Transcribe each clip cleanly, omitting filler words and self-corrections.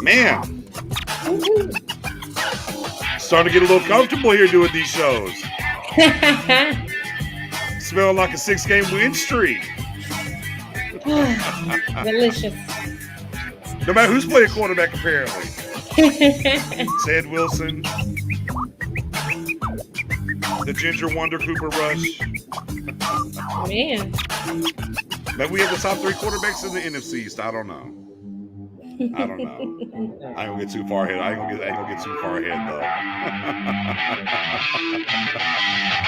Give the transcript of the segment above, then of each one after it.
Man, starting to get a little comfortable here doing these shows. Smelling like a 6-game win streak. Delicious. No matter who's playing quarterback, apparently. Ted Wilson, the Ginger Wonder Cooper Rush. Man. Maybe we have the top 3 quarterbacks in the NFC East. I don't know. I ain't gonna get too far ahead. I ain't gonna get too far ahead though.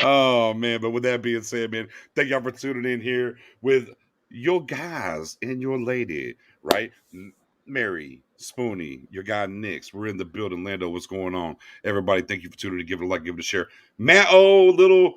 Oh man! But with that being said, man, thank y'all for tuning in here with your guys and your lady, right? Mary, Spoonie, your guy Nix. We're in the building. Lando, what's going on? Everybody, thank you for tuning in. Give it a like, give it a share. Matt O, little,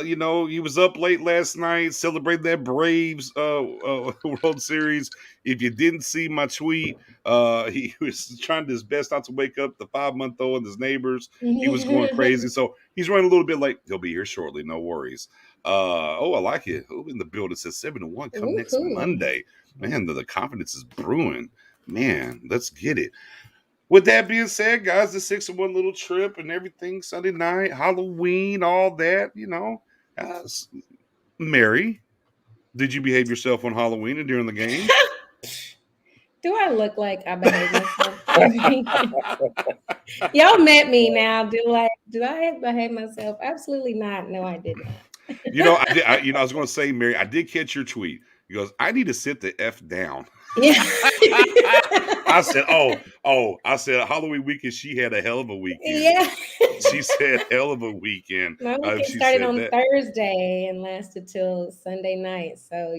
he was up late last night celebrating that Braves World Series. If you didn't see my tweet, he was trying his best not to wake up the 5-month-old and his neighbors. He was going crazy. So he's running a little bit late. He'll be here shortly. No worries. I like it. Who in the building says 7-1 come next Monday? Man, the confidence is brewing. Man, let's get it. With that being said, guys, the 6-1 little trip and everything, Sunday night, Halloween, all that, Mary, did you behave yourself on Halloween and during the game? Do I look like I behave myself? Y'all met me now. Do I behave myself? Absolutely not. No, I did not. I was going to say, Mary, I did catch your tweet. He goes, I need to sit the F down. Yeah. I said, I said Halloween weekend. She had a hell of a weekend. Yeah. She said hell of a weekend. My weekend started on Thursday and lasted till Sunday night. So,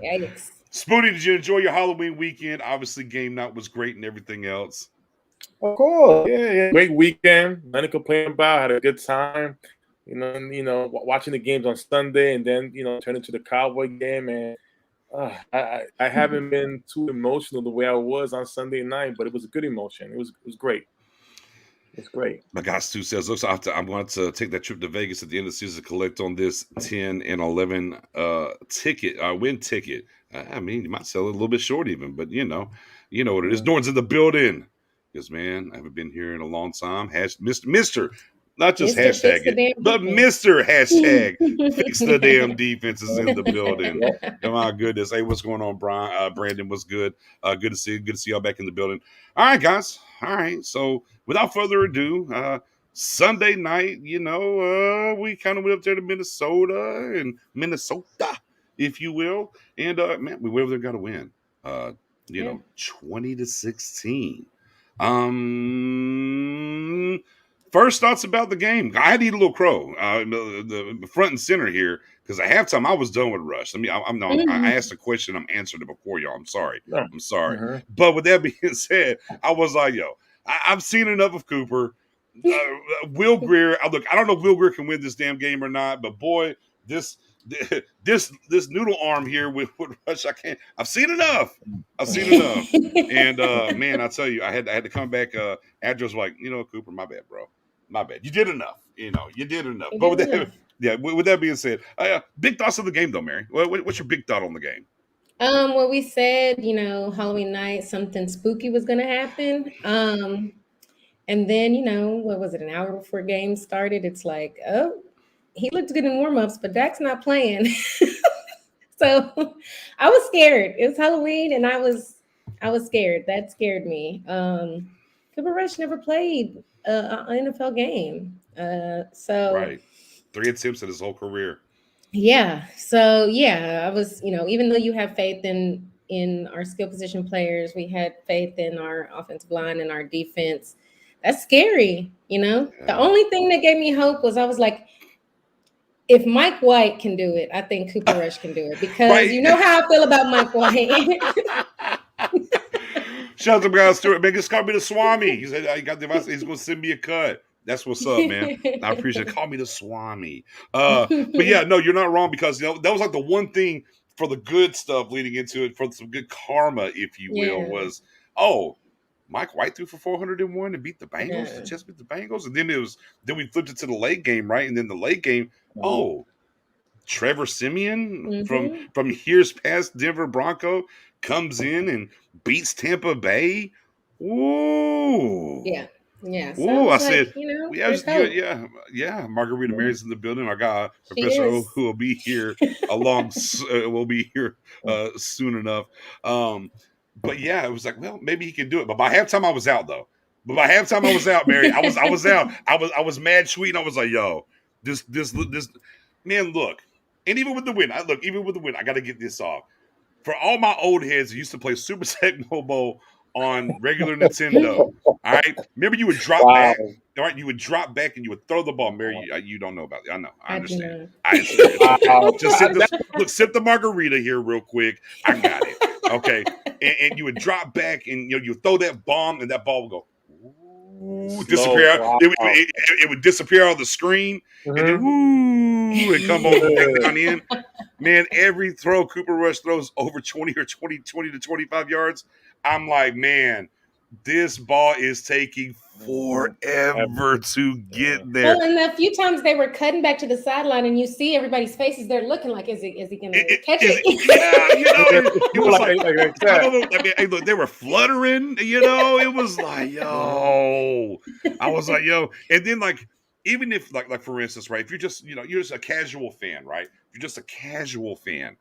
yikes. Spoonie, did you enjoy your Halloween weekend? Obviously, game night was great and everything else. Of course. Yeah. Great weekend. Nothing to complain about. Had a good time. Watching the games on Sunday and then, turning to the Cowboy game. And I haven't been too emotional the way I was on Sunday night, but it was a good emotion. It was great. It's great. My guy Stu says, looks I'm going to take that trip to Vegas at the end of the season to collect on this 10 and 11 win ticket. I mean, you might sell it a little bit short even, but you know what it is. Norton's in the building. Because, man, I haven't been here in a long time. Mr. Not just hashtag it, but Mr. Hashtag fix the damn defenses in the building. Oh, my goodness. Hey, what's going on, Brian? Brandon, what's good? Good to see you. Good to see y'all back in the building. All right, guys. All right. So without further ado, Sunday night, we kind of went up there to Minnesota, if you will. And, man, we went over there, got to win, 20-16. First thoughts about the game. I had to eat a little crow, the front and center here, because at halftime I was done with Rush. I asked a question, I'm answering it before y'all. I'm sorry. Mm-hmm. But with that being said, I was like, I've seen enough of Cooper. Will Grier. I don't know if Will Grier can win this damn game or not, but boy, this noodle arm here with Rush, I can't. I've seen enough. And man, I tell you, I had to come back. After was like, Cooper, my bad, bro. My bad. You did enough. You did enough. But with that being said, big thoughts of the game, though, Mary. What's your big thought on the game? Well, we said, Halloween night, something spooky was going to happen. And then, what was it? An hour before game started, it's like, oh, he looked good in warm-ups, but Dak's not playing. So I was scared. It was Halloween, and I was scared. That scared me. Cooper Rush never played an NFL game. Right. 3 attempts in his whole career. Yeah. So I was, even though you have faith in our skill position players, we had faith in our offensive line and our defense. That's scary, Yeah. The only thing that gave me hope was I was like, if Mike White can do it, I think Cooper Rush can do it, because you know how I feel about Mike White. Shout out to guy Stewart. Man, just call me the Swami. He said he's going to send me a cut. That's what's up, man. I appreciate it. Call me the Swami. But yeah, no, you're not wrong, because that was like the one thing for the good stuff leading into it, for some good karma, if you will, was Mike White threw for 401 and beat the Bengals. Just beat the Bengals, and then we flipped it to the late game, right? And then the late game, Trevor Siemian from years past Denver Bronco comes in and beats Tampa Bay. Ooh. Yeah. Yeah. So ooh, I said, Margarita Mary's in the building. Our guy, Professor O, who will be here soon enough. But yeah, it was like, well, maybe he can do it. But by halftime, I was out, though. Mary. I was out. I was mad sweet. And I was like, yo, this man, look. And even with the win, I got to get this off. For all my old heads who used to play Super Tecmo Bowl on regular Nintendo, All right. Remember, you would drop back. All right. You would drop back and you would throw the ball. Mary, you don't know about it. I know. I understand. It's okay. Just sip the margarita here real quick. I got it. Okay. And you would drop back and you throw that bomb and that ball would go. Ooh, disappear. Wow. It would disappear on the screen and then and come over back down in. Man, every throw Cooper Rush throws over 20 to 25 yards. I'm like, man, this ball is taking forever to get there. Well, and a few times they were cutting back to the sideline, and you see everybody's faces. They're looking like, is he going to catch it? Yeah, it was like I don't know. I mean, hey, look, they were fluttering. It was like, yo. I was like, yo, and then like, even if like for instance, right? If you're just you're just a casual fan, right? You're just a casual fan,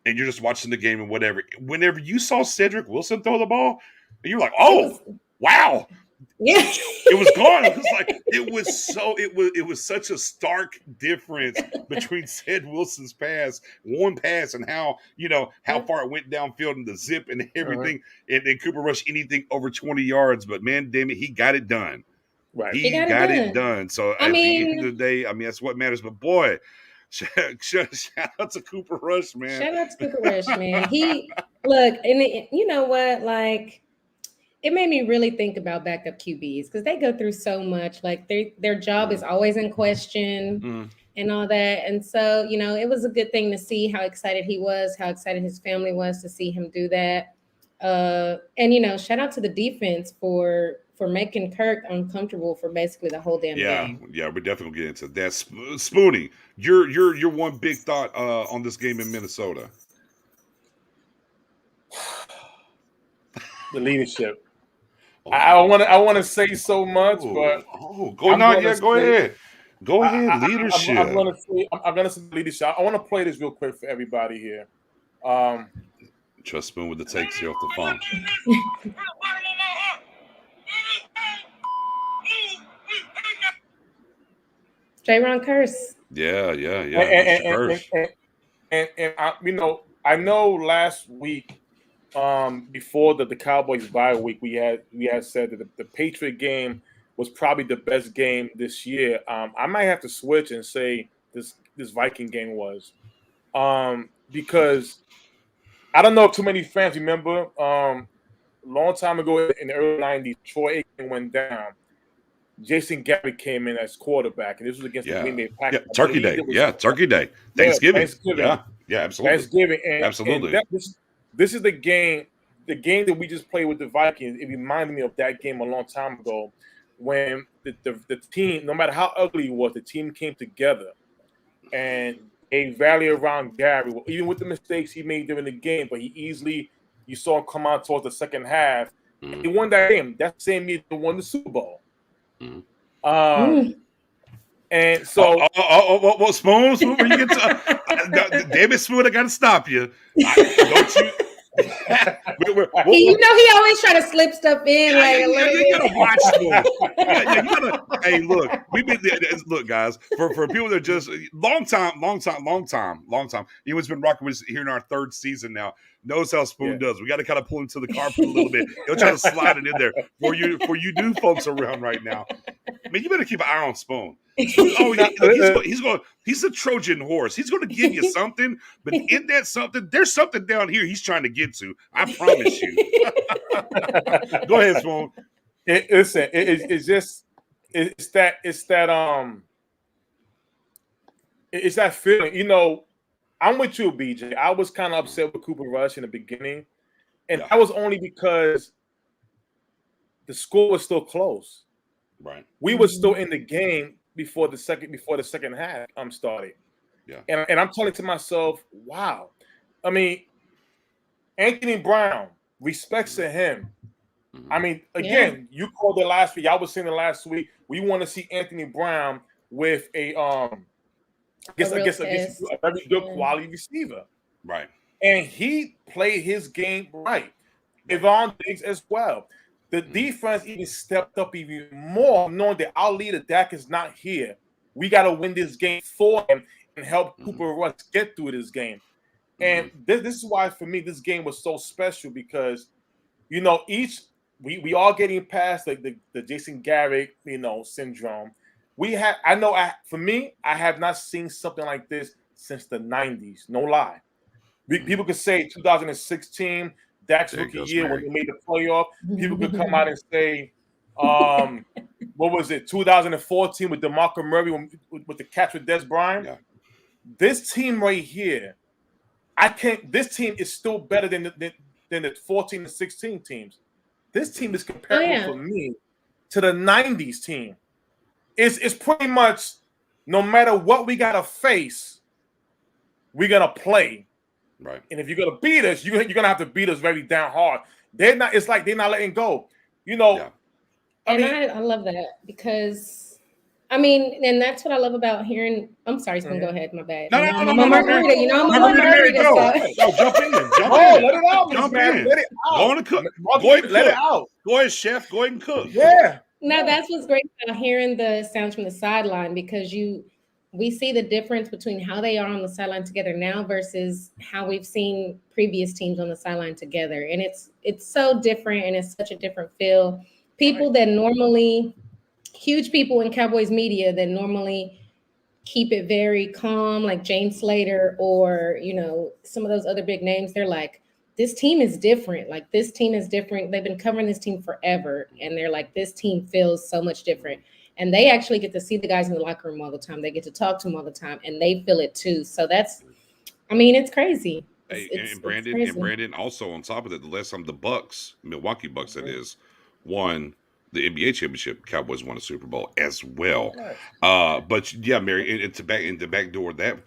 and you're just watching the game and whatever. Whenever you saw Cedric Wilson throw the ball, and you're like, oh, wow. Yeah, it was gone. It was like it was such a stark difference between Ced Wilson's one pass, and how far it went downfield and the zip and everything, and then Cooper Rush anything over 20 yards. But man, damn it, he got it done. Right, he got it done. So at the end of the day, that's what matters. But boy, shout out to Cooper Rush, man. Shout out to Cooper Rush, man. And you know what, like. It made me really think about backup QBs because they go through so much. Like their job is always in question and all that. And so, it was a good thing to see how excited he was, how excited his family was to see him do that. And shout out to the defense for making Kirk uncomfortable for basically the whole damn game. Yeah, we're definitely gonna get into that. Spoonie, your one big thought on this game in Minnesota. The leadership. I want to say so much, but go ahead. Go ahead, leadership. I'm gonna say leadership. I want to play this real quick for everybody here. Trust Spoon with the takes here off the phone. J-Ron Curse. Yeah. And I know last week. Before the Cowboys bye week, we had said that the Patriot game was probably the best game this year. I might have to switch and say this Viking game was, because I don't know if too many fans remember. A long time ago in the early '90s, Troy Aikman went down. Jason Garrett came in as quarterback, and this was against the Green Bay Packers. Turkey Day. Turkey Day. Thanksgiving. Yeah, absolutely. Thanksgiving. Absolutely. And this is the game that we just played with the Vikings. It reminded me of that game a long time ago when the team, no matter how ugly it was, the team came together and they rallied around Gary, even with the mistakes he made during the game, but you saw him come out towards the second half. He won that game. That same year they won the Super Bowl. And so, Spoon, when you get to David Spoon, I got to stop you. Don't you? He always try to slip stuff in. You gotta watch them. Hey, look, look, guys. For people that are just long time. Anyone's been rocking with us here in our third season now. Knows how Spoon does. We got to kind of pull him to the carpet a little bit. He'll try to slide it in there for you new folks around right now. I mean, you better keep an eye on Spoon. He's a Trojan horse. He's going to give you something, but in that something, there's something down here he's trying to get to. I promise you. Go ahead, Spoon. It's that feeling. I'm with you, BJ. I was kind of upset with Cooper Rush in the beginning, and that was only because the score was still close. Right. We were still in the game before the second half started. Yeah. And I'm telling to myself, wow. I mean, Anthony Brown, respects to him. Mm-hmm. I mean, again, you called it last week. I was saying it last week. We want to see Anthony Brown with a I guess a very good quality receiver. Right. And he played his game right. Devon Diggs as well. The defense even stepped up even more, knowing that our leader, Dak, is not here. We got to win this game for him and help Cooper Rush get through this game. And this is why, for me, this game was so special because, we all getting past the Jason Garrett, syndrome. For me, I have not seen something like this since the 90s. No lie. People could say 2016, Dak's rookie year when they made the playoff. People could come out and say, what was it, 2014 with DeMarco Murray with the catch with Des Bryant. Yeah. This team right here, this team is still better than the 14 and 16 teams. This team is comparable for me to the 90s team. It's pretty much no matter what we gotta face, we're gonna play. Right. And if you're gonna beat us, you're gonna have to beat us very down hard. It's like they're not letting go. I love that because and that's what I love about hearing. I'm sorry, Spoon, go ahead. My bad. No, I'm a margarita. I'm a margarita. No, jump in. Let it out. Jump in. Let it out. Go on and cook. Go ahead and let cook. it out. Go ahead, chef. Go ahead and cook. Yeah. No, that's what's great about hearing the sounds from the sideline because we see the difference between how they are on the sideline together now versus how we've seen previous teams on the sideline together. And it's so different and it's such a different feel. People that normally, huge people in Cowboys media that normally keep it very calm, like James Slater or, some of those other big names, they're like, this team is different. Like, this team is different. They've been covering this team forever. And they're like, this team feels so much different. And they actually get to see the guys in the locker room all the time. They get to talk to them all the time. And they feel it too. So it's crazy. And Brandon, also on top of that, the last time the Milwaukee Bucks, that is, won the NBA championship, Cowboys won a Super Bowl as well. But yeah, Mary, and to backdoor that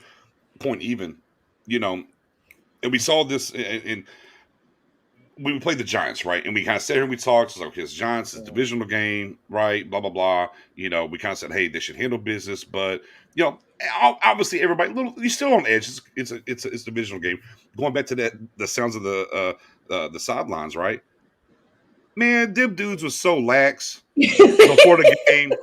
point, even, and we saw this in we played the Giants, right? And we kind of sat here and we talked. It's like, okay, it's Giants, it's a divisional game, right? Blah, blah, blah. We kind of said, hey, they should handle business. But, obviously everybody, you're still on edge. It's a divisional game. Going back to the sounds of the sidelines, right? Man, them dudes was so lax before the game.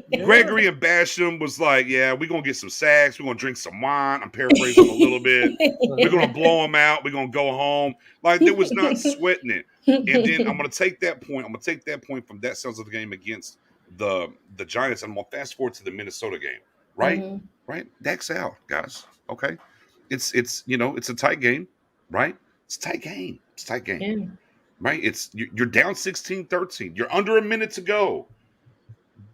Yeah. Gregory and Basham was like, yeah, we're going to get some sacks. We're going to drink some wine. I'm paraphrasing a little bit. We're going to blow them out. We're going to go home. Like, there was not sweating it. And then I'm going to take that point. I'm going to take that point from that sounds of the game against the Giants. And I'm going to fast forward to the Minnesota game, right? Mm-hmm. Right? Dak's out, guys. Okay. It's a tight game, right? It's a tight game. Yeah. Right? You're down 16-13. You're under a minute to go.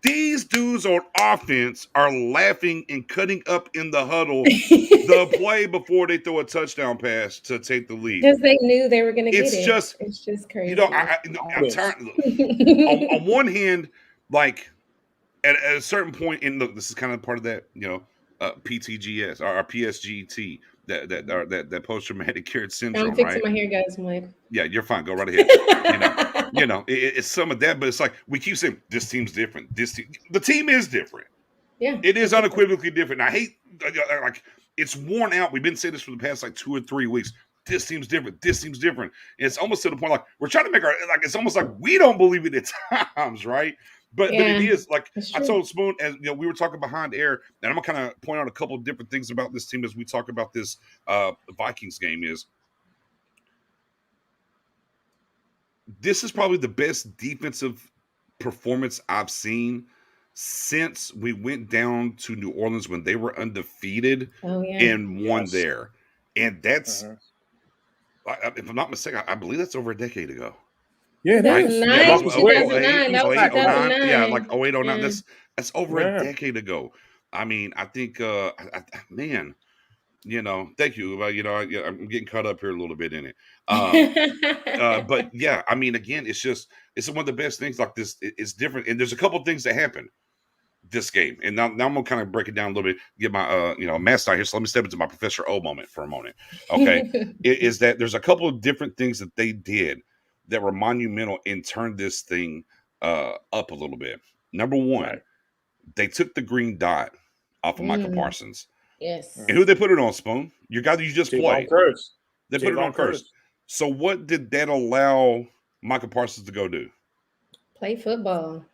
These dudes on offense are laughing and cutting up in the huddle the play before they throw a touchdown pass to take the lead. Because they knew they were going to get it. It's just crazy. I'm tired. On one hand, like at a certain point, and look, this is kind of part of that, PTGS or PSGT, that post-traumatic carrot syndrome. I'm fixing my hair, guys. I'm like, yeah, you're fine. Go right ahead. It's some of that, but it's like we keep saying this team's different. The team is different. Yeah, it is unequivocally different. And I hate it's worn out. We've been saying this for the past 2 or 3 weeks. This team's different. This team's different. And it's almost to the point we're trying to make it's almost like we don't believe it at times, right? But it is I told Spoon, as we were talking behind air, and I'm gonna kind of point out a couple of different things about this team as we talk about this Vikings game. This is probably the best defensive performance I've seen since we went down to New Orleans when they were undefeated and won there. And that's, if I'm not mistaken, I believe that's over a decade ago. Yeah, that's right? 2009. That was 2009. Yeah, 08, 09. That's over a decade ago. I mean, I think, man, thank you. I'm getting caught up here a little bit in it. But yeah, I mean, again, it's one of the best things. Like this, it's different. And there's a couple of things that happened this game. And now I'm gonna kind of break it down a little bit, get my master here. So let me step into my Professor O moment for a moment. Okay. Is that there's a couple of different things that they did that were monumental and turned this thing up a little bit. Number one, they took the green dot off of Michael Parsons. Yes. And who they put it on, Spoon? Your guy that you just played. They put it on Curse. So what did that allow Michael Parsons to go do? Play football.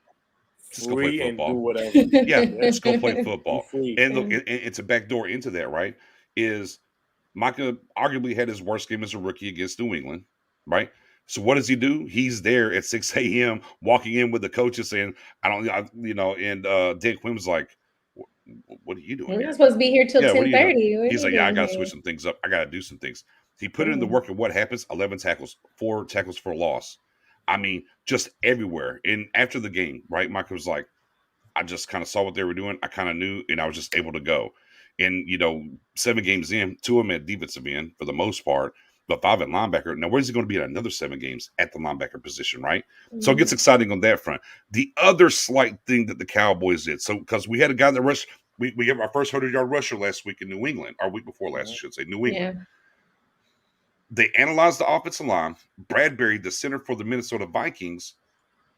Just go play football. And do whatever. Yeah, just go play football. And look, it's a backdoor into that, right? Is Micah arguably had his worst game as a rookie against New England, right? So what does he do? He's there at 6 a.m. walking in with the coaches saying, and Dan Quinn was like, what are you doing We're here? not supposed to be here till Yeah, what are you doing? 10:30. What are He's you like, yeah, I doing got to here? switch some things up. I got to do some things. He put it in the work, and what happens? 11 tackles, 4 tackles for a loss. I mean, just everywhere. And after the game, right, Michael was like, I just kind of saw what they were doing. I kind of knew, and I was just able to go. And, 7 games in, 2 of them at defensive end for the most part, but 5 at linebacker. Now, where's he going to be in another 7 games at the linebacker position, right? So it gets exciting on that front. The other slight thing that the Cowboys did, so because we had a guy that rushed, we have our first 100-yard rusher last week in New England, or week before last, I should say, New England. Yeah. They analyzed the offensive line. Bradbury, the center for the Minnesota Vikings,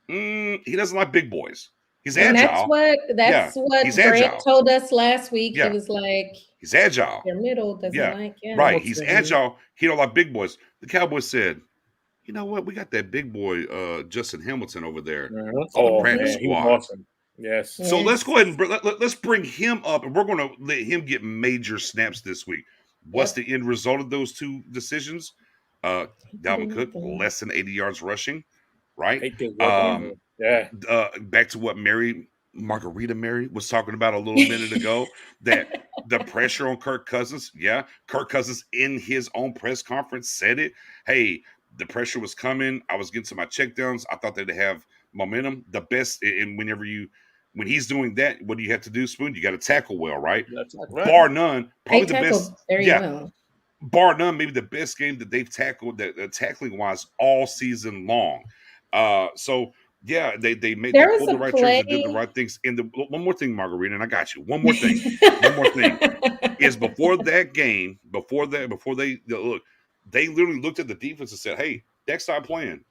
he doesn't like big boys. He's And agile. that's what he's Grant agile. told us last week. Yeah. He was like, he's agile. Your middle doesn't like, Right. He's agile. He don't like big boys. The Cowboys said, you know what? We got that big boy, Justin Hamilton over there on the practice squad. Awesome. Yes. So let's go ahead and let's bring him up, and we're going to let him get major snaps this week. What's the end result of those 2 decisions? Dalvin Cook, less than 80 yards rushing, right? Back to what Margarita Mary was talking about a little minute ago, that the pressure on Kirk Cousins. Yeah, Kirk Cousins in his own press conference said it. Hey, the pressure was coming. I was getting to my checkdowns. I thought they'd have momentum. The best, and when he's doing that, what do you have to do, Spoon? You got to tackle well, right? Bar none, probably the best. Well. Bar none, maybe the best game that they've tackled, that tackling wise, all season long. So yeah, they pulled the right triggers and did the right things. And one more thing, Margarita, and I got you. One more thing is before that game, before they look, they literally looked at the defense and said, "Hey, next time playing,"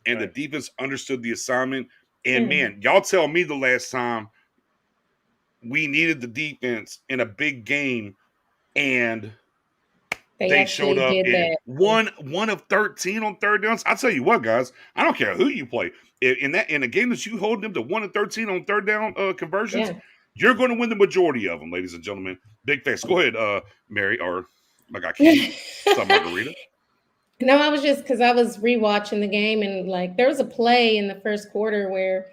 and the defense understood the assignment. And man, y'all tell me the last time we needed the defense in a big game, and they showed up in one of 13 on third downs. I tell you what, guys, I don't care who you play. In a game that you hold them to 1 of 13 on third down conversions, you're going to win the majority of them, ladies and gentlemen. Big facts. Go ahead, Mary, or like I can't. What's up, Margarita? No, I was just because I was rewatching the game, and like there was a play in the first quarter where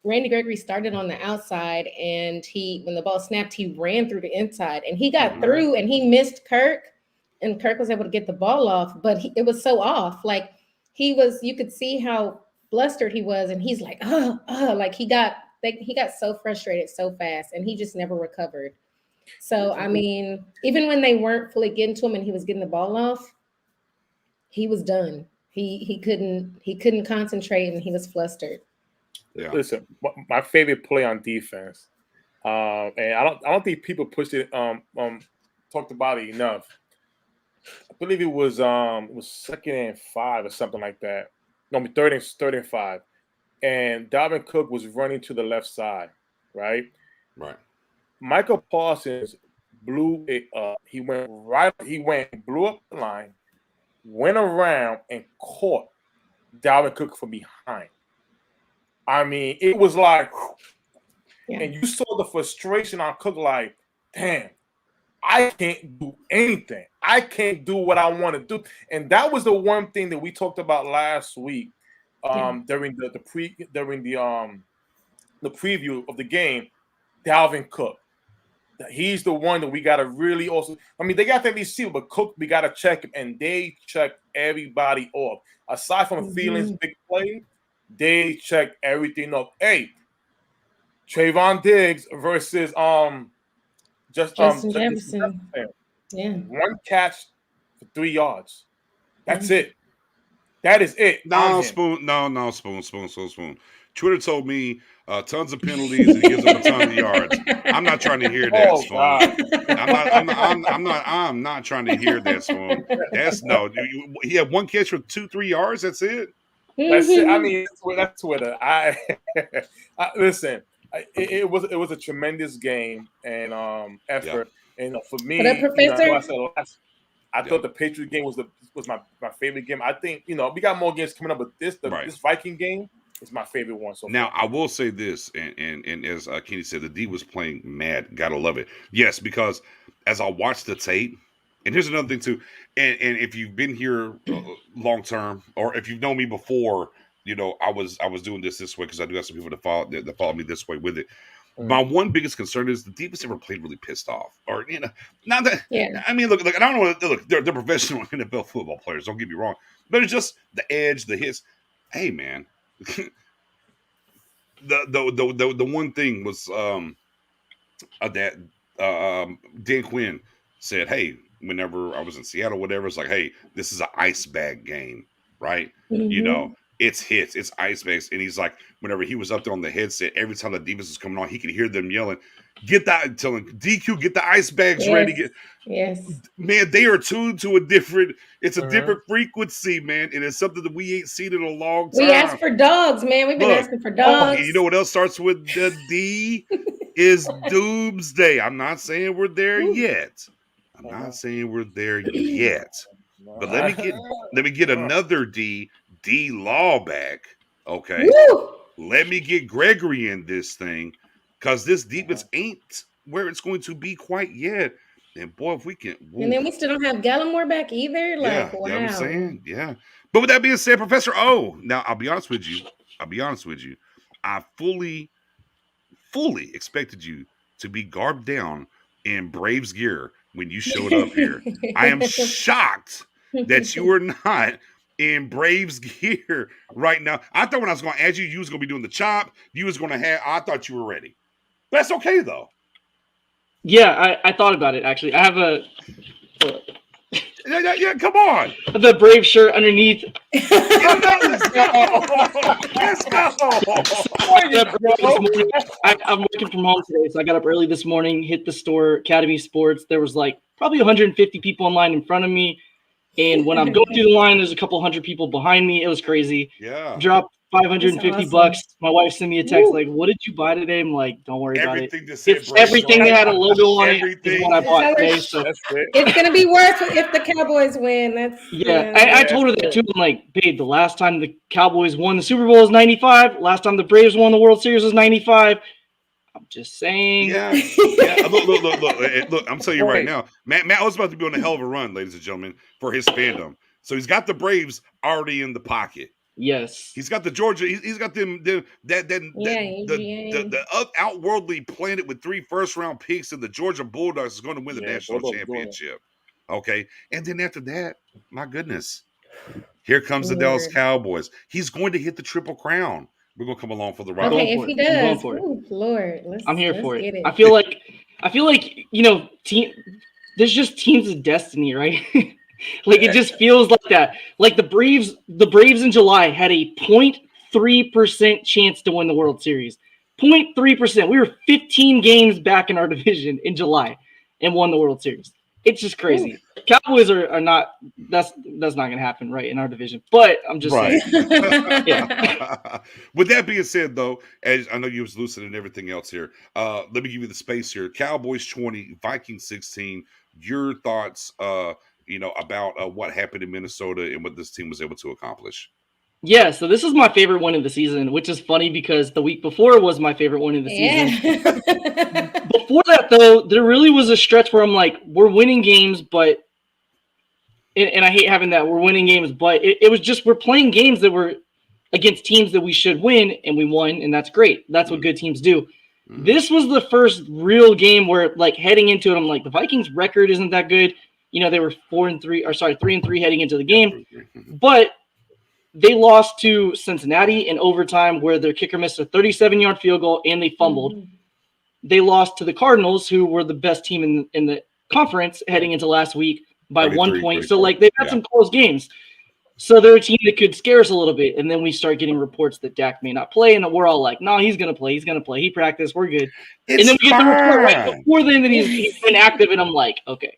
Randy Gregory started on the outside, and when the ball snapped, he ran through the inside, and he got through, and he missed Kirk, and Kirk was able to get the ball off, but it was so off. Like you could see how flustered he was, and he's like, like he got so frustrated so fast, and he just never recovered. So I mean, even when they weren't fully getting to him, and he was getting the ball off, he was done. He couldn't concentrate, and he was flustered. Yeah. Listen, my favorite play on defense, and I don't think people pushed it talked about it enough. I believe it was 2nd and 5 or something like that. No, third and 5, and Dalvin Cook was running to the left side, right? Right. Michael Parsons blew it up. He blew up the line, went around and caught Dalvin Cook from behind. I mean, it was like, and you saw the frustration on Cook, like, damn, I can't do anything. I can't do what I want to do. And that was the one thing that we talked about last week during the preview of the game. Dalvin Cook, he's the one that we got to really also. I mean, they got the receiver, but Cook, we got to check him, and they check everybody off. Aside from Thiel's big play, they check everything up. Hey, Trayvon Diggs versus Justin Jefferson. Yeah. 1 catch for 3 yards. That's it. That is it. No, Spoon. No, Spoon. Twitter told me tons of penalties and he gives up a ton of yards. I'm not trying to hear that, Spoon. I'm not trying to hear that, Spoon. That's he had 1 catch for 2-3 yards. That's it. That's it. I mean, that's Twitter. Listen. It was a tremendous game and effort. And for me, I thought the Patriot game was my favorite game. I think we got more games coming up, but this Viking game is my favorite one. So now I will say this, and as Kenny said, the D was playing mad. Gotta love it. Yes, because as I watched the tape, And here's another thing too. And if you've been here long term, or if you've known me before, I was doing this way because I do have some people that follow me this way with it. My one biggest concern is the defense never played really pissed off, or not that. Yeah. I mean, look, I don't know. Look, they're professional NFL football players. Don't get me wrong, but it's just the edge, the hits. Hey, man, the one thing was that Dan Quinn said, hey, whenever I was in Seattle, whatever, it's like, hey, this is an ice bag game, right? Mm-hmm. It's hits, it's ice bags. And he's like, whenever he was up there on the headset, every time the defense was coming on, he could hear them yelling, telling DQ, get the ice bags ready. Yes. Man, they are tuned to a different frequency, man. And it's something that we ain't seen in a long time. We asked for dogs, man. We've been asking for dogs. You know what else starts with the D? Is doomsday. I'm not saying we're there yet. Not saying we're there yet. But let me get another D Law back. Okay. Woo! Let me get Gregory in this thing, because this defense ain't where it's going to be quite yet. And boy, if we can, and then we still don't have Gallimore back either. Like, wow. You know what I'm saying? Yeah. But with that being said, Professor O, now I'll be honest with you. I fully expected you to be garbed down in Braves gear when you showed up here. I am shocked that you were not in Braves gear right now. I thought when I was going to add you, you was going to be doing the chop. You was going to have. I thought you were ready. That's okay though. Yeah, I thought about it actually. I have a. Yeah, come on. The Brave shirt underneath. Let's go. I'm working from home today, so I got up early this morning, hit the store, Academy Sports. There was like probably 150 people in line in front of me. And when I'm going through the line, there's a couple hundred people behind me. It was crazy. Yeah. Dropped $550 bucks. My wife sent me a text like, "What did you buy today?" I'm like, "Don't worry about it. It's everything that had a logo on it is what I bought today." So it's gonna be worse if the Cowboys win. I told her that too. I'm like, "Babe, the last time the Cowboys won the Super Bowl was '95. Last time the Braves won the World Series was '95." I'm just saying. Yeah. Look. I'm telling you right now, Matt was about to be on a hell of a run, ladies and gentlemen, for his fandom. So he's got the Braves already in the pocket. Yes, he's got the Georgia. He's got them. The outworldly planet with 3 first-round picks, and the Georgia Bulldogs is going to win the national championship. Okay, and then after that, my goodness, here comes the Dallas Cowboys. He's going to hit the Triple Crown. We're gonna come along for the ride. Okay, if he does, Lord, I'm here for it. I feel like there's just teams of destiny, right? Like it just feels like that. Like the Braves in July had a 0.3% chance to win the World Series. 0.3%. We were 15 games back in our division in July and won the World Series. It's just crazy. Ooh. Cowboys are not. That's not going to happen, right, in our division. But I'm just saying. Yeah. With that being said, though, as I know you was lucid and everything else here, let me give you the space here. Cowboys 20, Vikings 16. Your thoughts, about what happened in Minnesota and what this team was able to accomplish. Yeah, so this is my favorite one of the season, which is funny because the week before was my favorite one of the season. Before that, though, there really was a stretch where I'm like, we're winning games, but and I hate having that, we're winning games, but it was just we're playing games that were against teams that we should win, and we won, and that's great. That's what good teams do. Mm-hmm. This was the first real game where, like, heading into it, I'm like, the Vikings' record isn't that good. They were 3-3 heading into the game, but they lost to Cincinnati in overtime where their kicker missed a 37-yard field goal and they fumbled. Mm-hmm. They lost to the Cardinals, who were the best team in the conference heading into last week by 1 point. So, like, they've had some close games. So they're a team that could scare us a little bit. And then we start getting reports that Dak may not play, and we're all like, no, he's going to play. He's going to play. He practiced. We're good. And then we get the report right before then that he's inactive, and I'm like, okay.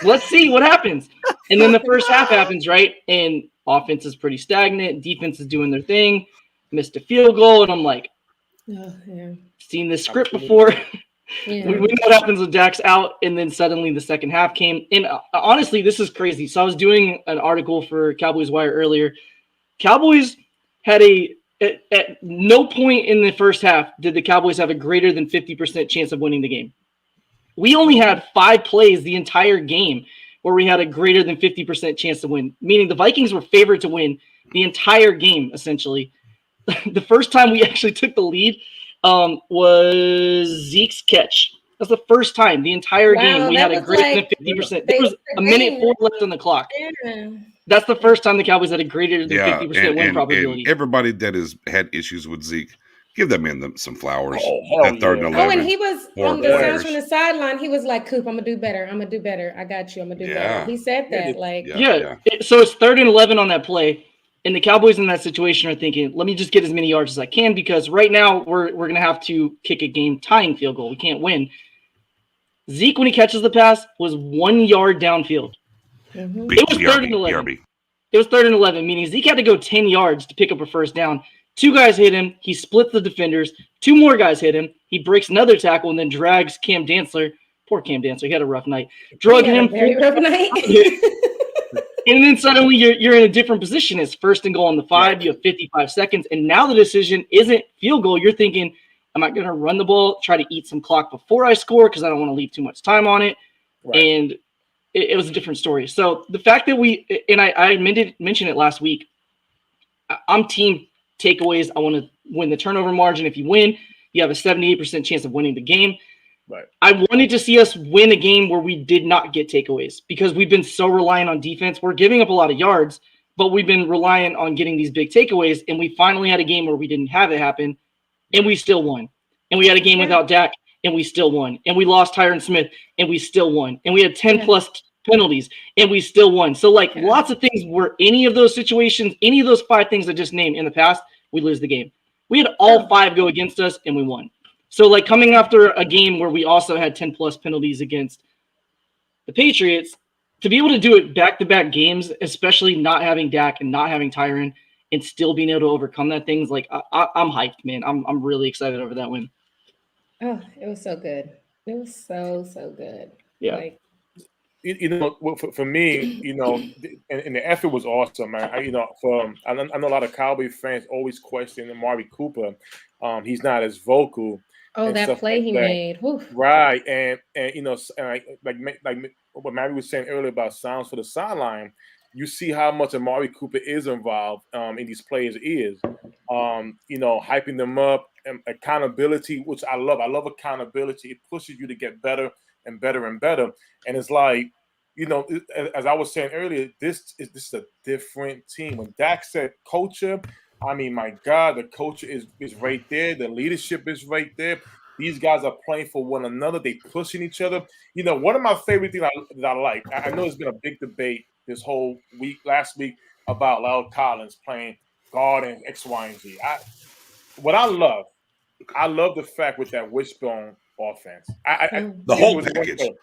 Let's see what happens. And then the first half happens, right? And offense is pretty stagnant. Defense is doing their thing. Missed a field goal, and I'm like, seen this script before. Yeah. We know what happens when Dak's out, and then suddenly the second half came. And honestly, this is crazy. So I was doing an article for Cowboys Wire earlier. Cowboys had at no point in the first half did the Cowboys have a greater than 50% chance of winning the game. We only had 5 plays the entire game where we had a greater than 50% chance to win, meaning the Vikings were favored to win the entire game, essentially. The first time we actually took the lead was Zeke's catch. That's the first time the entire game we had a greater than 50%. There was a minute 4 left on the clock. Yeah. That's the first time the Cowboys had a greater than 50% win probability. And everybody that has had issues with Zeke, give that man some flowers. That third and 11. And he was on the sounds from the sideline. He was like, "Coop, I'm gonna do better. I'm gonna do better. I got you. I'm gonna do better." He said that, So it's 3rd and 11 on that play. And the Cowboys in that situation are thinking, let me just get as many yards as I can, because right now we're going to have to kick a game-tying field goal. We can't win. Zeke, when he catches the pass, was 1 yard downfield. Mm-hmm. It was 3rd and 11. It was 3rd and 11, meaning Zeke had to go 10 yards to pick up a first down. 2 guys hit him. He splits the defenders. 2 more guys hit him. He breaks another tackle and then drags Cam Dantzler. Poor Cam Dantzler. He had a rough night. Drugging him. Very rough night. And then suddenly you're in a different position. It's 1st and goal on the 5. You have 55 seconds. And now the decision isn't field goal. You're thinking, am I going to run the ball, try to eat some clock before I score because I don't want to leave too much time on it? Right. And it was a different story. So the fact that I mentioned it last week, I'm team takeaways. I want to win the turnover margin. If you win, you have a 78% chance of winning the game. Right. I wanted to see us win a game where we did not get takeaways because we've been so reliant on defense. We're giving up a lot of yards, but we've been reliant on getting these big takeaways. And we finally had a game where we didn't have it happen, and we still won. And we had a game without Dak, and we still won. And we lost Tyron Smith, and we still won. And we had 10-plus penalties, and we still won. So, lots of things where any of those situations, any of those 5 things I just named in the past, we lose the game. We had all 5 go against us, and we won. So, coming after a game where we also had 10-plus penalties against the Patriots, to be able to do it back-to-back games, especially not having Dak and not having Tyron, and still being able to overcome that thing's I'm hyped, man. I'm really excited over that win. Oh, it was so good. It was so good. Yeah. For me, and the effort was awesome, man. I know a lot of Cowboy fans always question Amari Cooper. He's not as vocal. Oh, that play he made. Whew. Right. And like what Mary was saying earlier about sounds for the sideline, you see how much Amari Cooper is involved in these plays hyping them up, and accountability, which I love. I love accountability. It pushes you to get better and better and better. And it's like, as I was saying earlier, this is a different team. When Dak said culture, I mean, my God, the culture is right there. The leadership is right there. These guys are playing for one another. They pushing each other. One of my favorite things that I like, I know there's been a big debate this whole last week about Lyle Collins playing guard and X, Y, and Z. I love the fact with that wishbone offense. The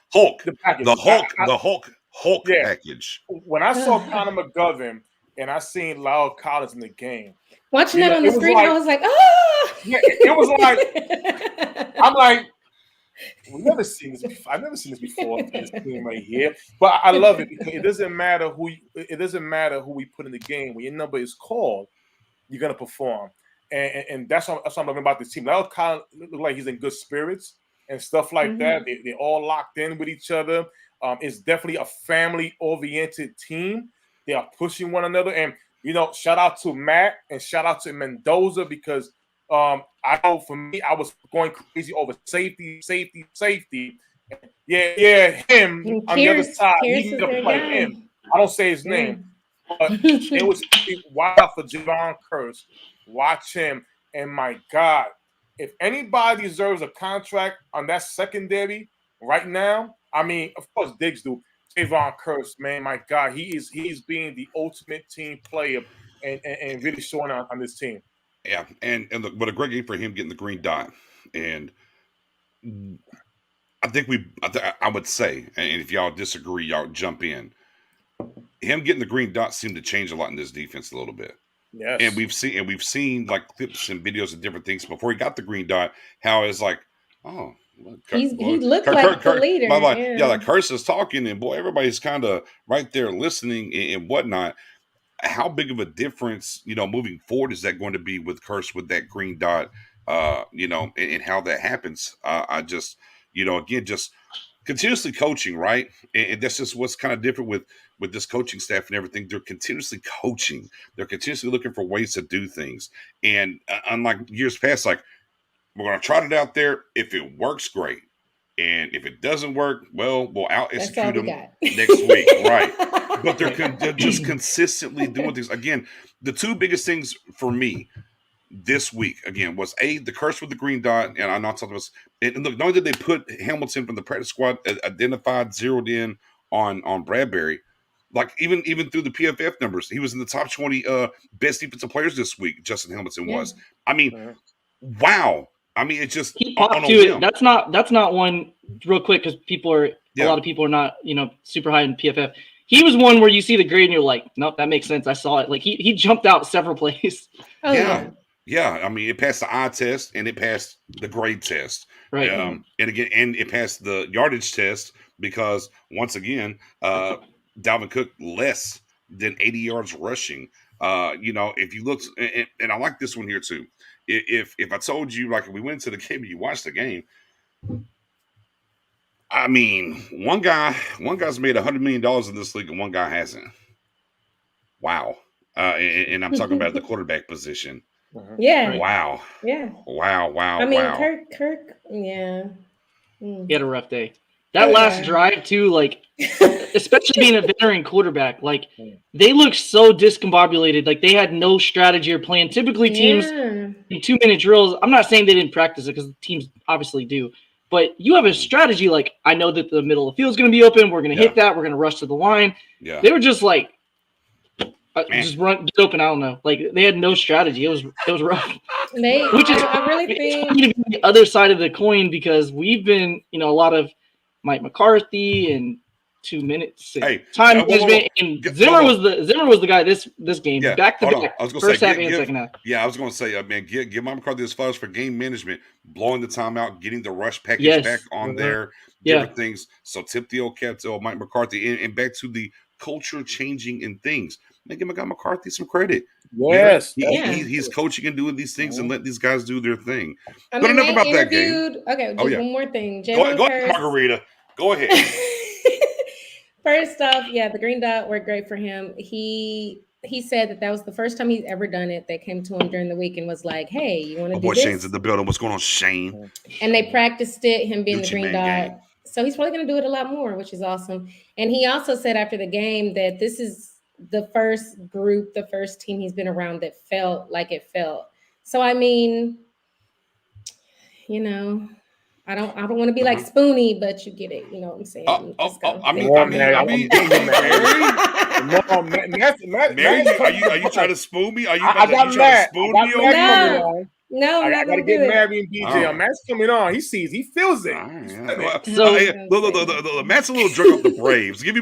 Hulk package. When I saw Connor McGovern and I seen Lyle Collins in the game, watching that on the screen, I was like, oh! Yeah, it was like, I'm like, we've never seen this before. I've never seen this before in this game right here. But I love it because it doesn't matter who we put in the game. When your number is called, you're gonna perform. And that's what I'm loving about this team. Lyle Collins looks like he's in good spirits and stuff like that. They're all locked in with each other. It's definitely a family-oriented team. They are pushing one another. And, shout out to Matt and shout out to Mendoza because I know for me, I was going crazy over safety. Yeah, him on the other side. He's going to play him. I don't say his name. But it was wild for Javon Curse. Watch him. And my God, if anybody deserves a contract on that secondary right now, I mean, of course, Diggs do. Javon Curse, man, my God, he's being the ultimate team player and really showing on this team. Yeah, and what a great game for him getting the green dot. And I think I would say, and if y'all disagree, y'all jump in. Him getting the green dot seemed to change a lot in this defense a little bit. Yes. And we've seen like clips and videos of different things before he got the green dot, how it's like, oh, he looked like the leader. Like Curse is talking, and boy, everybody's kind of right there listening and whatnot. How big of a difference, moving forward is that going to be with Curse with that green dot, and how that happens? I just, again, just continuously coaching, right? And that's just what's kind of different with this coaching staff and everything. They're continuously coaching. They're continuously looking for ways to do things. And unlike years past, like, we're going to try it out there. If it works, great. And if it doesn't work, well, we'll out execute them next week, right? But they're just consistently doing things. Again, the two biggest things for me this week, again, was the curse with the green dot, and I'm not talking about. And look, not only did they put Hamilton from the practice squad identified, zeroed in on Bradbury, like even through the PFF numbers, he was in the top 20 best defensive players this week. Justin Hamilton was. I mean, wow. I mean, it's just he popped to it. That's not one real quick because a lot of people are not super high in PFF. He was one where you see the grade and you're like, nope, that makes sense. I saw it. Like he jumped out several plays. Oh, yeah. I mean, it passed the eye test and it passed the grade test. Right. And it passed the yardage test because once again, Dalvin Cook less than 80 yards rushing. If you look, and I like this one here too. If I told you, like, if we went to the game and you watched the game, I mean, one guy's made $100 million in this league and one guy hasn't. Wow. And I'm talking about the quarterback position. Yeah. Wow. Yeah. Wow. I mean, Kirk. Yeah. He had a rough day. That last drive too, like, especially being a veteran quarterback, like they looked so discombobulated. Like they had no strategy or plan. Typically, teams in 2-minute drills. I'm not saying they didn't practice it because teams obviously do, but you have a strategy. Like I know that the middle of the field is going to be open. We're going to hit that. We're going to rush to the line. Yeah. They were just like, just run, get open. I don't know. Like they had no strategy. It was rough. I really think the other side of the coin because we've been, a lot of Mike McCarthy and 2 minutes time management. And Zimmer was the guy this game back to back. I was going to say and second half. Yeah, I was going to say, man, give Mike McCarthy his flowers for game management, blowing the timeout, getting the rush package back on there, different things. So tip the old cap to Mike McCarthy and back to the culture changing in things. Man, give McCarthy some credit. Yes, he's coaching and doing these things and let these guys do their thing. But enough about that game. Okay, just one more thing. Go ahead, Margarita. Go ahead. First off, the green dot worked great for him. He said that was the first time he's ever done it. They came to him during the week and was like, "Hey, you want to do this?" Shane's in the building. What's going on, Shane? And they practiced it. Him being the green dot. Game. So he's probably going to do it a lot more, which is awesome. And he also said after the game that this is the first team he's been around that felt like it felt. So I mean, I don't want to be like Spoonie, but you get it. You know what I'm saying? Mary, are you trying to spoon me? I got Matt. No, I gotta get Mary and DJ. Matt's coming on. He feels it. Look, Matt's a little drunk off the Braves. Give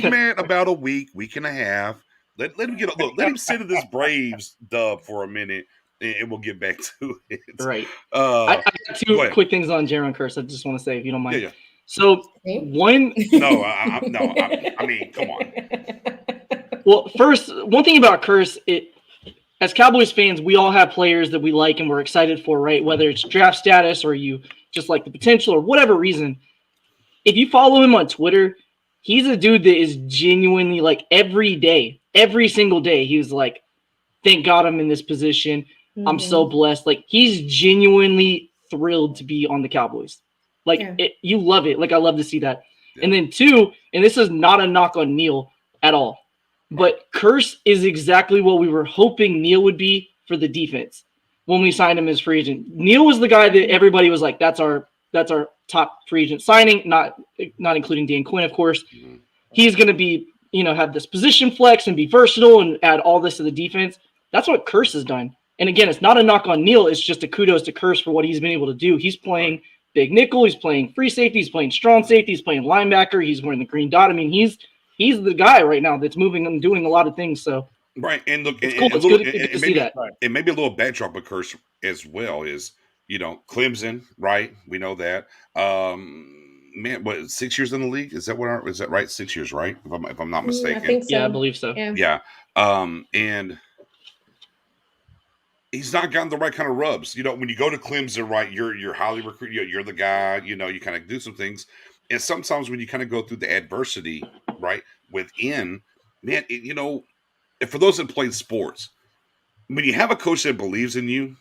Matt about a week and a half. Let him sit in this Braves dub for a minute. And we'll get back to it. Right. I got two quick things on Jaron Curse. I just want to say, if you don't mind. Yeah. So one. I mean, come on. Well, first, one thing about Curse, as Cowboys fans, we all have players that we like and we're excited for, right? Whether it's draft status or you just like the potential or whatever reason. If you follow him on Twitter, he's a dude that is genuinely like every single day, he was like, thank God I'm in this position. Mm-hmm. I'm so blessed. Like he's genuinely thrilled to be on the Cowboys. Like you love it. Like I love to see that. Yeah. And then two, and this is not a knock on Neil at all, but Curse is exactly what we were hoping Neil would be for the defense when we signed him as free agent. Neil was the guy that everybody was like, that's our top free agent signing, not including Dan Quinn, of course. Mm-hmm. He's going to be, have this position flex and be versatile and add all this to the defense. That's what Curse has done. And again, it's not a knock on Neil. It's just a kudos to Curse for what he's been able to do. He's playing big nickel. He's playing free safety. He's playing strong safety. He's playing linebacker. He's wearing the green dot. I mean, he's the guy right now that's moving and doing a lot of things. So right, and look, it's cool. It's good to see that. And maybe a little backdrop of Curse as well is Clemson, right? We know that. Man, what 6 years in the league? Is that right? 6 years, right? If I'm not mistaken. I think so. Yeah, I believe so. Yeah. And he's not gotten the right kind of rubs. When you go to Clemson, right, you're highly recruited. You're the guy. You kind of do some things, and sometimes when you kind of go through the adversity, right, within, man, and for those that played sports, when you have a coach that believes in you,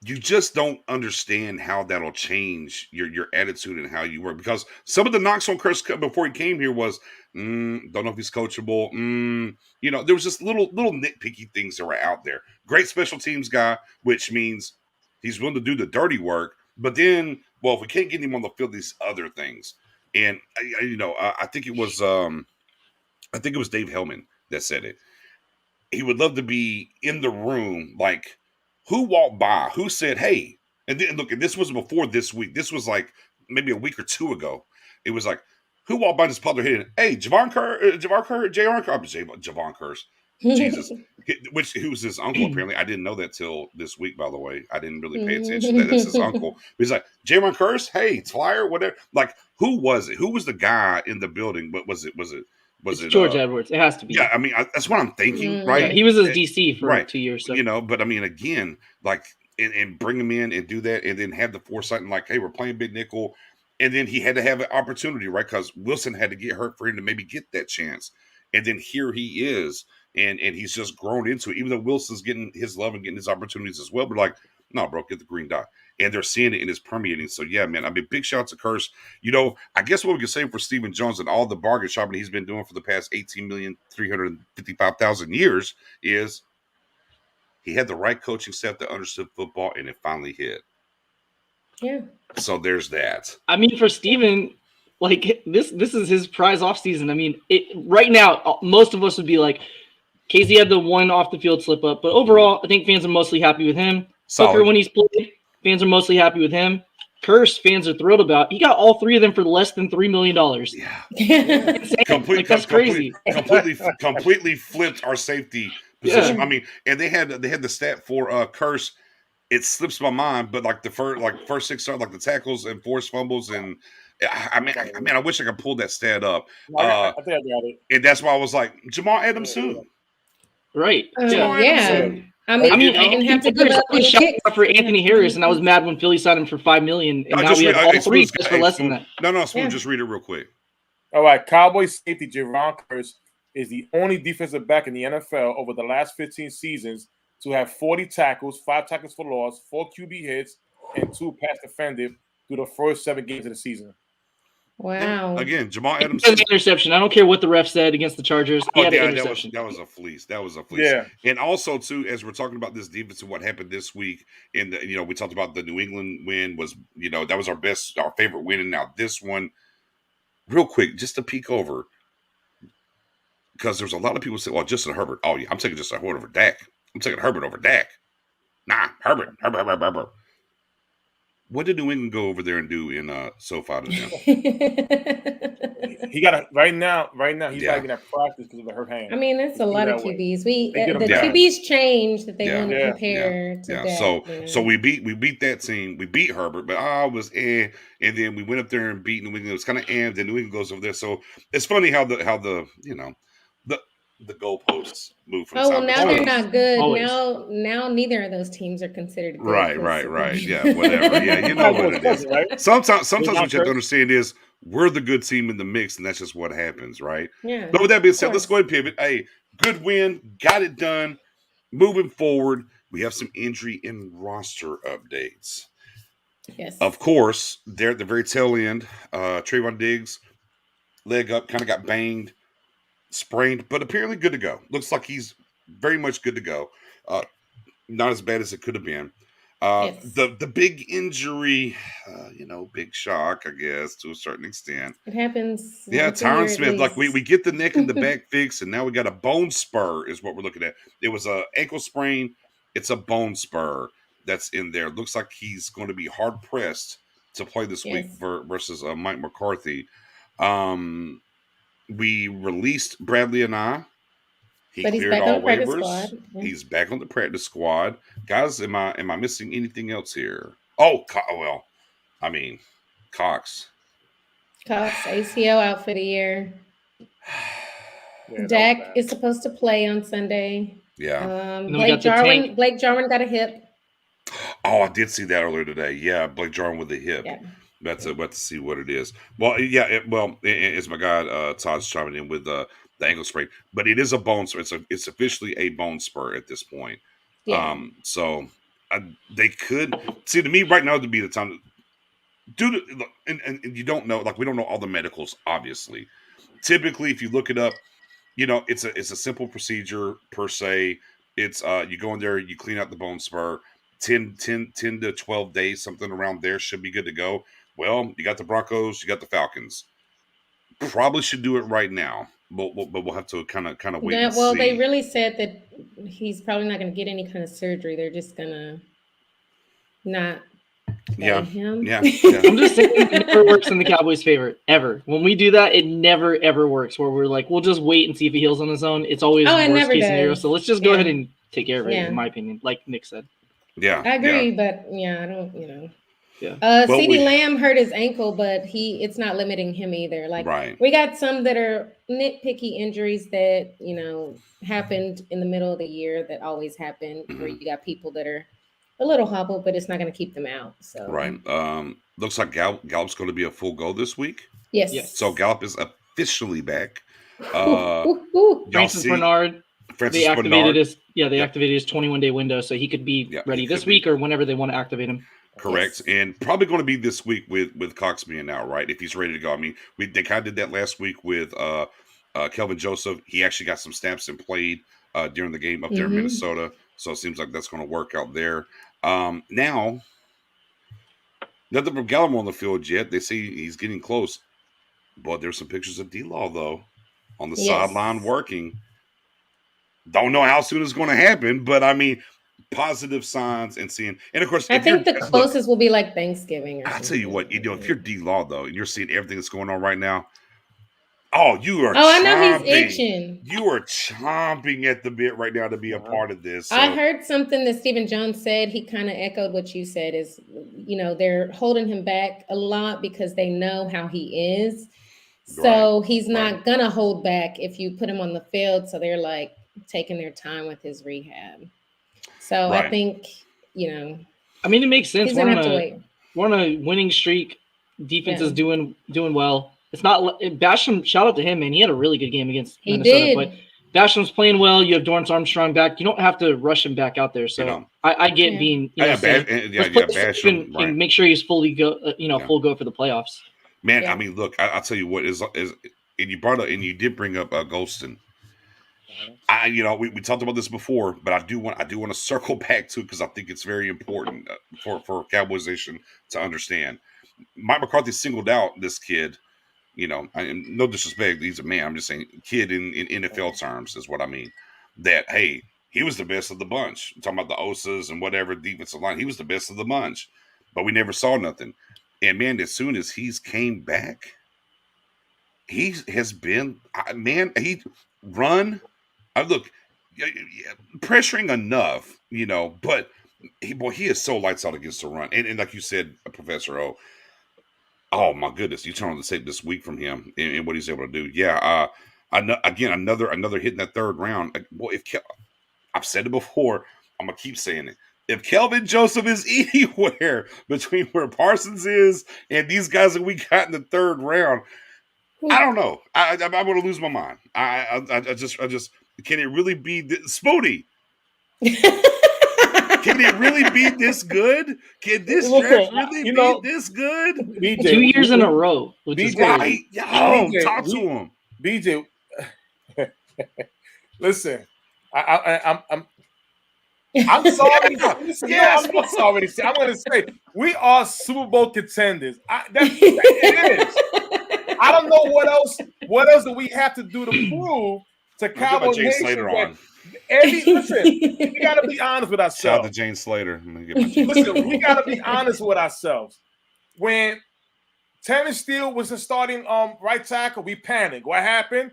you just don't understand how that'll change your attitude and how you work. Because some of the knocks on Kirk before he came here was, don't know if he's coachable. There was just little nitpicky things that were out there. Great special teams guy, which means he's willing to do the dirty work. But then, well, if we can't get him on the field, these other things. And I think it was Dave Hellman that said it. He would love to be in the room, like, who walked by? Who said, hey? And then, look, and this was before this week. This was like maybe a week or two ago. It was like, who walked by and just popped their head in? Hey, Javon Curse. Jesus. Who was his uncle, apparently. I didn't know that till this week, by the way. I didn't really pay attention to that. That's his uncle. He's like, Javon Curse? Hey, it's Flyer, whatever. Like, who was it? Who was the guy in the building? But was it George Edwards? It has to be. Yeah, I mean, that's what I'm thinking, right? Yeah, he was a DC for 2 years. So. But I mean, again, like, and bring him in and do that, and then have the foresight and like, hey, we're playing big nickel, and then he had to have an opportunity, right? Because Wilson had to get hurt for him to maybe get that chance, and then here he is, and he's just grown into it. Even though Wilson's getting his love and getting his opportunities as well, but like, no, bro, get the green dot. And they're seeing it and it's permeating. So, yeah, man, I mean, big shout out to Curse. I guess what we can say for Stephen Jones and all the bargain shopping he's been doing for the past 18,355,000 years is he had the right coaching staff that understood football, and it finally hit. Yeah. So there's that. I mean, for Stephen, like, this is his prize offseason. I mean, right now, most of us would be like, KZ had the one off the field slip up, but overall, I think fans are mostly happy with him. Tucker, when he's played, fans are mostly happy with him. Curse, fans are thrilled about. He got all three of them for less than $3 million. Yeah, that's crazy. Completely flipped our safety position. Yeah. I mean, and they had the stat for Curse. It slips my mind, but like the first six starts, like the tackles and forced fumbles, and I mean, I wish I could pull that stat up. I think I got it, and that's why I was like, Jamal Adams soon, right? Yeah. I mean, I didn't have to give up the shot for Anthony Harris, and I was mad when Philly signed him for $5 million, and now we have all three just for less than that. No, Spoon, just read it real quick. All right, Cowboys safety Javon Curse is the only defensive back in the NFL over the last 15 seasons to have 40 tackles, 5 tackles for loss, 4 QB hits, and 2 pass defended through the first 7 games of the season. Wow. Again, Jamal Adams. Interception. I don't care what the ref said against the Chargers. He had an interception. That was a fleece. Yeah. And also, too, as we're talking about this defense and what happened this week, and we talked about the New England win was, that was our favorite win. And now this one, real quick, just to peek over, because there's a lot of people say, well, Justin Herbert. Oh, yeah, I'm taking Justin Herbert over Dak. I'm taking Herbert over Dak. Nah, Herbert. What did New England go over there and do in SoFi to them? He got right now. He's not even at practice because of the hurt hand. I mean, it's a lot of QBs. QBs change that they want to compare to that. So we beat that team. We beat Herbert, but I was and then we went up there and beat New England. It was kind of then New England goes over there. So it's funny how the the goalposts move from now they're not good. Always. Now neither of those teams are considered good. Right. Yeah, whatever. Yeah, you know what it is. Right? Sometimes what you have to understand is we're the good team in the mix, and that's just what happens, right? Yeah. But with that being said, let's go ahead and pivot. Hey, good win, got it done. Moving forward, we have some injury and roster updates. Yes. Of course, they're at the very tail end. Trayvon Diggs, leg up, kind of got banged. Sprained, but apparently good to go. Looks like he's very much good to go. Not as bad as it could have been. The big injury, big shock, I guess, to a certain extent. It happens. Yeah, Tyron Smith. Like we get the neck and the back fix, and now we got a bone spur is what we're looking at. It was an ankle sprain. It's a bone spur that's in there. Looks like he's going to be hard pressed to play this week versus Mike McCarthy. We released Bradley and I. But he's back on the practice squad. Yeah. He's back on the practice squad. Guys, am I missing anything else here? Oh, well, I mean, Cox, ACL out for the year. Dak is supposed to play on Sunday. Yeah. And then we got the tank. Blake Jarwin got a hip. Oh, I did see that earlier today. Yeah, Blake Jarwin with a hip. Yeah. That's about to see what it is. Well, yeah. It's my guy Todd's chiming in with the ankle sprain, but it is a bone spur. It's officially a bone spur at this point. Yeah. So they could see, to me right now to be the time. And you don't know, like, we don't know all the medicals, obviously. Typically, if you look it up, it's a simple procedure per se. It's you go in there, you clean out the bone spur. 10 to 12 days, something around there should be good to go. Well, you got the Broncos, you got the Falcons. Probably should do it right now, but we'll have to kind of wait and see. They really said that he's probably not going to get any kind of surgery. They're just going to not play him. Yeah. I'm just saying, it never works in the Cowboys' favor, ever. When we do that, it never, ever works, where we're like, we'll just wait and see if he heals on his own. It's always worst case scenario. So let's just go ahead and take care of it, in my opinion, like Nick said. Yeah, I agree, but I don't, Yeah. CeeDee Lamb hurt his ankle, but it's not limiting him either. Like, we got some that are nitpicky injuries that happened in the middle of the year that always happen, where you got people that are a little hobbled, but it's not going to keep them out. So looks like Gallup's going to be a full go this week. Yes. So Gallup is officially back. Francis Bernard. They activated his 21-day window, so he could be ready this week or whenever they want to activate him. Correct, and probably going to be this week with Cox being out, right? If he's ready to go. I mean, they kind of did that last week with Kelvin Joseph. He actually got some snaps and played during the game up there in Minnesota, so it seems like that's going to work out there. Now, nothing from Gallimore on the field yet. They say he's getting close, but there's some pictures of D-Law though on the sideline working. Don't know how soon it's going to happen, but I mean, positive signs and seeing, and of course, I think the closest will be like Thanksgiving. I'll tell you what, if you're D-Law though, and you're seeing everything that's going on right now, you are. I know he's itching. You are chomping at the bit right now to be a part of this. So. I heard something that Stephen Jones said. He kind of echoed what you said. Is they're holding him back a lot because they know how he is. So he's not gonna hold back if you put him on the field. So they're like taking their time with his rehab. So I think, I mean, it makes sense. We're on a winning streak. Defense is doing well. It's not Basham. Shout out to him, man. He had a really good game against Minnesota. But Basham's playing well. You have Dorrance Armstrong back. You don't have to rush him back out there. So I get being, Basham, and make sure he's fully full go for the playoffs. Man, I mean, look, I'll tell you what is, and you brought up, and you did bring up Golston. We talked about this before, but I do want to circle back to it because I think it's very important for Cowboys Nation to understand. Mike McCarthy singled out this kid. No disrespect, he's a man. I'm just saying, kid in NFL terms is what I mean. That he was the best of the bunch. I'm talking about the Osas and whatever defensive line. He was the best of the bunch, but we never saw nothing. And man, as soon as he's came back, he has been he run. Look, pressuring enough, but he is so lights out against the run. And like you said, Professor O, oh my goodness, you turn on the tape this week from him and what he's able to do. Yeah, again, another hit in that third round. Well, I've said it before, I'm gonna keep saying it. If Kelvin Joseph is anywhere between where Parsons is and these guys that we got in the third round, I don't know. I'm going to lose my mind. I just. Can it really be Spoonie? Can it really be this good? Can this draft really be this good? BJ, 2 years in a row. BJ, talk to him. BJ, listen, I'm sorry. Yes, I'm sorry. I'm going to say we are Super Bowl contenders. It is. I don't know what else do we have to do to prove to Cowboys Nation. Listen, we got to be honest with ourselves. Shout out to Jane Slater. Listen, we got to be honest with ourselves. When Terrence Steele was the starting right tackle, we panicked. What happened?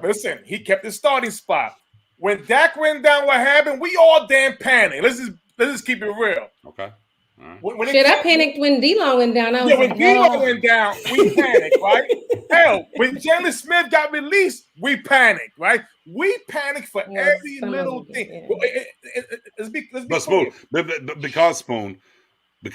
Listen, he kept his starting spot. When Dak went down, what happened? We all damn panicked. Let's just keep it real. Okay. Right. I panicked when D-Law went down. When D-Law went down, we panicked, right? Hell, when Jalen Smith got released, we panicked, right? We panic for Well, every some of little them, thing. yeah. Well, let's be But clear. Spoon, but because Spoon, The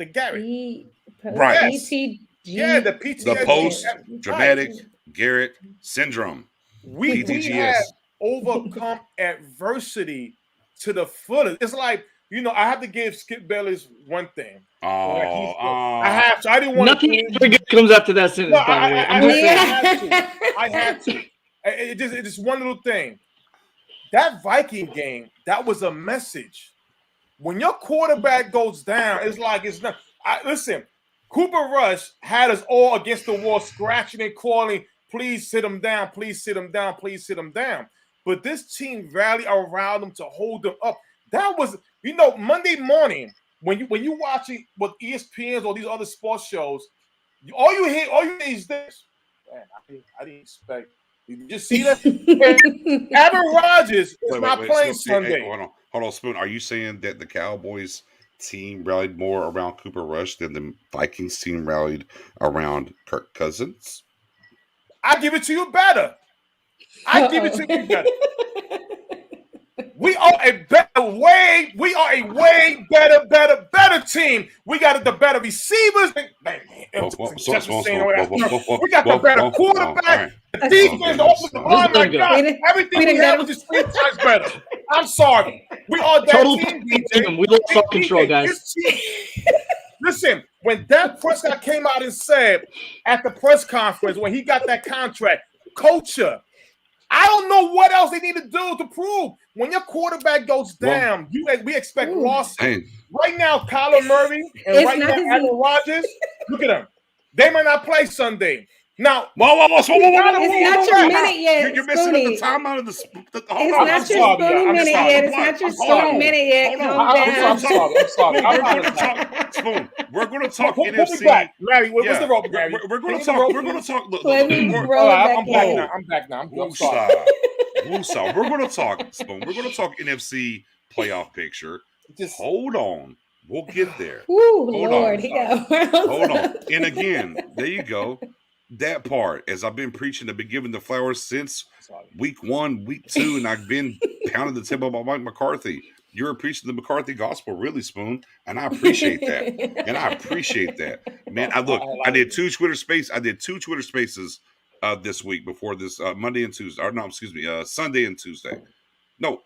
Garrett. Right. PTG. Yeah, the the PTSD. post-traumatic Garrett syndrome. We PTGS. have overcome adversity to the fullest. It's like, you know, I have to give Skip Bayless one thing. I have to. I didn't want Nothing to. ever good comes after that sentence, No, by the way. I had to. I had to. It just one little thing. That Viking game, that was a message. When your quarterback goes down, it's like it's not. Listen, Cooper Rush had us all against the wall, scratching and calling, please sit him down, please sit him down, please sit him down. But this team rallied around him to hold them up. That was, you know, Monday morning, when you watching with ESPNs or these other sports shows, all you hear is this. Man, I didn't expect. Did you just see that? Aaron Rodgers is not playing Sunday. Hey, hold on, Spoon. Are you saying that the Cowboys team rallied more around Cooper Rush than the Vikings team rallied around Kirk Cousins? I give it to you better. I give it to you better. We are a way better team. We got the better receivers. We got the better quarterback. The defense, oh my God, everything we have is just 3 times better. I'm sorry. We are that Total team, DJ. We lost all control, guys. Listen, when Dak Prescott came out and said at the press conference when he got that contract, culture, I don't know what else they need to do to prove. When your quarterback goes down, we expect losses. Hey. Right now, Kyler Murray and right now, Aaron Rodgers, look at them. They might not play Sunday. Now, it's not your minute yet. You're missing the timeout of the. It's not your Spoonie minute yet. It's not your Spoonie minute yet. I'm sorry. Spoon. We're going to talk We'll NFC. be back. Larry, where's the rope, Larry? We're going to talk. We're going to talk. Look, I'm back now. I'm sorry. We're going to talk, Spoon. We're going to talk NFC playoff picture. Just hold on. We'll get there. Ooh, Lord. Hold on. And again, there you go. That part, as I've been preaching, I've been giving the flowers since week 1, week 2, and I've been pounding the table about Mike McCarthy. You're preaching the McCarthy gospel, really, Spoon, and I appreciate that. Man, I did 2 Twitter Spaces this week before this Monday and Tuesday. Or no, excuse me, Sunday and Tuesday. No,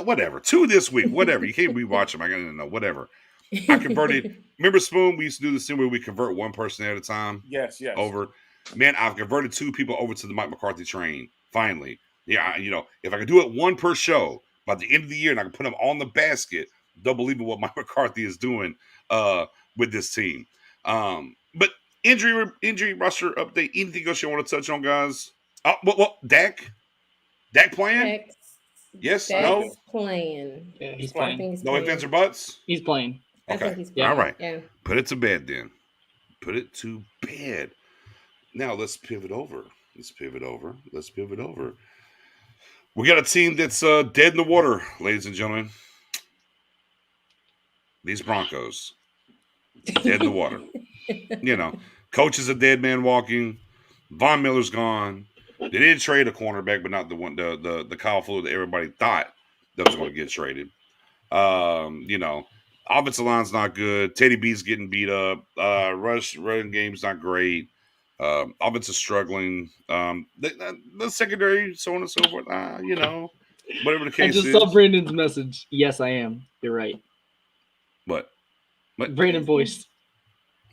whatever. 2 this week, whatever. You can't rewatch them. I gotta know, whatever. I converted. Remember, Spoon? We used to do this thing where we convert one person at a time. Yes. Over. Man, I've converted 2 people over to the Mike McCarthy train. Finally, yeah. You know, if I could do it 1 per show by the end of the year, and I can put them on the basket, they'll believe in what Mike McCarthy is doing with this team. But injury roster update. Anything else you want to touch on, guys? Well, Dak playing? Yes. No. Playing. Yeah, he's playing. No ifs, ands, or buts. He's playing. Okay. Yeah. All right. Yeah. Put it to bed then. Put it to bed. Now let's pivot over. We got a team that's dead in the water, ladies and gentlemen. These Broncos, dead in the water. You know, coach is a dead man walking. Von Miller's gone. They did trade a cornerback, but not the one, the Kyle Fuller that everybody thought that was going to get traded. You know, offensive line's not good. Teddy B's getting beat up. Running game's not great. Offense is struggling. The secondary, so on and so forth. You know, whatever the case is. I just saw Brandon's message. Yes, I am. You're right. What? Brandon voiced.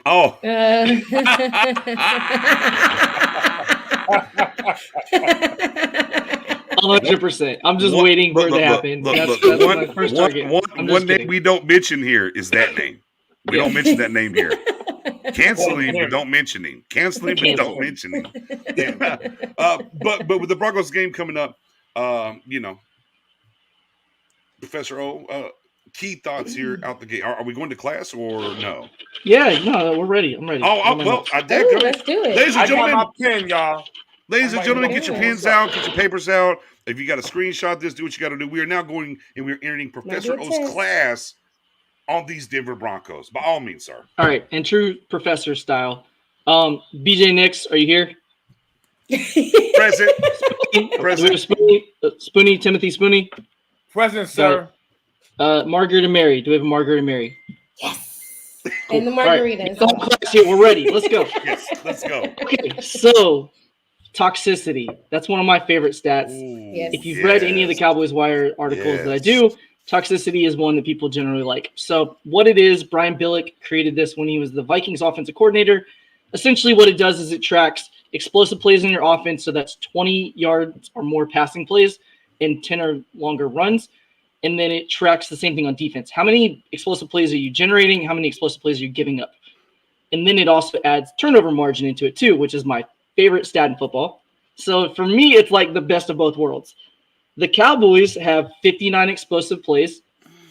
Oh. 100%. I'm just waiting for it to happen. That's my first target. One name we don't mention here is that name. We don't mention that name here. Cancel him, but don't mention him. Cancel him, but don't mention him. Yeah. But with the Broncos game coming up, you know, Professor O, key thoughts here out the gate. Are we going to class or no? Yeah, no, we're ready. I'm ready. Let's do it. Ladies and gentlemen, my pen, y'all. Ladies and gentlemen, get your pens out, get your papers out. If you got to screenshot this, do what you got to do. We are now going and we're entering Professor O's class on these Denver Broncos. By all means, sir. All right, in true professor style. BJ Nix, are you here? Present. Spoonie, Timothy Spoonie. Present, sir. Margaret and Mary. Do we have a Margaret and Mary? Yes. Cool. And the margaritas. All right. Class here. We're ready. Let's go. Yes, let's go. Okay, so toxicity. That's one of my favorite stats. Ooh, Yes. If you've read any of the Cowboys Wire articles that I do, toxicity is one that people generally like. So what it is, Brian Billick created this when he was the Vikings offensive coordinator. Essentially what it does is it tracks explosive plays in your offense. So that's 20 yards or more passing plays and 10 or longer runs. And then it tracks the same thing on defense. How many explosive plays are you generating? How many explosive plays are you giving up? And then it also adds turnover margin into it too, which is my favorite stat in football. So for me, it's like the best of both worlds. The Cowboys have 59 explosive plays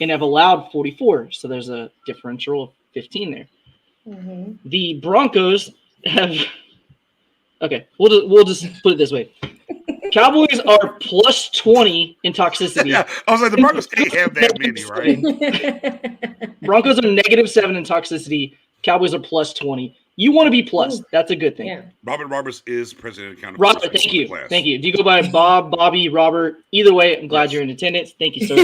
and have allowed 44. So there's a differential of 15 there. Mm-hmm. The Broncos have – okay, we'll just put it this way. Cowboys are plus 20 in toxicity. Yeah, I was like, the Broncos can't have that many, right? Broncos are -7 in toxicity. Cowboys are plus 20. You want to be plus. That's a good thing. Yeah. Robert Roberts is president of County. Robert, thank you. Thank you. Do you go by Bob, Bobby, Robert? Either way, I'm glad you're in attendance. Thank you, sir.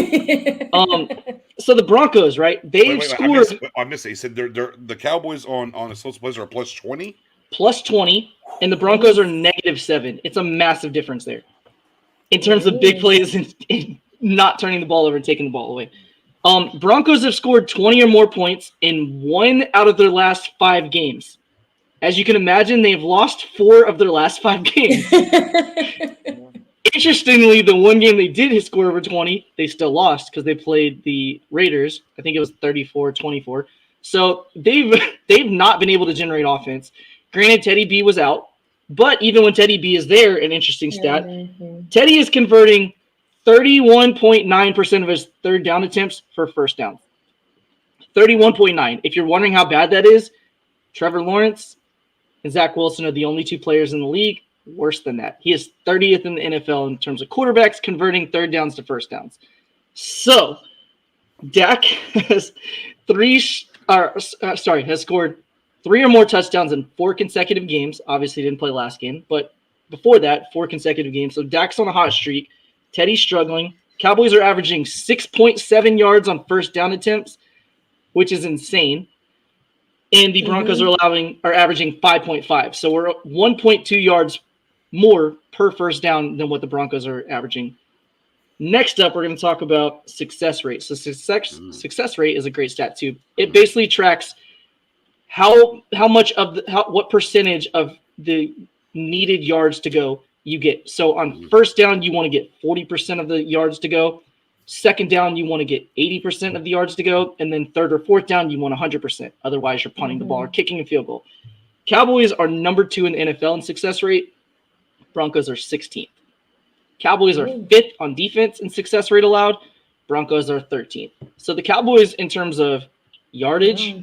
So the Broncos, right? They've scored. I missed it. He said the Cowboys on the social plays are plus 20? Plus 20, and the Broncos are -7. It's a massive difference there in terms of big plays and not turning the ball over and taking the ball away. Broncos have scored 20 or more points in 1 out of their last 5 games. As you can imagine, they've lost 4 of their last 5 games. Interestingly, the one game they did score over 20, they still lost because they played the Raiders. I think it was 34-24. So they've not been able to generate offense. Granted, Teddy B was out, but even when Teddy B is there, an interesting stat, Teddy is converting 31.9% of his third down attempts for first down. 31.9. If you're wondering how bad that is, Trevor Lawrence and Zach Wilson are the only 2 players in the league worse than that. He is 30th in the NFL in terms of quarterbacks converting third downs to first downs. So Dak has scored 3 or more touchdowns in 4 consecutive games. Obviously didn't play last game, but before that, 4 consecutive games. So Dak's on a hot streak. Teddy's struggling. Cowboys are averaging 6.7 yards on first down attempts, which is insane. And the Broncos are averaging 5.5. So we're 1.2 yards more per first down than what the Broncos are averaging. Next up, we're going to talk about success rate. So success rate is a great stat too. It basically tracks what percentage of the needed yards to go you get. So on first down, you want to get 40% of the yards to go. Second down, you want to get 80% of the yards to go. And then third or fourth down, you want 100%. Otherwise, you're punting the ball or kicking a field goal. Cowboys are number 2 in the NFL in success rate. Broncos are 16th. Cowboys are 5th on defense in success rate allowed. Broncos are 13th. So the Cowboys, in terms of yardage,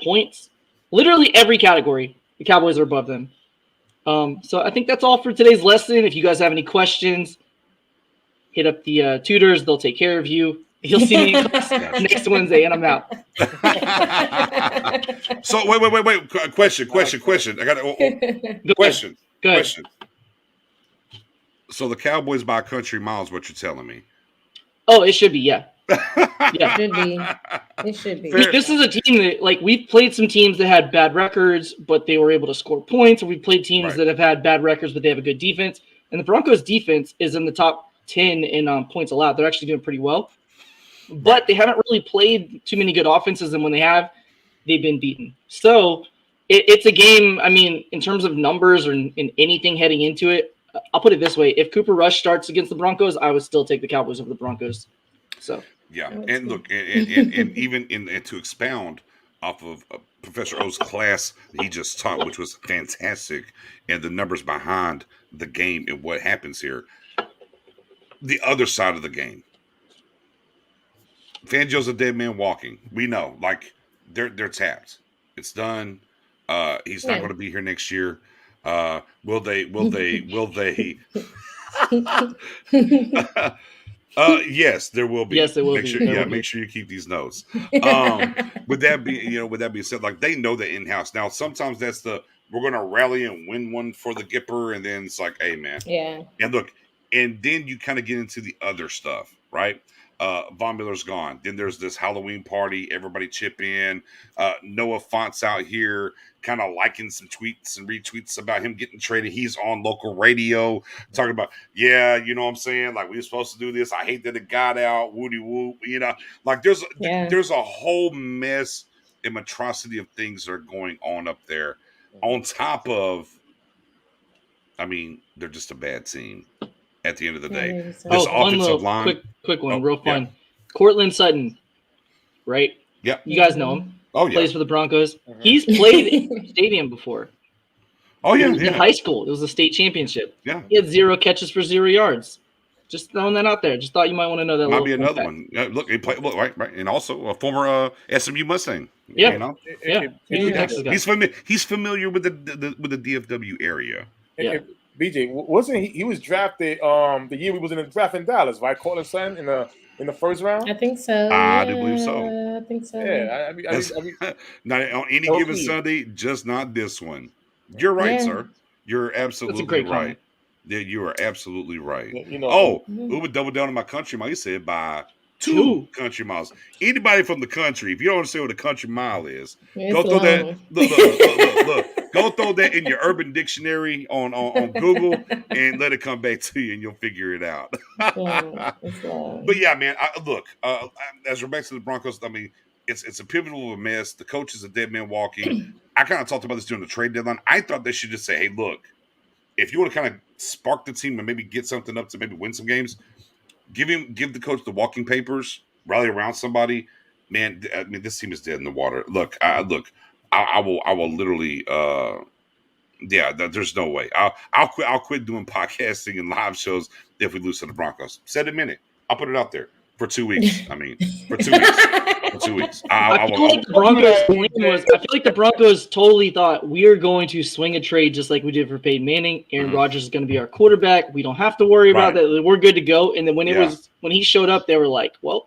points, literally every category, the Cowboys are above them. So I think that's all for today's lesson. If you guys have any questions, hit up the tutors. They'll take care of you. You'll see me in class next Wednesday, and I'm out. So wait. Question. I got a question. Go ahead. Question. So the Cowboys by country miles, what you're telling me? Oh, it should be, yeah. Yeah. It should be. This is a team that, like, we've played some teams that had bad records, but they were able to score points. Or we've played teams that have had bad records, but they have a good defense. And the Broncos' defense is in the top 10 in points allowed. They're actually doing pretty well. But they haven't really played too many good offenses, and when they have, they've been beaten. So it's a game, I mean, in terms of numbers or in anything heading into it, I'll put it this way. If Cooper Rush starts against the Broncos, I would still take the Cowboys over the Broncos. So yeah, and look, and even to expound off of Professor O's class that he just taught, which was fantastic, and the numbers behind the game and what happens here. The other side of the game. Fangio's a dead man walking. We know, like they're tapped. It's done. He's not going to be here next year. Will they? Yes, there will be. Yes, there will be. Make sure you keep these notes. With that being said, like they know the in-house. Now, sometimes that's we're going to rally and win one for the Gipper, and then it's like, hey, man. Yeah. And look, And then you kind of get into the other stuff, right? Von Miller's gone. Then there's this Halloween party. Everybody chip in. Noah Font's out here kind of liking some tweets and retweets about him getting traded. He's on local radio talking about, yeah, you know what I'm saying? Like, we were supposed to do this. I hate that it got out. Woody woo. You know, like there's a whole mess and atrocity of things that are going on up there. On top of, I mean, they're just a bad team at the end of the day. This offensive line. Quick one, real fun. Yeah. Courtland Sutton, right? Yeah. You guys know him. Oh, yeah. Plays for the Broncos. Mm-hmm. He's played in the stadium before. Oh, yeah. In high school. It was a state championship. Yeah. He had 0 catches for 0 yards. Just throwing that out there. Just thought you might want to know that. Might be another one. Look, he played. Look, right, and also a former SMU Mustang. Yeah, you know? He's familiar with the DFW area. Yeah. BJ, wasn't he was drafted the year we was in the draft in Dallas, right? Courtland Sutton in the first round. I think so. I do believe so. I think so. Yeah, I mean, not on any given Sunday, just not this one. You're right, sir. You're absolutely right. Yeah, you are absolutely right. You know, we would double down on my country mile. You said by 2 country miles. Anybody from the country, if you don't understand what a country mile is, go throw that. Look. Go throw that in your Urban Dictionary on Google and let it come back to you, and you'll figure it out. But yeah, man. As we're back to the Broncos, I mean, it's a pivotal of a mess. The coach is a dead man walking. I kind of talked about this during the trade deadline. I thought they should just say, hey, look, if you want to kind of spark the team and maybe get something up to maybe win some games, give the coach the walking papers, rally around somebody. Man, I mean, this team is dead in the water. Look, I will literally, there's no way. I'll quit doing podcasting and live shows if we lose to the Broncos. Said a minute. I'll put it out there for 2 weeks. I mean, for 2 weeks. For 2 weeks. I feel like the Broncos totally thought we are going to swing a trade just like we did for Peyton Manning. Aaron Rodgers is going to be our quarterback. We don't have to worry about that. We're good to go. And then when he showed up, they were like, well,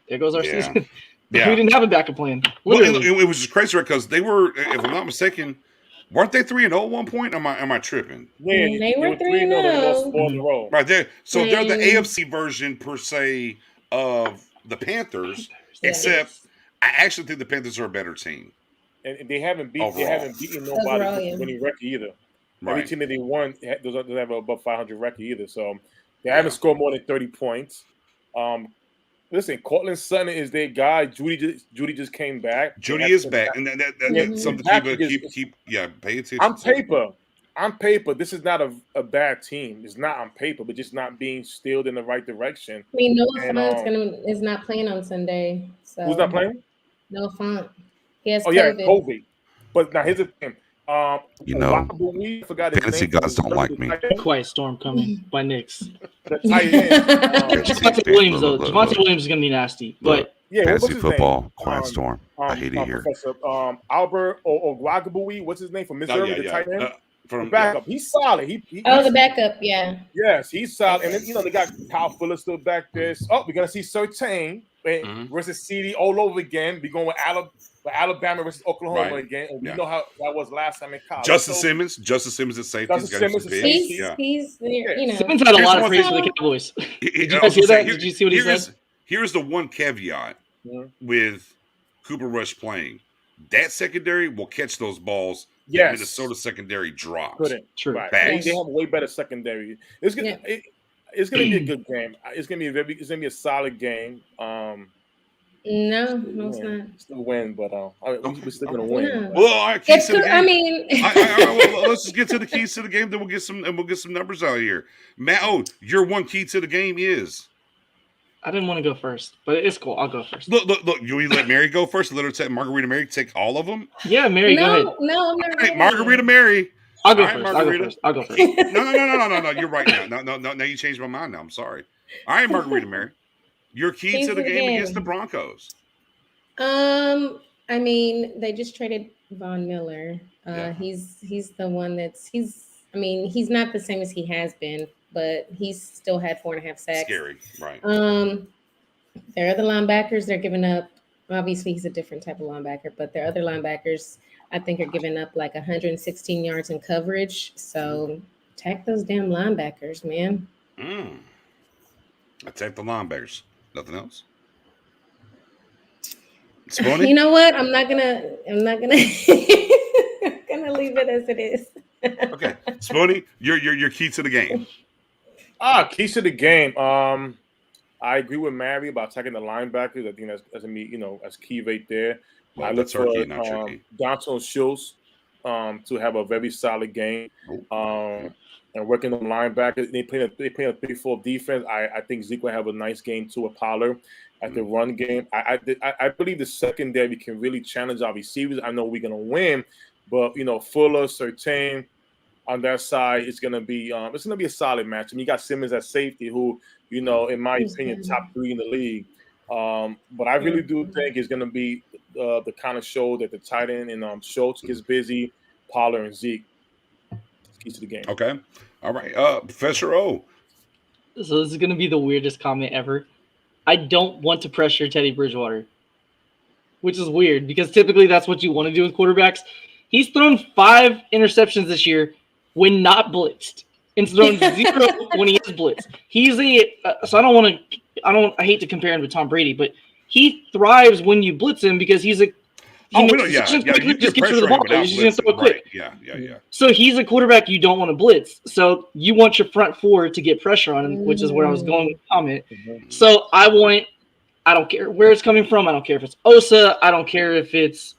there goes our season. Yeah. We didn't have a backup plan. Well, it was just crazy because they were, if I'm not mistaken, weren't they 3-0 at one point? Am I tripping? Yeah, they were 3-0. Right there. So they're the AFC version per se of the Panthers, except I actually think the Panthers are a better team. And they haven't beaten nobody with winning record either. Right. Every team that they won doesn't have above 500 record either. So they haven't scored more than 30 points. Listen, Courtland Sutton is their guy. Judy just came back. Judy is back, and that's something keep pay attention. On paper, this is not a bad team. It's not on paper, but just not being steered in the right direction. I mean, Noah Font is not playing on Sunday. So. Who's not playing? Noah Font. He has COVID. But now here's the thing. Fantasy gods don't like me. Quiet storm coming by Knicks. Javonte Williams, though. Javonte Williams is going to be nasty. But fantasy football, quiet storm. I hate it here. Professor Albert Ogwagabui, what's his name from Missouri? The tight end. From backup, he's solid. The backup, yeah. Yes, he's solid. And then they got Kyle Fuller still back there. We're gonna see Surtain versus CD all over again. We're going with Alabama versus Oklahoma again. And we know how that was last time in college. Justin Simmons is safe. He's Simmons had a lot of praise for the Cowboys. Did you guys hear that? Did you see what he said? Here's the one caveat with Cooper Rush playing. That secondary will catch those balls. Yes. Minnesota secondary drops. True. Right. They have a way better secondary. It's gonna be a good game. It's gonna be a solid game. No, it's not. Still win, but we're still gonna win. Yeah. Well, our keys to the game. I mean, let's just get to the keys to the game. Then we'll get some numbers out here. Matt, your one key to the game is. I didn't want to go first, but it's cool. I'll go first. Look. You let Mary go first? Let her take Margarita Mary take all of them? Yeah, Mary, go ahead. No, I'm not ready. Margarita Mary. I'll go first. I'll go first. No. You're right now. No. Now you changed my mind. Now I'm sorry. All right, Margarita Mary. Your key to the game against the Broncos. I mean, they just traded Von Miller. He's the one he's not the same as he has been, but he's still had 4.5 sacks. Scary, right? Their other linebackers, they're giving up. Obviously, he's a different type of linebacker, but their other linebackers, I think, are giving up like 116 yards in coverage. So attack those damn linebackers, man. Attack the linebackers. Nothing else. You Spoonie? know what? I'm not gonna I'm gonna leave it as it is. Okay. Spoonie, your key to the game. Keys to the game. I agree with Mary about attacking the linebackers. I think that's as key right there. Well, I look that's our for key, not your key. Donald Schultz to have a very solid game. And working on linebackers. They play a 3-4 defense. I think Zeke will have a nice game too with Pollard at the run game. I believe the secondary can really challenge our receivers. I know we're gonna win, but Fuller, Surtain on that side, it's gonna be a solid match. And you got Simmons at safety, who in my opinion, top 3 in the league. But I really do think it's gonna be the kind of show that the tight end and Schultz gets busy, Pollard and Zeke. Keys to the game. Okay. All right. Professor O. So this is going to be the weirdest comment ever. I don't want to pressure Teddy Bridgewater, which is weird because typically that's what you want to do with quarterbacks. He's thrown 5 interceptions this year when not blitzed, and thrown 0 when he is blitzed. He's so I hate to compare him to Tom Brady, but he thrives when you blitz him because he's a You just get rid of the ball. He's just going to throw it quick. Yeah. So he's a quarterback you don't want to blitz. So you want your front 4 to get pressure on him, which is where I was going with the comment. So I don't care where it's coming from. I don't care if it's Osa. I don't care if it's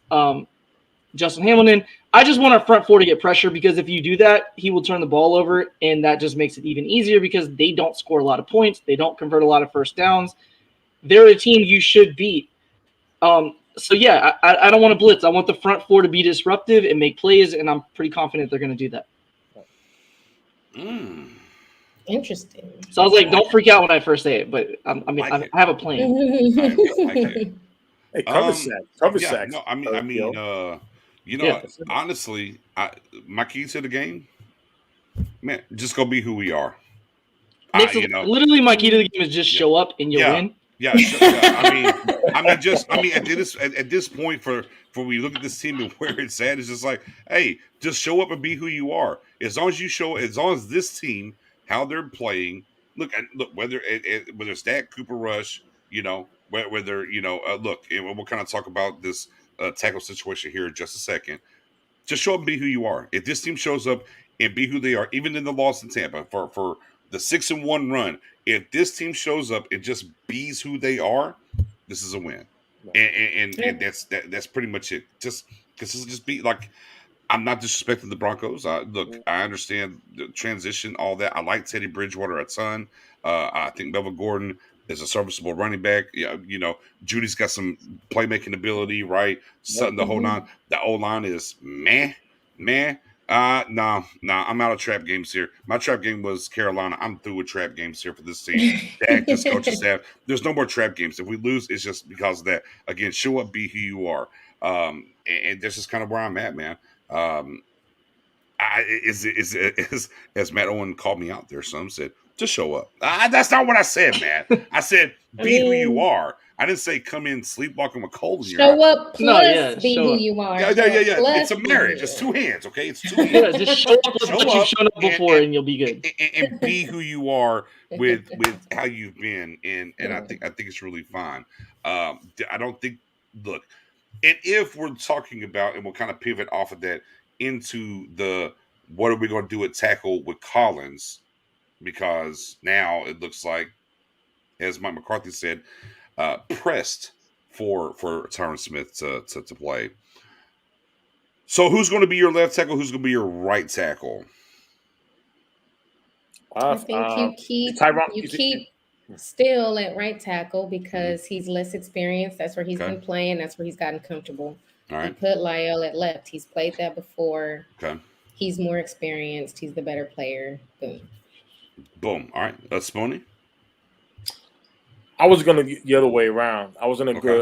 Justin Hamilton. I just want our front 4 to get pressure because if you do that, he will turn the ball over, and that just makes it even easier because they don't score a lot of points. They don't convert a lot of first downs. They're a team you should beat. So, yeah, I don't want to blitz. I want the front 4 to be disruptive and make plays, and I'm pretty confident they're going to do that. Interesting. So I was like, don't freak out when I first say it, but I have a plan. Hey, cover sack. No, honestly, my key to the game, man, just go be who we are. Literally, my key to the game is just show up and you'll win. Yeah, at this point, for when you look at this team and where it's at, it's just like, hey, just show up and be who you are. As long as this team, how they're playing, look, whether it's that Cooper Rush, whether look, and we'll kind of talk about this tackle situation here in just a second. Just show up and be who you are. If this team shows up and be who they are, even in the loss in Tampa for the 6-1 run, if this team shows up and just bees who they are, this is a win. And that's pretty much it. Just because it's just be like, I'm not disrespecting the Broncos. Look, I understand the transition, all that. I like Teddy Bridgewater a ton. I think Melvin Gordon is a serviceable running back. Yeah, Judy's got some playmaking ability, right? Sutton, the whole nine. The O-line is meh. No, I'm out of trap games here. My trap game was Carolina. I'm through with trap games here for this team. Dak, this coaching staff. There's no more trap games. If we lose, it's just because of that. Again, show up, be who you are. And this is kind of where I'm at, man. As Matt Owen called me out there, some said, just show up. That's not what I said, man. I said, be who you are. I didn't say come in sleepwalking with cold in your Show up plus be who up. you are. Yeah. It's a marriage. It's 2 hands, okay? It's 2 hands. Yeah, just show up like you've shown up before and you'll be good. And be who you are with how you've been. And I think it's really fine. I don't think, look, and if we're talking about, and we'll kind of pivot off of that into the what are we going to do at tackle with Collins, because now it looks like, as Mike McCarthy said, pressed for Tyron Smith to play. So who's going to be your left tackle? Who's going to be your right tackle? I think you keep still at right tackle because he's less experienced. That's where he's been playing. That's where he's gotten comfortable. All right. You put Lyle at left. He's played that before. Okay. He's more experienced. He's the better player. Boom. All right. That's Spoonie. I was going to get the other way around. I was going to go.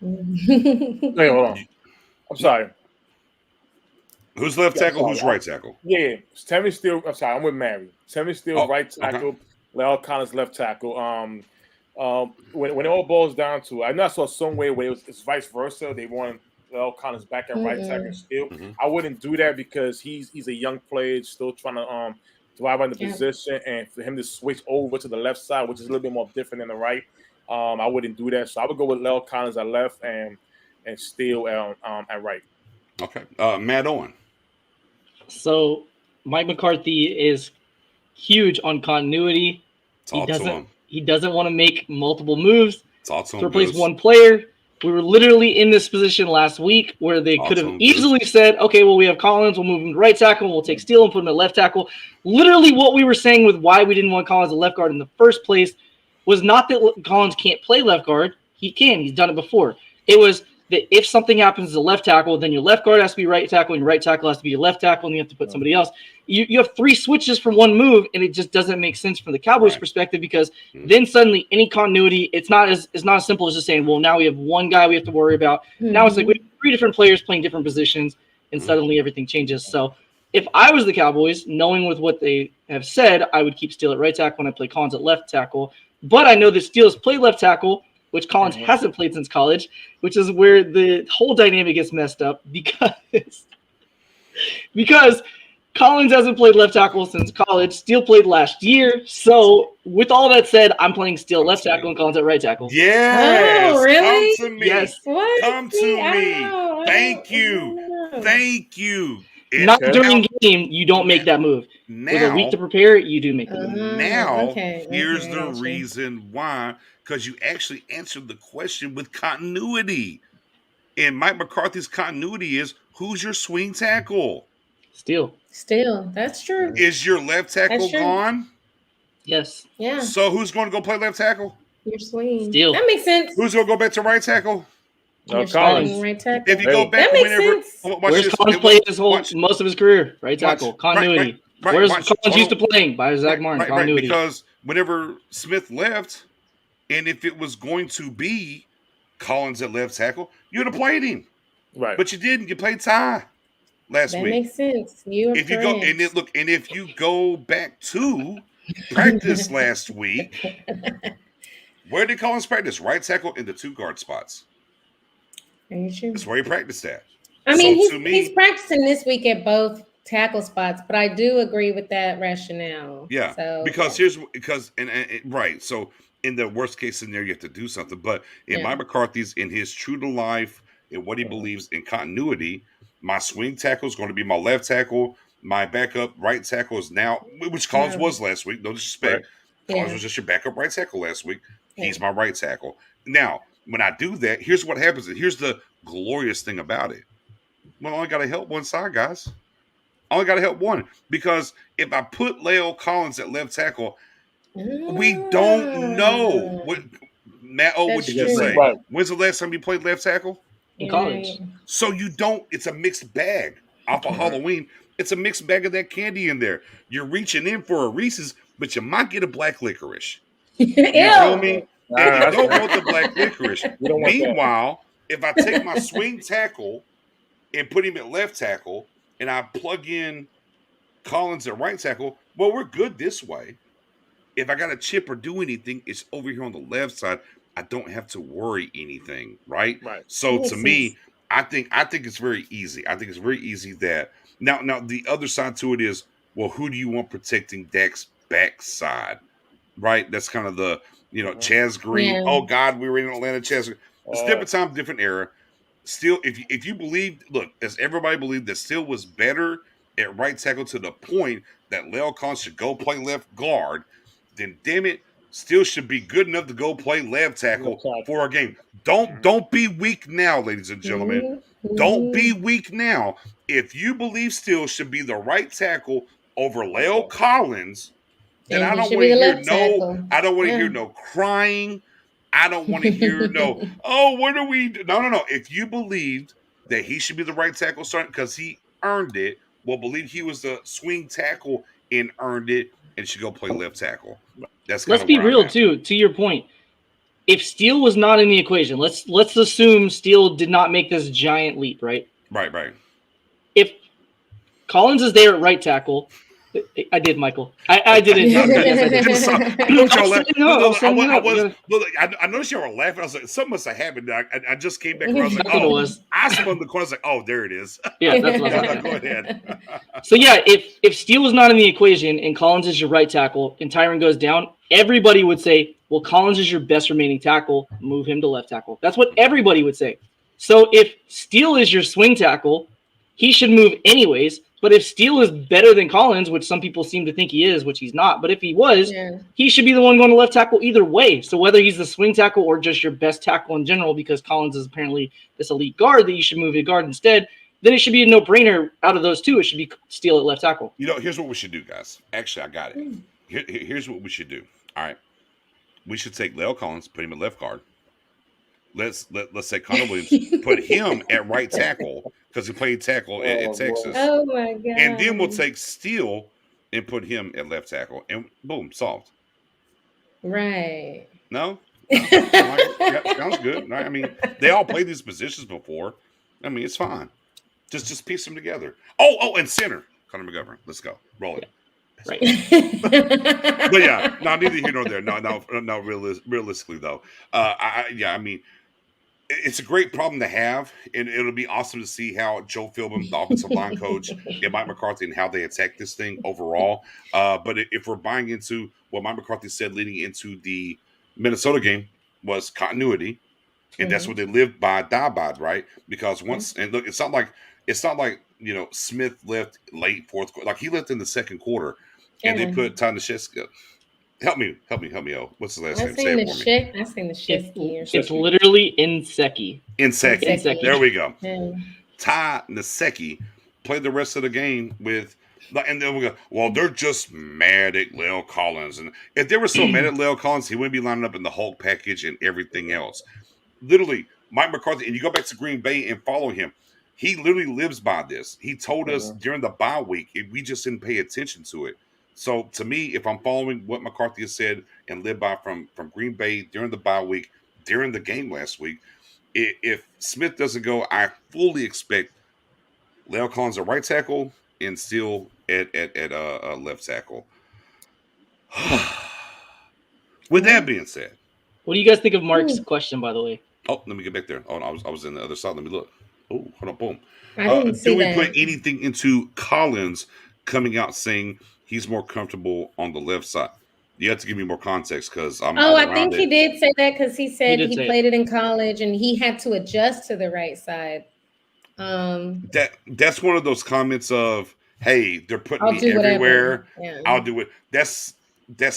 Wait, hold on. I'm sorry. Who's left tackle? Who's right tackle? Yeah. Temmie Steele. I'm sorry. I'm with Mary. Temmie Steele, right tackle. Okay. Lyle Collins, left tackle. When it all boils down to it, I know I saw some way where it's vice versa. They want Lyle Collins back at right tackle Steele. I wouldn't do that because he's a young player, still trying to thrive on the position, and for him to switch over to the left side, which is a little bit more different than the right, I wouldn't do that. So I would go with Leo Collins at left and Steele at right. Okay. Matt Owen. So Mike McCarthy is huge on continuity. Talk to him. He doesn't want to make multiple moves Talk to him, to replace Goose. one player. We were literally in this position last week where they could have easily said, okay, well, we have Collins, we'll move him to right tackle, we'll take Steele and put him at left tackle. Literally what we were saying with why we didn't want Collins at left guard in the first place was not that Collins can't play left guard. He can. He's done it before. It was that if something happens to left tackle, then your left guard has to be right tackle, and your right tackle has to be your left tackle, and you have to put somebody else. You have 3 switches for one move, and it just doesn't make sense from the Cowboys' perspective because then suddenly any continuity, it's not as simple as just saying, well, now we have one guy we have to worry about. Now it's like we have 3 different players playing different positions, and suddenly everything changes. So if I was the Cowboys, knowing with what they have said, I would keep Steele at right tackle and I play Collins at left tackle. But I know that Steele has played left tackle, which Collins hasn't played since college, which is where the whole dynamic gets messed up because Collins hasn't played left tackle since college. Steele played last year. So with all that said, I'm playing Steele left tackle and Collins at right tackle. Yes. Oh, really? Come to me. Yes. What? Come to me. Thank you. Thank you. Not during game, you don't make that move. With a week to prepare, you do make the move. Now, here's the reason why. Because you actually answered the question with continuity. And Mike McCarthy's continuity is, who's your swing tackle? Steele. That's true. Is your left tackle gone? Yes. Yeah. So who's going to go play left tackle? Your swing. Steele. That makes sense. Who's going to go back to right tackle? Collins. Right tackle. If you go back, that makes sense. Where's Collins played most of his career? Right tackle. Continuity. Where's Collins used to playing? By Zach Martin. Continuity. Because whenever Smith left, and if it was going to be Collins at left tackle, you would have played him. Right. But you didn't. You played Ty last week. That makes sense. If you go back to practice last week, where did Collins practice? Right tackle in the 2 guard spots. Are you sure? That's where he practiced at. I mean, he's practicing this week at both tackle spots, but I do agree with that rationale. Yeah. So, right. So in the worst case scenario, you have to do something. But in Mike McCarthy's, in his true to life, in what he believes in continuity, my swing tackle is going to be my left tackle. My backup right tackle is now, which Collins was last week. No disrespect. Right. Collins was just your backup right tackle last week. He's my right tackle. Now, when I do that, here's what happens. And here's the glorious thing about it. Well, I only got to help one side, guys. I only got to help one. Because if I put Leo Collins at left tackle, we don't know what Matt O would you just say. Right. When's the last time you played left tackle? In college. So you don't, it's a mixed bag. Off of Halloween, it's a mixed bag of that candy in there. You're reaching in for a Reese's, but you might get a black licorice. You feel me? And you don't want the black licorice. Meanwhile, if I take my swing tackle and put him at left tackle and I plug in Collins at right tackle, well, we're good this way. If I got to chip or do anything, it's over here on the left side. I don't have to worry anything, right? So to me, I think it's very easy. I think it's very easy that now the other side to it is, well, who do you want protecting Dak's backside, right? That's kind of the Chaz Green. Yeah. Oh God, we were in Atlanta. Chaz Green. It's different time, different era. Still, if you believe, look, as everybody believed that Steele was better at right tackle to the point that Leo Collins should go play left guard, then damn it, Steele should be good enough to go play left tackle for a game. Don't be weak now, ladies and gentlemen. Don't be weak now. If you believe Steele should be the right tackle over Leo Collins, then I don't want to hear I don't want to hear no crying. I don't want to hear what are we? No. If you believed that he should be the right tackle starting because he earned it, well, believe he was the swing tackle and earned it and should go play left tackle. Let's be real too. To your point, if Steele was not in the equation, let's assume Steele did not make this giant leap, right? Right. If Collins is there at right tackle, I did, Michael. I didn't. Yes, I did. I noticed y'all laughing. I noticed y'all were laughing. I was like, something must have happened. I just came back. I was like, That's what it was. I spun the corner. I was like, oh, there it is. Yeah, that's what I was like. Go ahead. So yeah, if Steele is not in the equation and Collins is your right tackle and Tyron goes down, everybody would say, well, Collins is your best remaining tackle. Move him to left tackle. That's what everybody would say. So if Steele is your swing tackle, he should move anyways. But if Steele is better than Collins, which some people seem to think he is, which he's not, but if he was, he should be the one going to left tackle either way. So whether he's the swing tackle or just your best tackle in general, because Collins is apparently this elite guard that you should move to guard instead, then it should be a no-brainer out of those two. It should be Steele at left tackle. Here's what we should do, guys. Actually, I got it. Here's what we should do. All right. We should take La'el Collins, put him at left guard. Let's say Connor Williams, put him at right tackle because he played tackle at Texas. Oh my god! And then we'll take Steele and put him at left tackle, and boom, solved. Right? No, sounds good. I mean, they all played these positions before. I mean, it's fine. Just piece them together. Oh, and center, Connor McGovern. Let's go, roll it. Right. But yeah, no, neither here nor there. No. Realistically though, I mean. It's a great problem to have, and it'll be awesome to see how Joe Philbin, the offensive line coach, and Mike McCarthy, and how they attack this thing overall. But if we're buying into what Mike McCarthy said leading into the Minnesota game was continuity, and that's what they live by, die by, right? Because once and look, it's not like Smith left late fourth quarter, like he left in the second quarter, and they put Tanashevsky. Help me, oh. What's his last name? Say it for me. I seen the Shesky. It's literally Inseki. Inseki. There we go. Ty Naseki played the rest of the game with, and then we go, well, they're just mad at La'el Collins. And if they were so mad at La'el Collins, he wouldn't be lining up in the Hulk package and everything else. Literally, Mike McCarthy, and you go back to Green Bay and follow him. He literally lives by this. He told us during the bye week, we just didn't pay attention to it. So to me, if I'm following what McCarthy has said and lived by from Green Bay during the bye week, during the game last week, if Smith doesn't go, I fully expect La'el Collins at right tackle and Steele at left tackle. With that being said, what do you guys think of Mark's question, by the way? Oh, let me get back there. Oh, I was in the other side. Let me look. Oh, hold on, boom. I didn't see do we that. put anything into Collins coming out saying he's more comfortable on the left side? You have to give me more context because I'm. I think he did say that because he said he played it in college and he had to adjust to the right side. That's one of those comments of, hey, they're putting me everywhere. Yeah. I'll do it. That's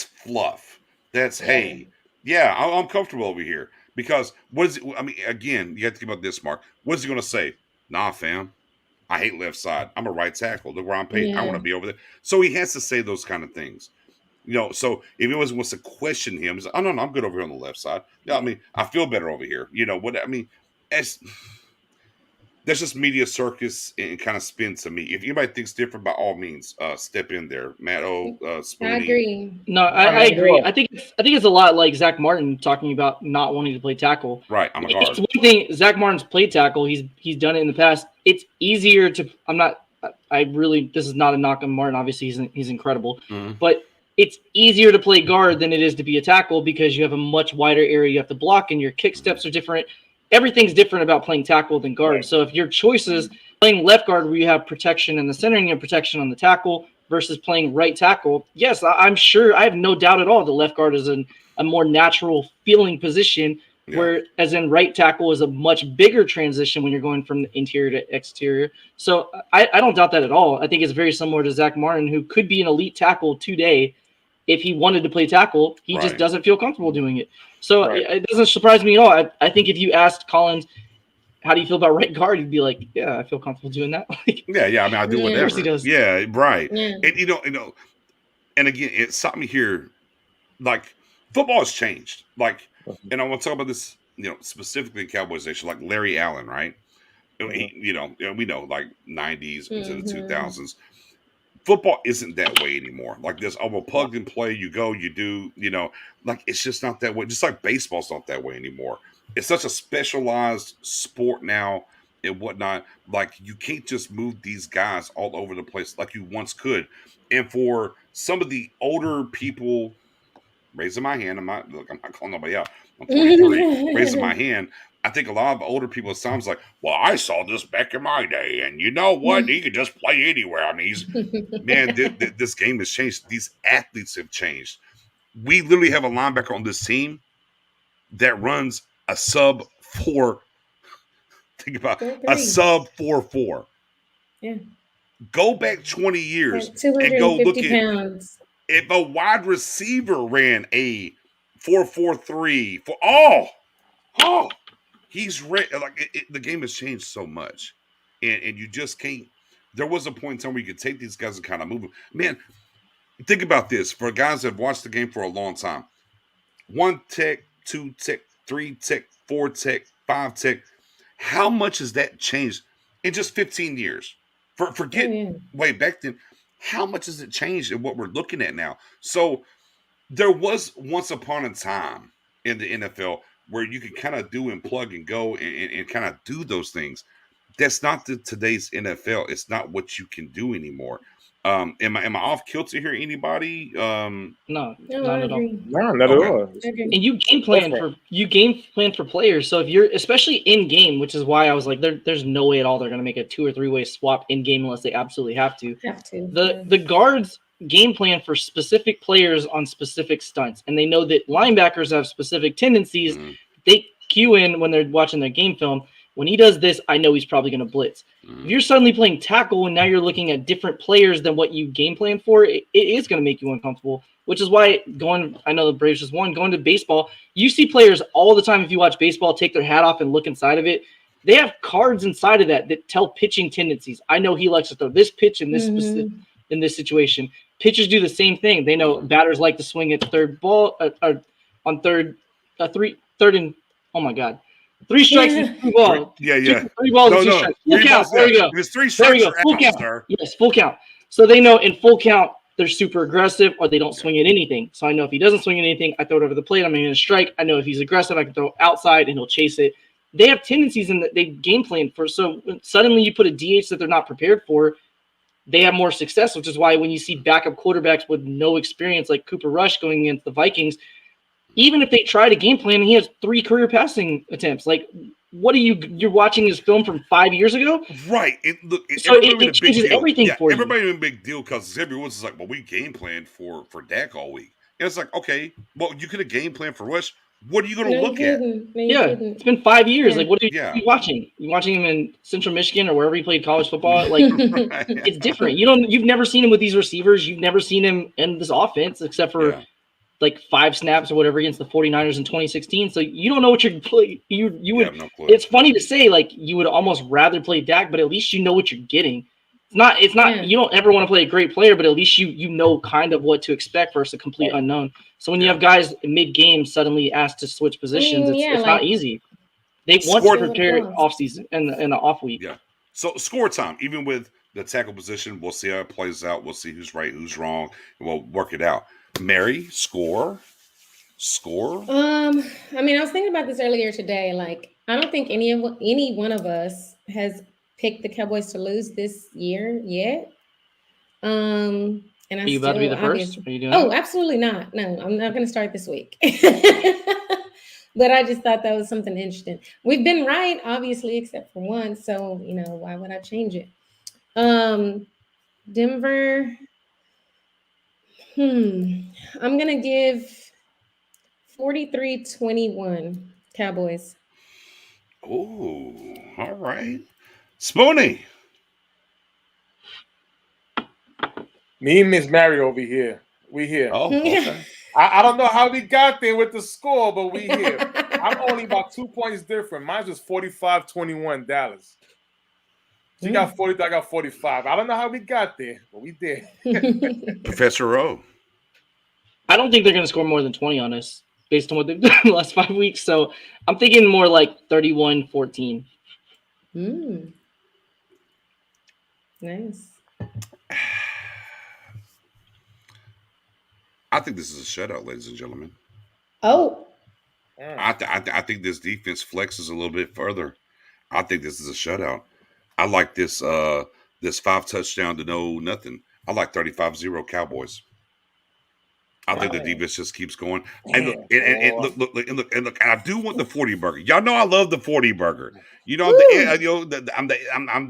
fluff. That's hey, yeah, I'm comfortable over here because what is it? I mean, again, you have to think about this, Mark. What's he going to say? Nah, fam. I hate left side. I'm a right tackle. Look where I'm paid. I want to be over there. So he has to say those kind of things. So if anyone wants to question him, he's like, oh, no, I'm good over here on the left side. No, I mean, I feel better over here. That's just media circus and kind of spin to me. If anybody thinks different, by all means, step in there. Matt Spoonie. I agree. No, I agree. I think it's a lot like Zach Martin talking about not wanting to play tackle. Right, I'm a guard. It's one thing. Zach Martin's played tackle. He's done it in the past. It's easier to. This is not a knock on Martin. Obviously, he's incredible, but it's easier to play guard than it is to be a tackle because you have a much wider area you have to block, and your kick steps are different. Everything's different about playing tackle than guard. Right. So if your choice is playing left guard where you have protection in the center and you have protection on the tackle versus playing right tackle, yes, I'm sure, I have no doubt at all the left guard is a more natural feeling position, where as in right tackle is a much bigger transition when you're going from the interior to exterior. So I don't doubt that at all. I think it's very similar to Zach Martin, who could be an elite tackle today. If he wanted to play tackle, he just doesn't feel comfortable doing it. So it doesn't surprise me at all. I think if you asked Collins, how do you feel about right guard? He'd be like, yeah, I feel comfortable doing that. Yeah. I mean, I do whatever. Of course he does. Yeah, right. Yeah. And, and again, it stopped me here. Like, football has changed. Like, and I want to talk about this, specifically in Cowboys Nation, like Larry Allen, right? We know, like, 90s into the 2000s. Football isn't that way anymore. Like this, we'll plug and play. You go, you do, like it's just not that way. Just like baseball's not that way anymore. It's such a specialized sport now and whatnot. Like, you can't just move these guys all over the place like you once could. And for some of the older people, raising my hand, I'm not calling nobody out. I'm 43, raising my hand. I think a lot of older people sometimes like, well, I saw this back in my day, and you know what? He could just play anywhere. I mean, this game has changed. These athletes have changed. We literally have a linebacker on this team that runs a sub 4. Think about a sub 4.4. Yeah. Go back 20 years and go look at pounds. If a wide receiver ran a 4.43 for he's like the game has changed so much, and you just can't. There was a point in time where you could take these guys and kind of move them. Man, think about this for guys that have watched the game for a long time. 1 tick, 2 tick, 3 tick, 4 tick, 5 tick. How much has that changed in just 15 years? Forget way back then. How much has it changed in what we're looking at now? So there was once upon a time in the NFL where you could kind of do and plug and go and kind of do those things. That's not today's NFL. It's not what you can do anymore. Am I off kilter here? Anybody? No, not at all. No, not at all. And you game plan for players. So if you're especially in game, which is why I was like, there's no way at all they're going to make a 2 or 3 way swap in game unless they absolutely have to. The guards game plan for specific players on specific stunts, and they know that linebackers have specific tendencies. Mm-hmm. They cue in when they're watching their game film. When he does this, I know he's probably going to blitz. If you're suddenly playing tackle and now you're looking at different players than what you game plan for, it is going to make you uncomfortable, which is why I know the Braves just won, going to baseball, you see players all the time if you watch baseball take their hat off and look inside of it. They have cards inside of that tell pitching tendencies. I know he likes to throw this pitch in this in this situation. Pitchers do the same thing. They know batters like to swing at third ball on third and oh my God. 3 strikes and 2 balls. Yeah. 3 balls and 2 strikes. Full count. There we go. There's 3 strikes. Full count. Sir. Yes, full count. So they know in full count they're super aggressive or they don't swing at anything. So I know if he doesn't swing at anything, I throw it over the plate. I'm going to strike. I know if he's aggressive, I can throw outside and he'll chase it. They have tendencies in that they game plan for. So suddenly you put a DH that they're not prepared for, they have more success, which is why when you see backup quarterbacks with no experience like Cooper Rush going against the Vikings, even if they try to game plan, he has 3 career passing attempts. Like, what are you're watching his film from 5 years ago? Right. It changes everything for you. Everybody made a big deal because everyone's just like, well, we game planned for Dak all week. And it's like, okay, well, you could have game planned for Rush. What are you going to look at? It's been 5 years. Like, what are you watching? You watching him in Central Michigan or wherever he played college football? Like, it's different. You've never seen him with these receivers. You've never seen him in this offense except for like 5 snaps or whatever against the 49ers in 2016. So you don't know what you're playing. You would. No clue. It's funny to say like you would almost rather play Dak, but at least you know what you're getting. It's not. You don't ever want to play a great player, but at least you know kind of what to expect versus a complete unknown. So when you have guys mid-game suddenly asked to switch positions, it's not easy. They want to prepare off season and an off week. Yeah. So score time, even with the tackle position, we'll see how it plays out. We'll see who's right, who's wrong, and we'll work it out. Mary, score. I mean, I was thinking about this earlier today. Like, I don't think any one of us has picked the Cowboys to lose this year yet. And are you about to be the first? Are you doing absolutely not. No, I'm not going to start this week. But I just thought that was something interesting. We've been right, obviously, except for one. So, why would I change it? Denver. I'm going to give 43-21 Cowboys. Oh, all right. Spoonie. Me and Miss Mary over here. We here. Oh, okay. I don't know how we got there with the score, but we here. I'm only about 2 points different. Mine was 45-21 Dallas. She got 40, I got 45. I don't know how we got there, but we did. Professor O. I don't think they're going to score more than 20 on us based on what they've done the last 5 weeks. So I'm thinking more like 31-14. Nice. I think this is a shutout, ladies and gentlemen. Oh. I think this defense flexes a little bit further. I think this is a shutout. I like this 5 touchdown to no nothing. I like 35-0 Cowboys. I think the defense just keeps going. And look, and look, and I do want the 40 burger. Y'all know I love the 40 burger. You know, I'm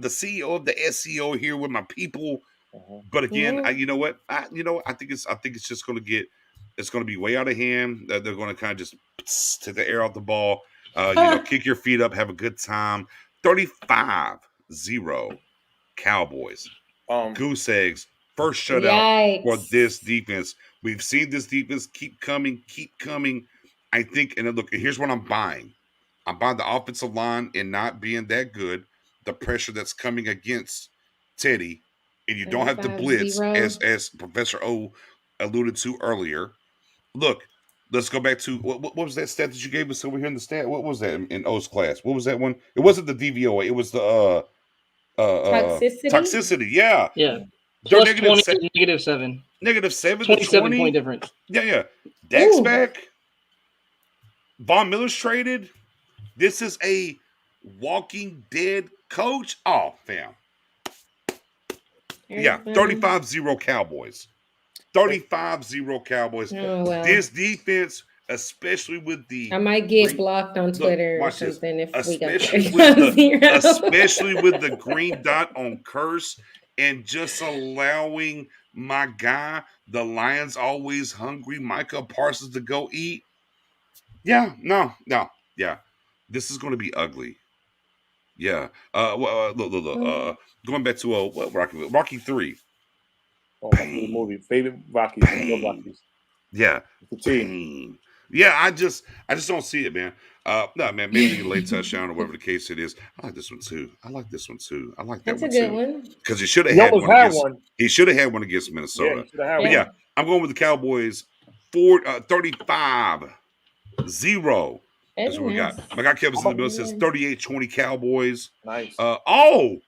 the CEO of the SEO here with my people. But again, you know what? I think it's just going to be way out of hand. They're going to kind of just take the air off the ball. Kick your feet up, have a good time. 35-0 Cowboys. Goose eggs. First shutout for this defense. We've seen this defense keep coming. I think, and look, here's what I'm buying. I'm buying the offensive line and not being that good. The pressure that's coming against Teddy, and you don't have to blitz, as Professor O alluded to earlier. Look, let's go back to what was that stat that you gave us over here in the stat? What was that in O's class? What was that one? It wasn't the DVOA. It was the toxicity. Yeah. Plus 20 to -7. -7. 27 point difference. Yeah. Dak's back. Von Miller's traded. This is a Walking Dead coach. Oh, fam. Yeah, 35-0 Cowboys. 35-0 Cowboys. Oh, well. This defense, especially with the... I might get blocked on Twitter or something if we go especially with the green dot on Curse and just allowing my guy, the Lions always hungry, Micah Parsons, to go eat. Yeah, no. Yeah, this is going to be ugly. Yeah. Look. Going back to Rocky 3. Oh, Pain. Movie. Favorite Rockies. Rockies. Yeah. Pain. Yeah, I just don't see it, man. No, man, maybe a late touchdown or whatever the case it is. I like this one too. I like that That's one a good too. one. Because he should have had one. He should have had one against Minnesota. Yeah, I'm going with the Cowboys 35-0. That's what we got. My guy Kevin's in the middle says 38-20 Cowboys. Nice. Oh,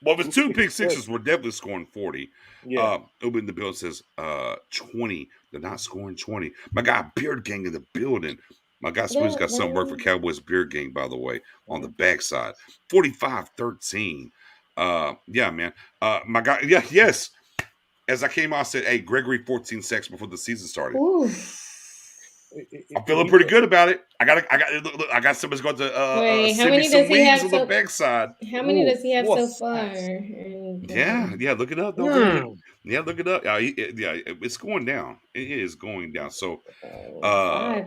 well, if it's 2 pick sixes, we're definitely scoring 40. Yeah. Uber in the build says 20. They're not scoring 20. My guy Beard Gang in the building. My guy Spoonie's got some work for Cowboys Beard Gang, by the way, on the backside. 45-13. Yeah, man. My guy, yes. As I came out, I said, hey, Gregory 14 sacks before the season started. Ooh. I'm feeling pretty good about it. I got somebody's going to send me some wings on the backside. How many does he have so far? Yeah, look it up. Yeah, look it up. Yeah, it's going down. It is going down. So, now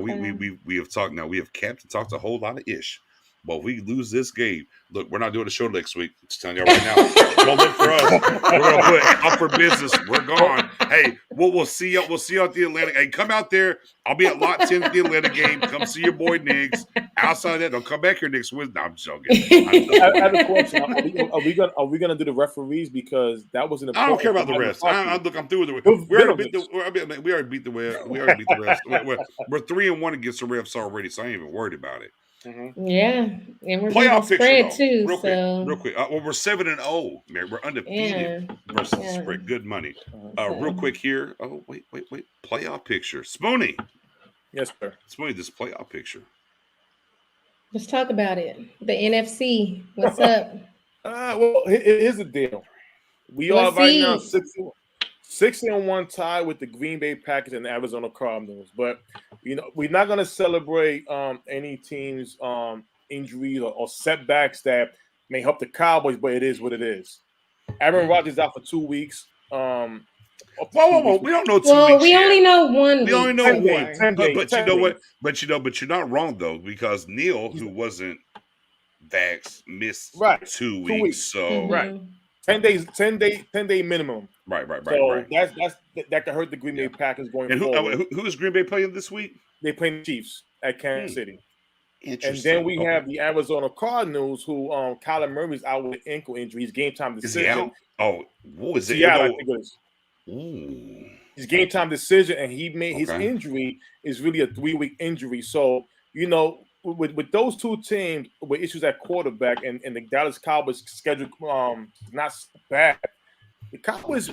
we have talked. Now we have capped and talked a whole lot of ish. But if we lose this game, look, we're not doing a show next week. Just telling y'all right now. Don't look for us. We're gonna put out for business. We're gone. Hey, we'll see y'all. We'll see y'all at the Atlanta. Hey, come out there. I'll be at lot 10 at the Atlanta game. Come see your boy Niggs. Outside of that, don't come back here next Wednesday. No, I'm joking. I have a question. Are we gonna do the referees because that was an important? I don't care about the refs. I'm through with the refs. We already beat the refs. We already beat the refs. We're 3-1 against the refs already, so I ain't even worried about it. Mm-hmm. Yeah, and we're playoff picture too. Real quick. Well, we're 7-0, man. We're undefeated versus the spread. Good money. Real quick here. Oh, wait. Playoff picture. Spoonie. Yes, sir. Spoonie, this playoff picture. Let's talk about it. The NFC. What's up? Well, here's the deal. We are right now 6-1 tie with the Green Bay Packers and the Arizona Cardinals, but we're not going to celebrate any teams' injuries or setbacks that may help the Cowboys, but it is what it is. Aaron Rodgers out for 2 weeks. Whoa! We don't know 2 weeks. Well, we only know 1 week. We only know 1. But you know what? But you're not wrong though, because Neil, who wasn't vaxxed, missed 2 weeks. So 10 day minimum. Right. So that could hurt the Green Bay Packers going forward. Who is Green Bay playing this week? They play the Chiefs at Kansas City. Interesting. And then we have the Arizona Cardinals, who Kyler Murray's out with an ankle injury. He's game time decision. Is he out? Oh, what is it? Yeah, I think it is. His game time decision, and he made his injury is really a 3-week injury. So with those two teams with issues at quarterback and the Dallas Cowboys schedule not bad. The Cowboys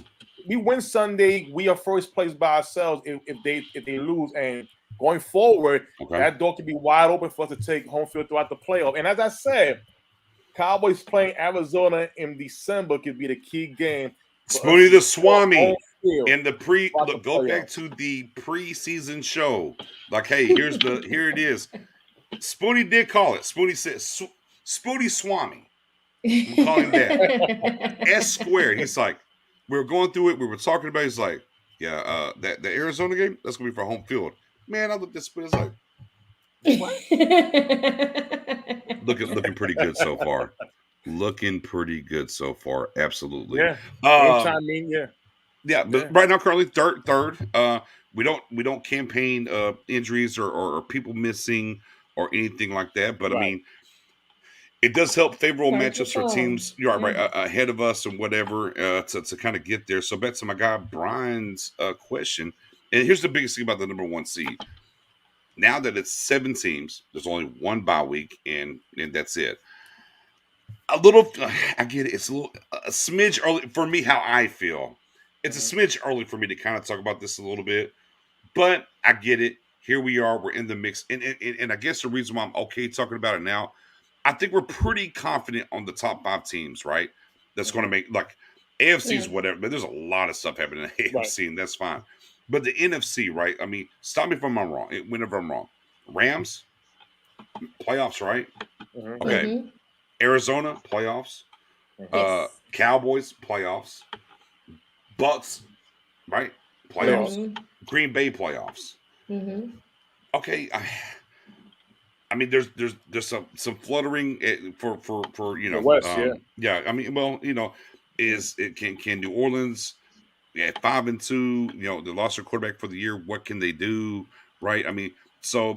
we win Sunday, we are first place by ourselves. If they lose, and going forward, that door could be wide open for us to take home field throughout the playoff. And as I said, Cowboys playing Arizona in December could be the key game. Spoonie the Swami in the go back to the preseason show. Like, hey, here it is. Spoonie did call it. Spoonie said Spoonie Swami. I'm calling that S squared. He's like, we were going through it. We were talking about it. He's like, yeah, that the Arizona game, that's gonna be for home field. Man, I looked at Spoonie. It's like, what? looking pretty good so far. Looking pretty good so far. Absolutely. Yeah. Yeah, but right now currently third. We don't campaign injuries or people missing or anything like that. But I mean, it does help favorable matchups for teams ahead of us and whatever to kind of get there. So back to my guy Brian's question. And here's the biggest thing about the number 1 seed. Now that it's 7 teams, there's only 1 bye week, and that's it. I get it. It's a smidge early for me. How I feel, it's a smidge early for me to kind of talk about this a little bit, but I get it. Here we are. We're in the mix, and I guess the reason why I'm okay talking about it now, I think we're pretty confident on the top 5 teams, right? That's going to make like AFC's whatever, but there's a lot of stuff happening in the AFC, and that's fine. But the NFC, right? I mean, stop me if I'm wrong. Whenever I'm wrong, Rams playoffs, right? Okay. Mm-hmm. Arizona playoffs, Cowboys playoffs, Bucks, right? Playoffs, Green Bay playoffs. Mm-hmm. Okay, I mean, there's some fluttering for the West, I mean, well, can New Orleans at 5-2? They lost their quarterback for the year. What can they do, right? I mean, the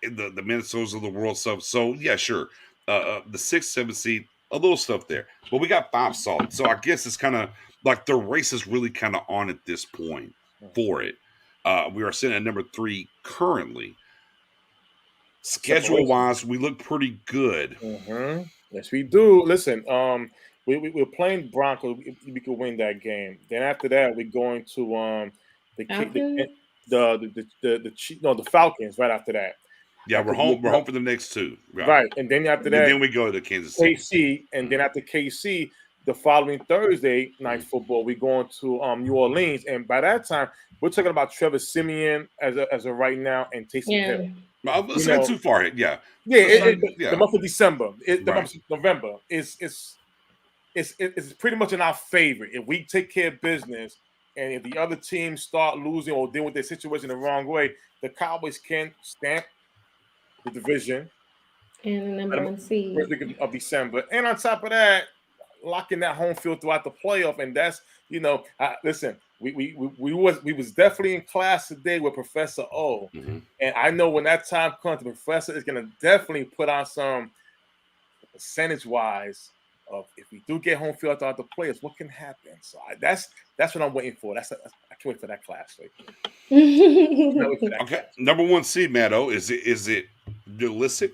Minnesotas of the world stuff. So yeah, sure. The 6th, 7th seed, a little stuff there, but we got 5 solid. So I guess it's kind of like the race is really kind of on at this point for it. We are sitting at number 3 currently. Schedule wise, we look pretty good. Mm-hmm. Yes, we do. Listen, we're playing Broncos. We could win that game. Then after that, we're going to the Falcons. Right after that. Yeah, we're home for the next 2. Right. And then after that, then we go to Kansas City. KC, and then after KC, the following Thursday night football, we're going to New Orleans. And by that time, we're talking about Trevor Siemian as of right now and Taysom Hill. Let's not too far ahead. Yeah. The month of December, the month of November it's pretty much in our favor. If we take care of business, and if the other teams start losing or dealing with their situation the wrong way, the Cowboys can stamp the division and the number 1 seed first week of December, and on top of that, locking that home field throughout the playoff. And that's listen, we was definitely in class today with Professor O, and I know when that time comes, the professor is going to definitely put on some percentage wise of if we do get home field throughout the playoffs, what can happen. So that's what I'm waiting for. I can't wait for that class. Okay, number 1 seed, Matto. Is it realistic?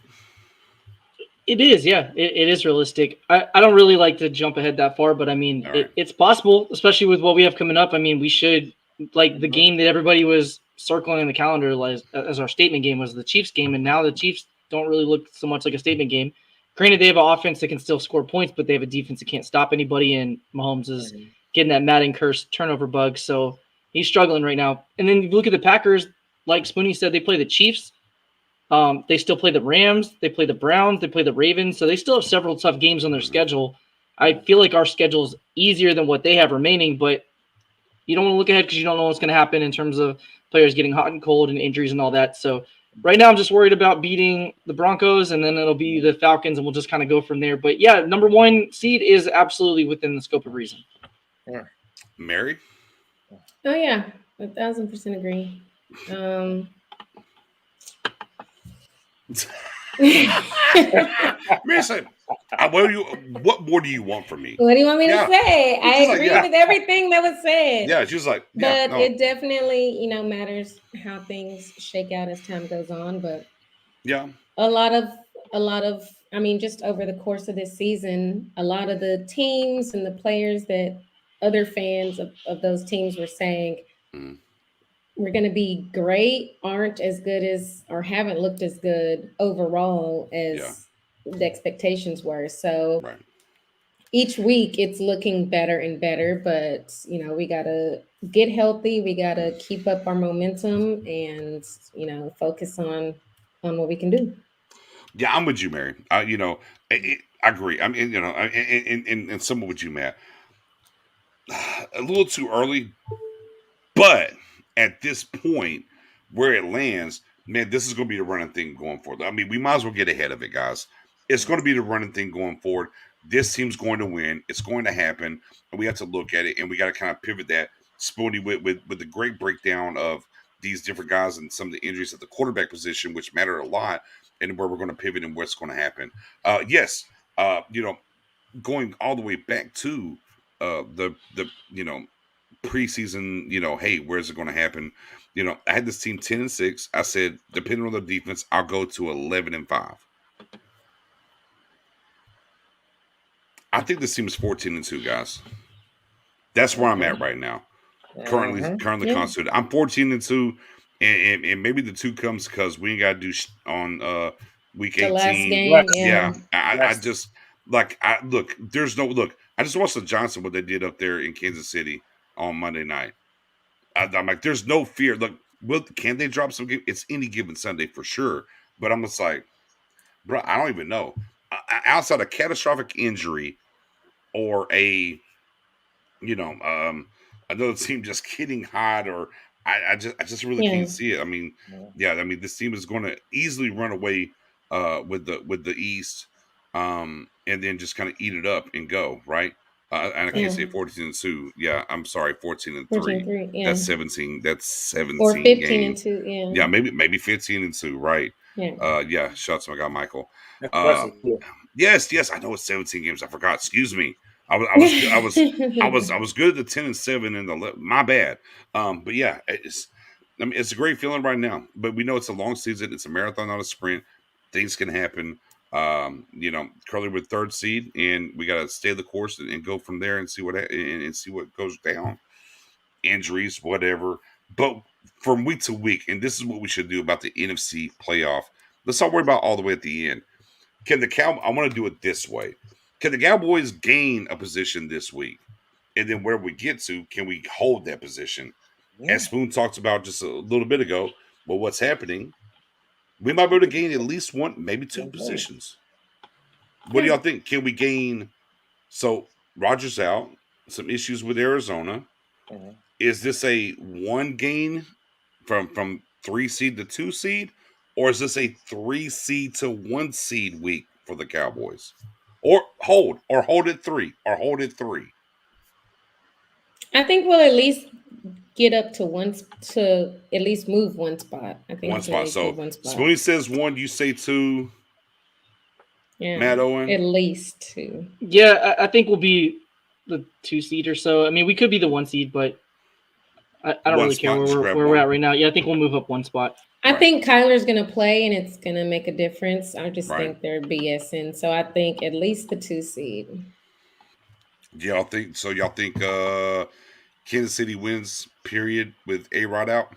It is, yeah. It is realistic. I don't really like to jump ahead that far, but I mean, it's possible, especially with what we have coming up. I mean, we should, like the game that everybody was circling in the calendar as our statement game was the Chiefs game, and now the Chiefs don't really look so much like a statement game. Granted, they have an offense that can still score points, but they have a defense that can't stop anybody, and Mahomes is getting that Madden curse turnover bug, so he's struggling right now. And then you look at the Packers, like Spoonie said, they play the Chiefs. They still play the Rams, they play the Browns, they play the Ravens, so they still have several tough games on their schedule. I feel like our schedule is easier than what they have remaining, but you don't want to look ahead because you don't know what's going to happen in terms of players getting hot and cold and injuries and all that. So right now I'm just worried about beating the Broncos, and then it'll be the Falcons, and we'll just kind of go from there. But yeah, number 1 seed is absolutely within the scope of reason. Yeah. Mary? Oh yeah, 1,000% agree. Mary said, what more do you want from me? What do you want me to say? I agree with everything that was said. Yeah, she was like, but it definitely, matters how things shake out as time goes on. But a lot of, I mean, just over the course of this season, a lot of the teams and the players that other fans of those teams were saying we're going to be great, aren't as good as or haven't looked as good overall as the expectations were. So each week it's looking better and better, but we got to get healthy. We got to keep up our momentum and, focus on what we can do. Yeah, I'm with you, Mary. I agree. I mean, and some with you, Matt. A little too early, but at this point, where it lands, man, this is going to be the running thing going forward. I mean, we might as well get ahead of it, guys. It's going to be the running thing going forward. This team's going to win. It's going to happen, and we have to look at it, and we got to kind of pivot that. Spoonie with the great breakdown of these different guys and some of the injuries at the quarterback position, which matter a lot, and where we're going to pivot and what's going to happen. Going all the way back to the preseason, hey, where's it going to happen? I had this team 10-6. I said, depending on the defense, I'll go to 11-5. I think this team is 14-2, guys. That's where I'm at right now. Currently constituted. I'm 14-2, and maybe the 2 comes because we ain't got to do on week 18. The last game, yeah. I just there's no look. I just watched the Johnson what they did up there in Kansas City on Monday night. I'm like, there's no fear. Look, can they drop some game? It's any given Sunday for sure. But I'm just like, bro, I don't even know. Outside a catastrophic injury or another team just getting hot, or I just really can't see it. I mean, this team is going to easily run away with the East, and then just kind of eat it up and go right. And I can't say 14-2. Yeah, I'm sorry, 14-3. Yeah. That's 17. That's 17 or 15 games. and 2. Yeah, maybe 15-2. Right. Yeah. Shout out to my guy Michael. Yes. I know it's 17 games. I forgot. Excuse me. I was good at the 10-7 in the my bad. But yeah, it's a great feeling right now. But we know it's a long season. It's a marathon, not a sprint. Things can happen. Curly with 3rd seed, and we got to stay the course and go from there and see what goes down. Injuries, whatever. But from week to week, and this is what we should do about the NFC playoff. Let's not worry about all the way at the end. I want to do it this way. Can the Cowboys gain a position this week? And then where we get to, can we hold that position? Yeah. As Spoon talked about just a little bit ago, well, what's happening? We might be able to gain at least 1, maybe 2 positions. What do y'all think? Can we gain? So Rodgers out, some issues with Arizona. Mm-hmm. Is this a 1 gain from 3 seed to 2 seed? Or is this a 3 seed to 1 seed week for the Cowboys? Or hold at 3. I think we'll at least get up to at least move 1 spot. I think 1 spot. So Spoonie says 1, you say 2. Yeah, Matt Owen? At least 2. Yeah, I think we'll be the 2 seed or so. I mean, we could be the 1 seed, but I don't really care where we're at right now. Yeah, I think we'll move up 1 spot. I think Kyler's going to play, and it's going to make a difference. I just think they're BSing. So I think at least the 2 seed. Y'all think Kansas City wins, period, with A-Rod out?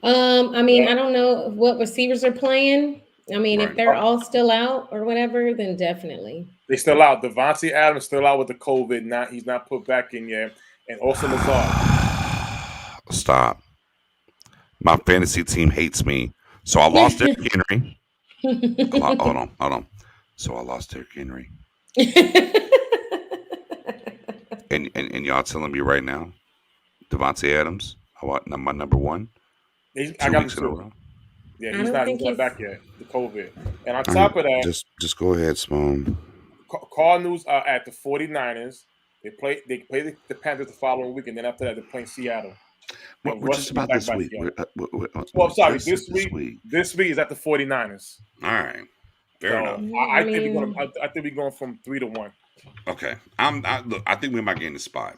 I mean, I don't know what receivers are playing. I mean, if they're all still out or whatever, then definitely. They're still out. Devontae Adams still out with the COVID. He's not put back in yet. And also Lazard. Stop. My fantasy team hates me. So I lost Derrick Henry. Hold on. So I lost Derrick Henry. and y'all telling me right now, Devontae Adams, my number 1? I got him too. Yeah, he's not back yet. The COVID. And on top of that, just go ahead, Spoon. Cardinals are at the 49ers. They play the Panthers the following week, and then after that, they're playing Seattle. We're just about this week. I'm sorry. This week is at the 49ers. All right. Fair enough. I think we're going from 3 to 1. Okay. I think we might gain a spot.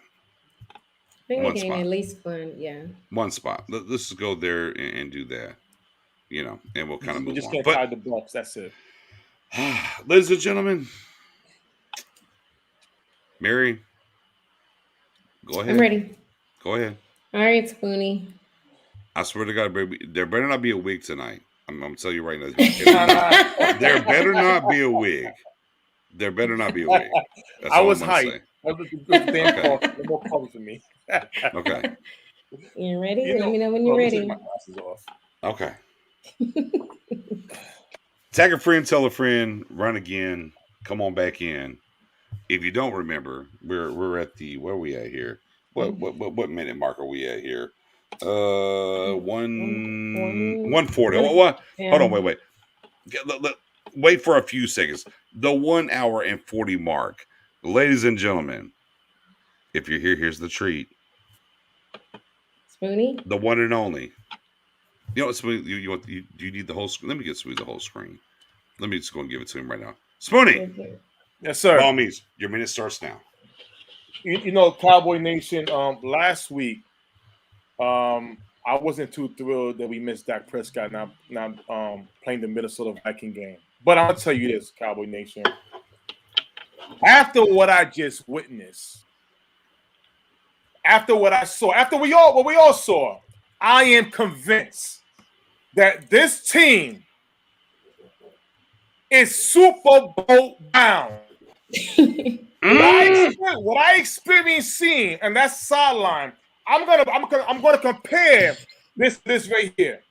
I think we're getting at least 1, yeah. 1 spot. Let's just go there and do that. And we'll kind of move on. We just can't tie the Bucks. That's it. Ladies and gentlemen, Mary, go ahead. I'm ready. Go ahead. All right, Spoonie. I swear to God, baby, there better not be a wig tonight. I'm gonna tell you right now. There better not be a wig. There better not be a wig. That's I all was I'm gonna hyped. say. That was a good damn Okay. call. No more cover for me. Okay. You ready? You Let me know when oh, you're let me ready. take my glasses off. Okay. Tag a friend, tell a friend, run again, come on back in. If you don't remember, we're at the where are we at here? What minute mark are we at here? 140. What? Yeah. Hold on, wait. Wait for a few seconds. The 1 hour and 40 mark. Ladies and gentlemen, if you're here, here's the treat. Spoonie? The one and only. You know what, Spoonie? Do you need the whole screen? Let me get Spoonie the whole screen. Let me just go and give it to him right now. Spoonie! Yes, sir. By all means, your minute starts now. You know, Cowboy Nation, last week, I wasn't too thrilled that we missed Dak Prescott not playing the Minnesota Viking game. But I'm going to tell you this, Cowboy Nation. After what I just witnessed, after what I saw, after what we all saw, I am convinced that this team is Super Bowl bound. What I experienced seeing, and that's sideline. I'm gonna compare this right here.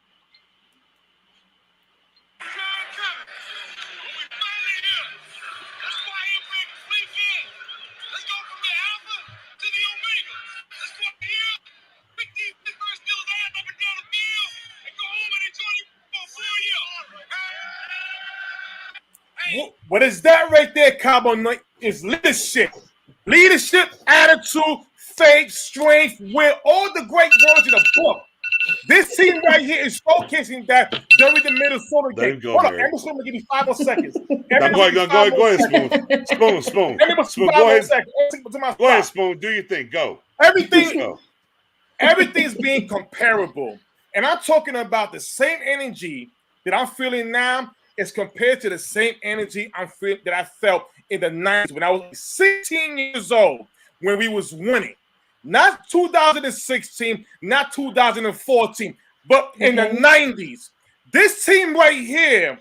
What is that right there, Cowboy Knight? Is leadership. Leadership, attitude, faith, strength, will, all the great words in the book. This team right here is showcasing that during the Minnesota game. Hold on, I'm just going to give you 5 more seconds. Go ahead, Spoon. Spoon, go ahead. Go ahead, Spoon. Do your thing. Go. Everything's being comparable. And I'm talking about the same energy that I'm feeling now is compared to the same energy that I felt in the 90s when I was 16 years old when we was winning. Not 2016, not 2014, but in the 90s. This team right here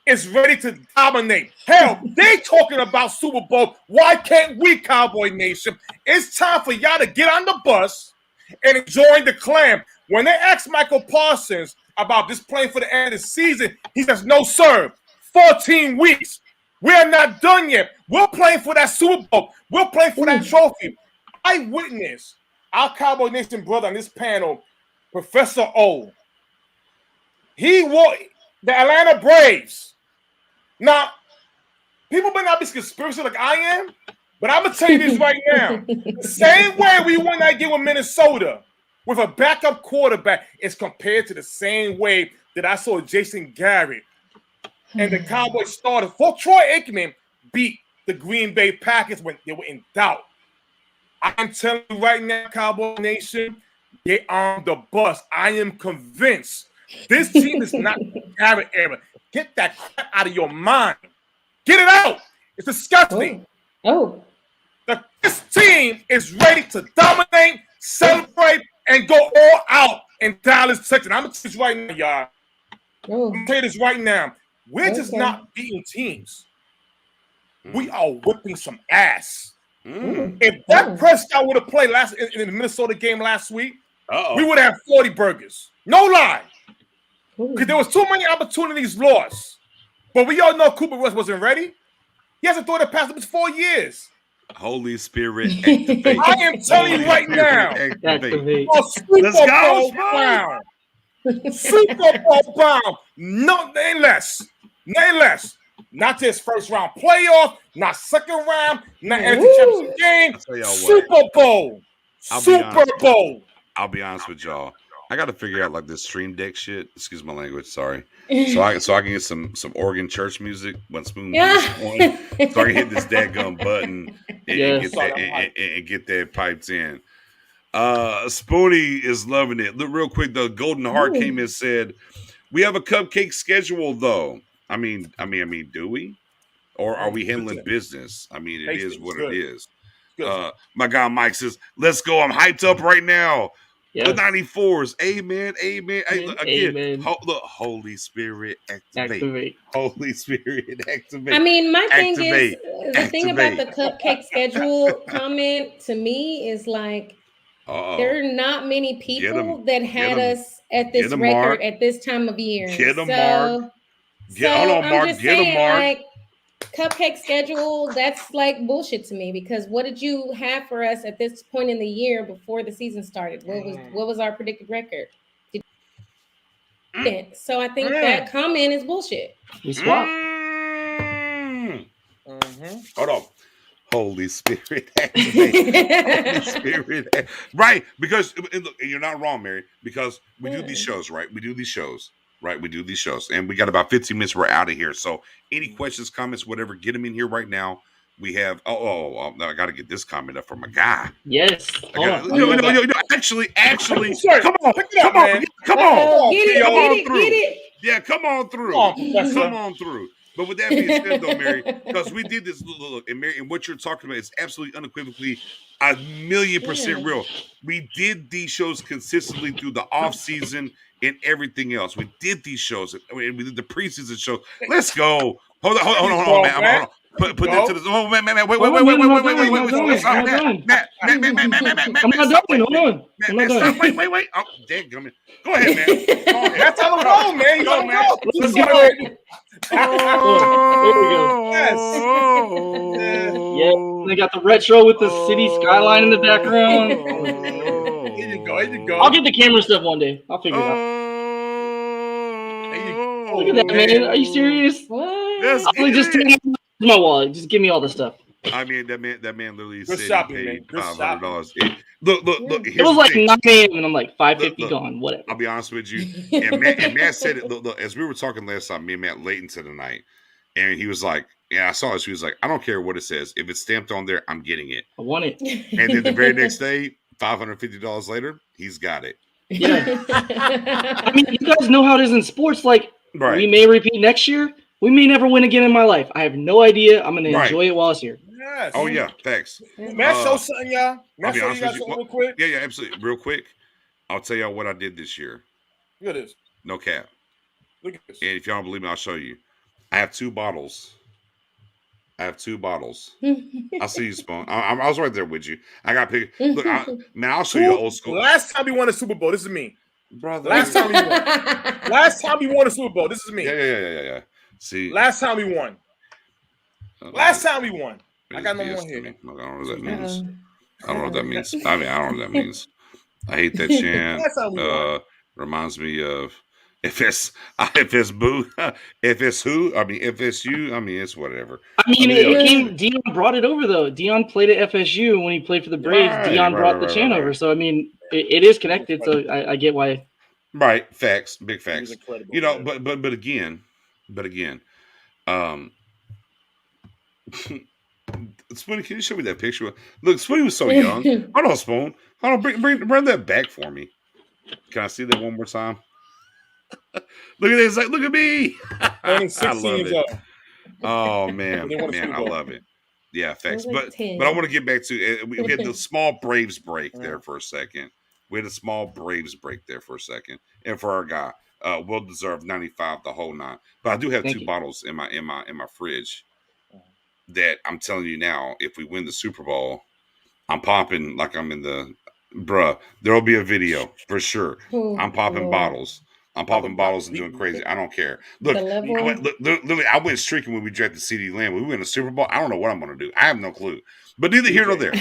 is ready to dominate. Hell, they talking about Super Bowl. Why can't we, Cowboy Nation? It's time for y'all to get on the bus and join the clan. When they asked Michael Parsons about this playing for the end of the season, he says, no, sir, 14 weeks. We are not done yet. We're playing for that Super Bowl. We're playing for that trophy. I witnessed our Cowboy Nation brother on this panel, Professor O. He wore the Atlanta Braves. Now, people may not be conspiracy like I am, but I'm going to tell you this right now. The same way we won that game with Minnesota with a backup quarterback is compared to the same way that I saw Jason Garrett and the Cowboys started for Troy Aikman beat the Green Bay Packers when they were in doubt. I'm telling you right now, Cowboy Nation, get on the bus. I am convinced this team is not Garrett era. Get that crap out of your mind. Get it out. It's disgusting. This team is ready to dominate, celebrate, and go all out in Dallas, Texas. I'm going to tell you right now, y'all. I'm going to tell you this right now. We're just not beating teams. We are whipping some ass. If Dak Prescott would have played in the Minnesota game last week, we would have 40 burgers. No lie. Because there was too many opportunities lost. But we all know Cooper Rush wasn't ready. He hasn't thrown the pass in 4 years. Holy Spirit, activate. I am telling you right now. Activate. Let's go, Brown. Super Bowl bound. No, nay less. Not just first round playoff, not second round, not NFC Championship game. Super Bowl. Super Bowl. I'll be honest with y'all. I got to figure out like this Stream Deck shit. Excuse my language. Sorry. So I can get some organ church music when Spoon is on, so I can hit this dadgum button and get that piped in. Spoonie is loving it. Look, real quick, the Golden Heart came and said, "We have a cupcake schedule, though." I mean, do we? Or are we handling business? I mean, it is what it is. My guy Mike says, "Let's go! I'm hyped up right now." Yeah. The 94s, amen. Hey, look, again, Amen. look, Holy Spirit, activate. Holy Spirit, activate. I mean, my thing is Activate. the thing about the cupcake schedule comment to me is like there are not many people that had us at this record at this time of year. Get 'em, Mark. Hold on, I'm Mark. just Get 'em, saying, Mark. like, cupcake schedule, that's like bullshit to me, because what did you have for us at this point in the year before the season started? What was our predicted record? So I think that comment is bullshit. We swapped. Hold on. Holy Spirit, activate. Holy Spirit, right? Because look, you're not wrong, Mary. Because we do these shows, right? We do these shows, and we got about 15 minutes. We're out of here. So, any questions, comments, whatever, get them in here right now. We have. I got to get this comment up from a guy. Yes. Actually, sorry, come on, pick it up, man. Come on, Get it. Yeah, come on through. Come on through. But with that being said, though, Mary, because we did this, look, and Mary, and what you're talking about is absolutely unequivocally 1,000,000% real. We did these shows consistently through the off season and everything else. We did these shows, and we did the preseason shows. Let's go. Hold on, man. Put that to the. Oh, man. Wait. I'm not done. Wait. Oh, dadgummit. Go ahead, man. That's how the roll, man. Go, man. Let's go. Yeah, they got the retro with the city skyline in the background. Here you go. I'll get the camera stuff one day. I'll figure it out. There you go. Look at that, man. Are you serious? What? I'll just take my wallet. Just give me all the stuff. I mean, that man literally Good said shopping, he paid man. Good $500. Look. It was like 9 a.m. and I'm like 5:50 gone. Whatever. I'll be honest with you. And Matt said it. Look, as we were talking last time, me and Matt late into the night, and he was like, "Yeah, I saw this." He was like, "I don't care what it says. If it's stamped on there, I'm getting it. I want it." And then the very next day, $550 later, he's got it. Yeah. I mean, you guys know how it is in sports. Like, we may repeat next year. We may never win again in my life. I have no idea. I'm going to enjoy it while it's here. Yes. Oh, yeah. Thanks. Matt, show something, y'all. I'll be honest with you. Real quick. Yeah, absolutely. Real quick. I'll tell y'all what I did this year. Look at this. No cap. Look at this. And if y'all don't believe me, I'll show you. I have 2 bottles. I'll see you, Spoon. I was right there with you. I got pick. Look, I'll show you old school. Last time we won a Super Bowl, this is me. Brother. Last time we won a Super Bowl, this is me. Yeah. See. Last time we won. I got no more here. I don't know what that means. I don't know what that means. I mean, I don't know what that means. I hate that chant. Reminds me of if it's boo, if it's who, I mean, if it's you, I mean, it's whatever. I mean, Deion brought it over though. Deion played at FSU when he played for the Braves. Deion brought the chant over, so I mean, it is connected. So I get why. Right, facts, big facts. You know, but again, Spoonie, can you show me that picture? Look, Spoonie was so young. Hold on, Spoon. Hold on, bring that back for me. Can I see that one more time? Look at this! Like, look at me. I love it. Oh man, I love it. Yeah, facts. But I want to get back to we had the small Braves break there for a second. And for our guy, well deserved 95 the whole 9. But I do have 2 bottles in my fridge that I'm telling you now, if we win the Super Bowl, I'm popping like I'm in the there'll be a video for sure. I'm popping bottles. I'm popping bottles and doing crazy. I don't care. Look, literally, I went streaking when we drafted CeeDee Lamb. When we win a Super Bowl, I don't know what I'm going to do. I have no clue. But neither here nor there.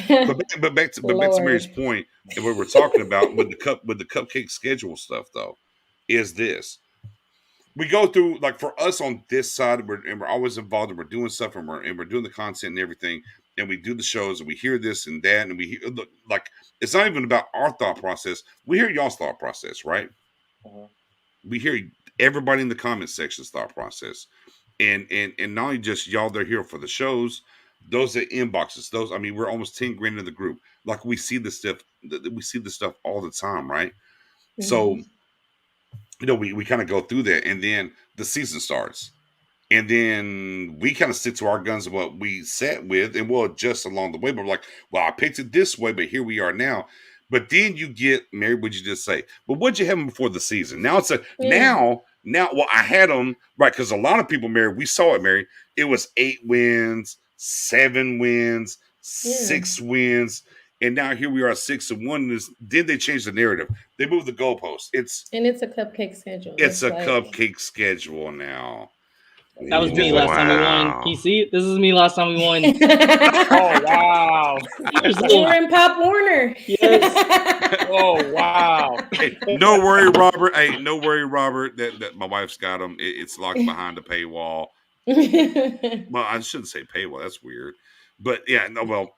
But back to Mary's point, and what we're talking about with the cupcake schedule stuff, though, is this. We go through, like, for us on this side, we're always involved, and we're doing stuff, and we're doing the content and everything, and we do the shows, and we hear this and that, and we hear, look, like, it's not even about our thought process. We hear y'all's thought process, right? We hear everybody in the comment section's thought process, and not only just y'all that are here for the shows, those are inboxes. Those, I mean, we're almost 10 grand in the group. Like, we see this stuff all the time, right? So, you know, we kind of go through that, and then the season starts, And then we kind of stick to our guns of what we sat with, and we'll adjust along the way. But we're like, well, I picked it this way, but here we are now. But then you get, Mary, what'd you just say? But what'd you have them before the season? Now it's now, well, I had them, right, because a lot of people, Mary, we saw it, Mary. It was 8 wins, 7 wins, 6 wins. And now here we are, 6-1. Then they changed the narrative. They moved the goalposts. It's a cupcake schedule. It's a cupcake schedule now. That was me last time we won. Can you see it? This is me last time we won. Oh, wow. You were in Pop Warner. Yes. Oh, wow. Hey, no worry, Robert. Hey, no worry, Robert. That my wife's got them. It's locked behind the paywall. Well, I shouldn't say paywall. That's weird. But yeah, no. Well,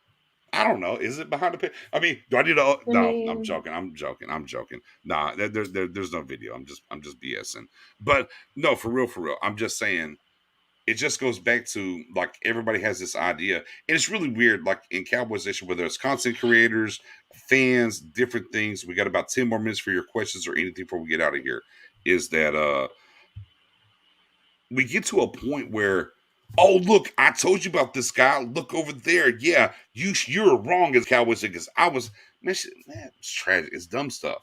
I don't know. Is it behind the pay? I mean, do I need to? No, I'm joking. I'm joking. Nah, there's no video. I'm just BSing. But no, for real. I'm just saying. It just goes back to, like, everybody has this idea. And it's really weird, like, in Cowboys Nation, whether it's content creators, fans, different things. We got about 10 more minutes for your questions or anything before we get out of here. Is that we get to a point where, oh, look, I told you about this guy. Look over there. Yeah, you're wrong as Cowboys because I was, man, it's tragic. It's dumb stuff.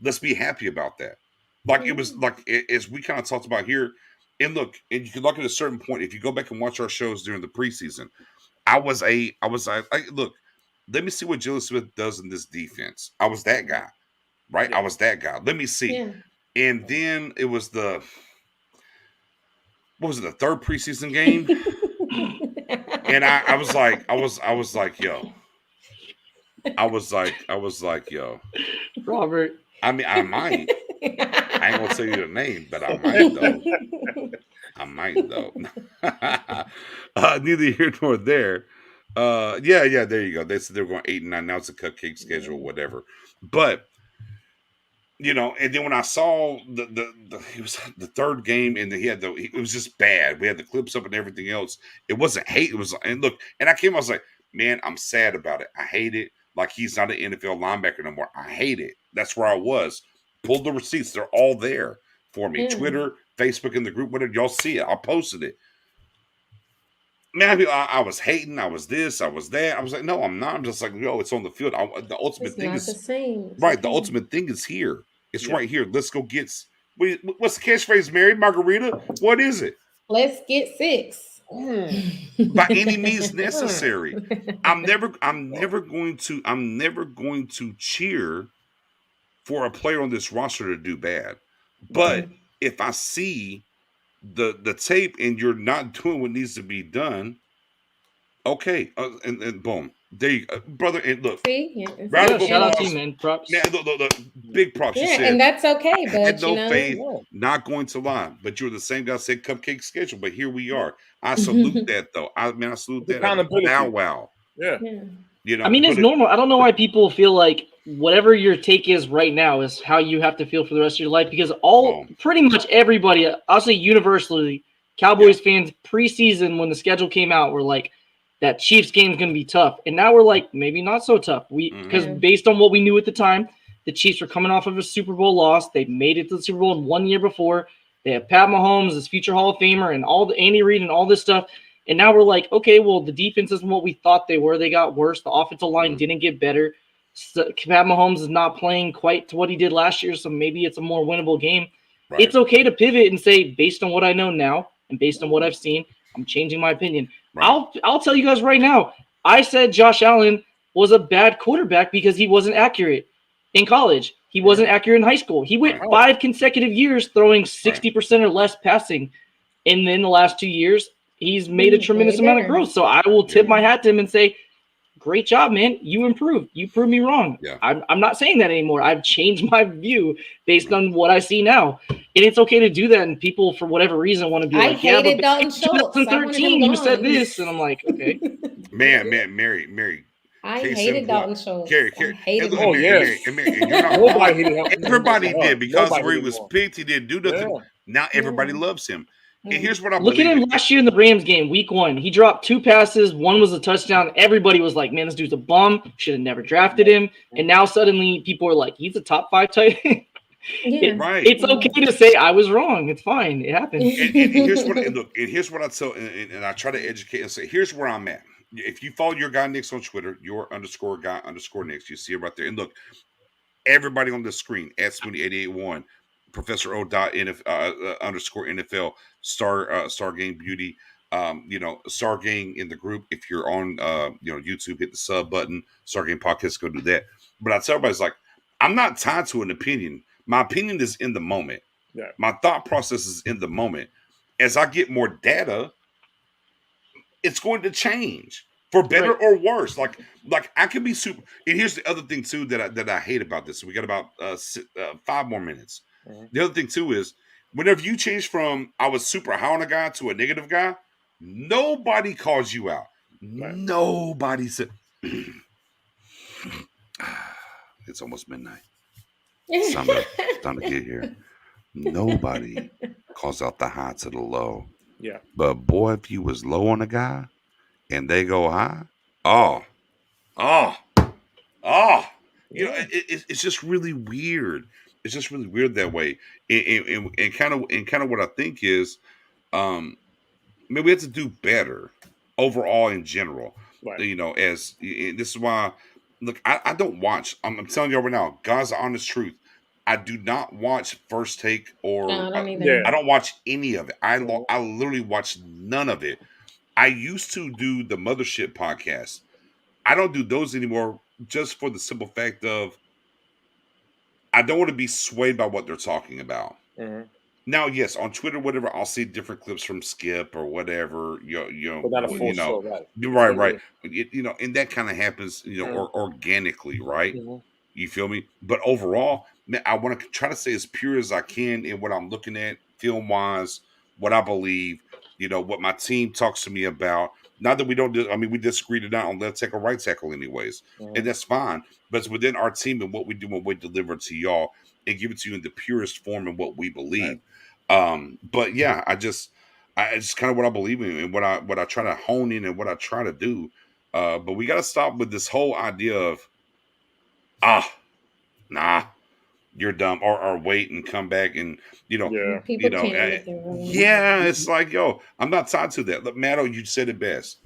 Let's be happy about that. Like, it was, like, as we kind of talked about here. And look, and you can look at a certain point. If you go back and watch our shows during the preseason, I was look, let me see what Jalen Smith does in this defense. I was that guy, right? Yeah. I was that guy. Let me see. Yeah. And then it was the third preseason game? And I was like, yo. Robert. I mean, I might. I ain't gonna tell you the name, but I might though. Neither here nor there. Yeah, there you go. They said they were going 8 and 9. Now it's a cupcake schedule, whatever. But and then when I saw it was the third game, and it was just bad. We had the clips up and everything else. It wasn't hate. It was, and look, and I was like, man, I'm sad about it. I hate it. Like, he's not an NFL linebacker no more. I hate it. That's where I was. Pulled the receipts. They're all there for me. Twitter, Facebook, in the group, whatever. Y'all see it. I posted it. Man, I was hating. I was this. I was that. I was like, no, I'm not. I'm just like, it's on the field. The ultimate thing is the same. Right. The ultimate thing is here. It's right here. Let's go get. What's the catchphrase, Mary? Margarita? What is it? Let's get 6. By any means necessary. I'm never going to cheer for a player on this roster to do bad. But if I see the tape and you're not doing what needs to be done, okay, and boom, there you go, brother. And look, shout out to you, man. Props. Man, look, big props. Yeah, and that's okay. But I had no faith, not going to lie. But you're the same guy said cupcake schedule. But here we are. I salute that though. I salute that. Now, wow. Yeah. I mean, it's normal. I don't know why people feel like whatever your take is right now is how you have to feel for the rest of your life, because pretty much everybody, I'll say universally, Cowboys fans preseason when the schedule came out were like, that Chiefs game is going to be tough. And now we're like, maybe not so tough. Because based on what we knew at the time, the Chiefs were coming off of a Super Bowl loss. They made it to the Super Bowl 1 year before. They have Pat Mahomes, this future Hall of Famer, and all the Andy Reid and all this stuff. And now we're like, okay, well, the defense isn't what we thought they were. They got worse. The offensive line didn't get better. So Pat Mahomes is not playing quite to what he did last year, so maybe it's a more winnable game. Right. It's okay to pivot and say, based on what I know now and based on what I've seen, I'm changing my opinion. Right. I'll tell you guys right now, I said Josh Allen was a bad quarterback because he wasn't accurate in college. He wasn't accurate in high school. He went 5 consecutive years throwing 60% or less passing. And then the last 2 years, he's made a tremendous amount of growth. So I will tip my hat to him and say, great job, man. You improved. You proved me wrong. Yeah. I'm not saying that anymore. I've changed my view based on what I see now. And it's okay to do that. And people, for whatever reason, want to be like, yeah, but in 2013, you said this. And I'm like, okay. Man, Mary. I hated Dalton Schultz. Carrie. Oh, yes. Everybody did because where he was picked, he didn't do nothing. Yeah. Now everybody loves him. And here's what I look at him last year in the Rams game, week 1. He dropped 2 passes. 1 was a touchdown. Everybody was like, man, this dude's a bum. Should have never drafted him. And now suddenly people are like, he's a top 5 tight end. It's okay to say I was wrong. It's fine. It happened. And here's what I tell, and I try to educate and say, here's where I'm at. If you follow your guy Nick's on Twitter, your _guy_ Nick's, you see it right there. And look, everybody on the screen at Spoonie881, Professor O. _NFL, Star Game Beauty, Star Game in the group. If you're on YouTube, hit the sub button. Star Game Podcast, go do that. But I tell everybody's like, I'm not tied to an opinion. My opinion is in the moment. Yeah. My thought process is in the moment. As I get more data, it's going to change for better or worse. Like I can be super. And here's the other thing too that I hate about this. We got about 5 more minutes. Mm-hmm. The other thing too is whenever you change from I was super high on a guy to a negative guy, nobody calls you out. Right. Nobody said. It's almost midnight. It's time to get here. Nobody calls out the high to the low. Yeah. But boy, if you was low on a guy and they go high, it's just really weird. It's just really weird that way. And kind of what I think is, maybe we have to do better overall in general. Right. As this is why. Look, I don't watch. I'm telling you right now, God's honest truth. I do not watch First Take or I don't watch any of it. I literally watch none of it. I used to do the Mothership podcast. I don't do those anymore just for the simple fact of I don't want to be swayed by what they're talking about. Mm-hmm. Now, yes, on Twitter, whatever, I'll see different clips from Skip or whatever. But not a full show, right? Right. And that kind of happens, or organically, right? Mm-hmm. You feel me? But overall, man, I want to try to stay as pure as I can in what I'm looking at, film wise, what I believe. What my team talks to me about. Not that we don't. We disagree tonight on left tackle, right tackle, anyways, and that's fine. But it's within our team and what we do and what we deliver to y'all and give it to you in the purest form and what we believe. Right. But yeah, it's kind of what I believe in and what I try to hone in and what I try to do. But we got to stop with this whole idea of, nah, you're dumb, or wait and come back and it's like, I'm not tied to that. Look, Matto, you said it best.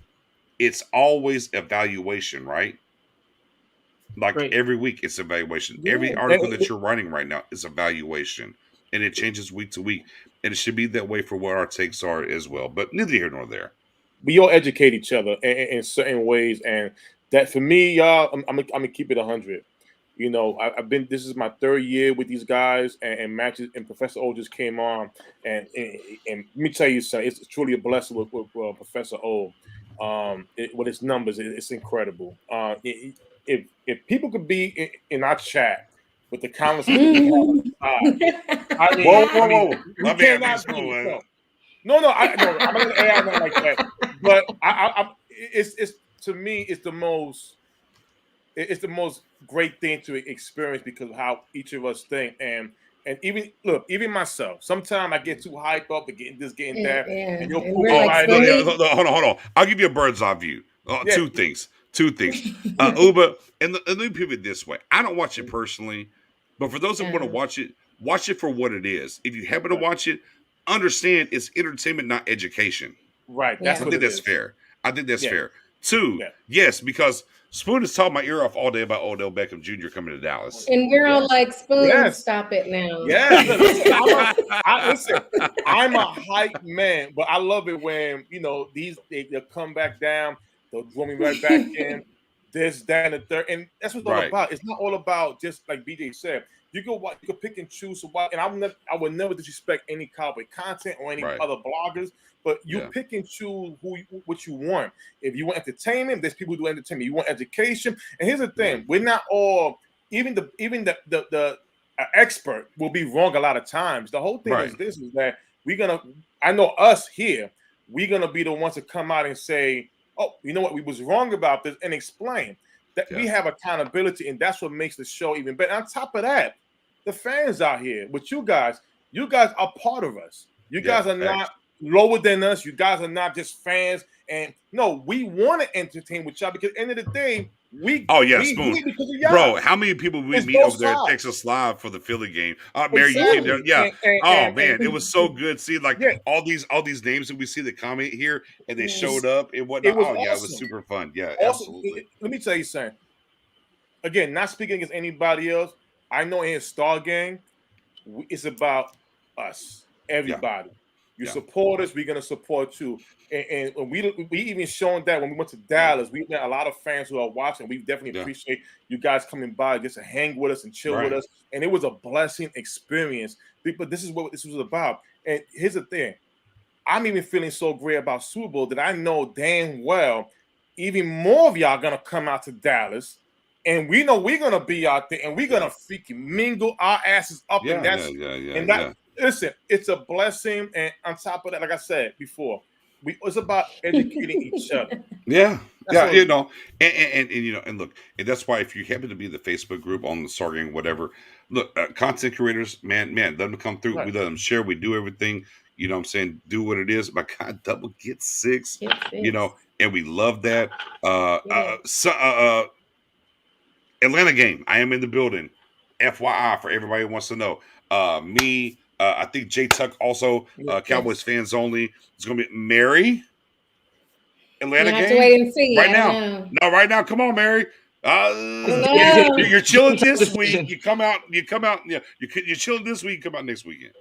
It's always evaluation, right? Like every week, it's evaluation. Yeah. Every article that you're writing right now is evaluation. And it changes week to week. And it should be that way for what our takes are as well. But neither here nor there. We all educate each other in certain ways. And that for me, y'all, I'm gonna keep it 100. I've been, this is my 3rd year with these guys and matches, and Professor O just came on. And let me tell you something, it's truly a blessing with Professor O. With his numbers, it's incredible. If people could be in our chat, with the conversation, whoa! I'm not gonna air out like that. But it's to me, it's the most great thing to experience because of how each of us think, and even myself. Sometimes I get too hyped up and getting that. And you'll pull hold on. I'll give you a bird's eye view. Two things. Uber, and let me pivot this way. I don't watch it personally, but for those that want to watch it for what it is. If you happen to watch it, understand it's entertainment, not education. Right. I think that's fair. Fair. 2, yes, because Spoon is talking my ear off all day about Odell Beckham Jr. coming to Dallas. And we're all like, Spoon, stop it now. Yeah. Listen, I'm a hype man, but I love it when, they'll come back down. They'll draw me right back in. This, that, and the third, and that's what it's all about. It's not all about just like BJ said. You can pick and choose. And I would never disrespect any Cowboy content or any other bloggers. But you pick and choose what you want. If you want entertainment, there's people who do entertainment. You want education, and here's the thing: we're not all. Even the expert will be wrong a lot of times. The whole thing is that we're gonna. I know us here. We're gonna be the ones to come out and say, "Oh, you know what? We was wrong about this," and explain that we have accountability, and that's what makes the show even better. On top of that, the fans out here with you guys are part of us. You guys are not lower than us. You guys are not just fans. And no, we want to entertain with y'all because at the end of the day, we Spoon. here because of y'all. Bro, how many people we It's meet both over there at sides. Texas Live for the Philly game? Mary, you Exactly. came down. Yeah. And it was so good. See, like all these names that we see that comment here and they showed up and whatnot. It was awesome. It was super fun. Yeah, absolutely. Let me tell you something. Again, not speaking against anybody else. I know in Star Gang, it's about us, everybody. You support us, we're gonna support you. And we even shown that when we went to Dallas, we met a lot of fans who are watching. We definitely appreciate you guys coming by just to hang with us and chill with us. And it was a blessing experience. But this is what this was about. And here's the thing. I'm even feeling so great about Super Bowl that I know damn well even more of y'all gonna come out to Dallas. And we know we're gonna be out there and we're gonna freaking mingle our asses up. Listen, it's a blessing. And on top of that, like I said before, it's about educating each other. And look, and that's why if you happen to be the Facebook group on the Star Gang, whatever, look, content creators, man, let them come through. We let them share. We do everything. You know what I'm saying? Do what it is. My God, double get six. And we love that. Atlanta game. I am in the building. FYI for everybody who wants to know. I think J Tuck also, Cowboys fans only. It's going to be Mary. Atlanta game. Have to wait and see. Right now. No, right now. Come on, Mary. You're chilling this week. You come out. Yeah, you're chilling this week. You come out next weekend.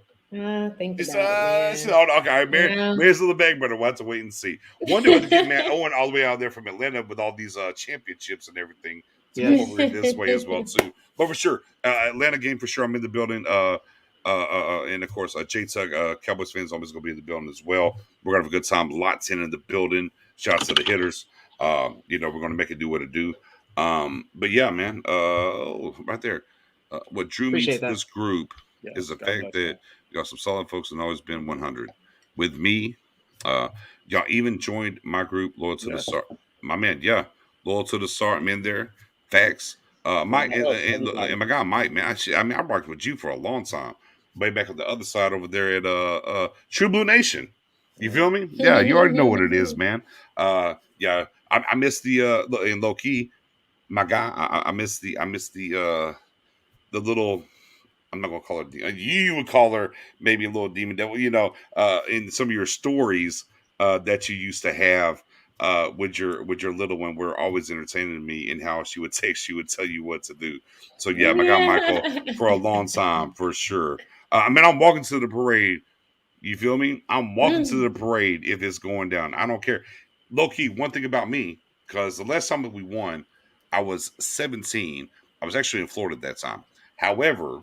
Thank you. Okay, Mary's a little bag brother. We'll have to wait and see. One day we'll get Matt Owen all the way out there from Atlanta with all these championships and everything to come over this way as well too. But for sure, Atlanta game for sure. I'm in the building. And of course, J Tug, Cowboys fans always going to be in the building as well. We're going to have a good time. Lots in the building. Shouts to the hitters. We're going to make it do what it do. But yeah, man, right there. What drew me to this group is the fact that you got some solid folks and always been 100 with me. Y'all even joined my group, Loyal to the Star. My man, Loyal to the Star. I'm in there. Facts. Mike and my guy Mike, man. I rocked with you for a long time. Way back on the other side over there at True Blue Nation. You feel me? Yeah, you already know what it is, man. I miss the in low key. My guy, I miss the little. I'm not gonna call her. You would call her maybe a little demon devil. In some of your stories that you used to have with your little one, were always entertaining me in how she would tell you what to do. So yeah, my guy Michael for a long time for sure. I'm walking to the parade. You feel me? I'm walking to the parade if it's going down. I don't care. Low key, one thing about me, because the last time that we won, I was 17. I was actually in Florida at that time. However,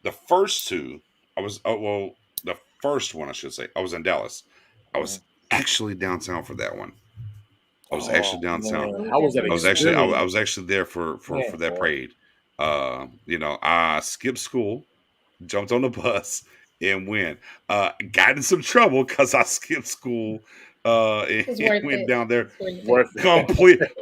the first two, the first one, I should say, I was in Dallas. I was actually downtown for that one. I was actually downtown. I was actually there for that parade. I skipped school, jumped on the bus, and went. Got in some trouble because I skipped school. And went down there.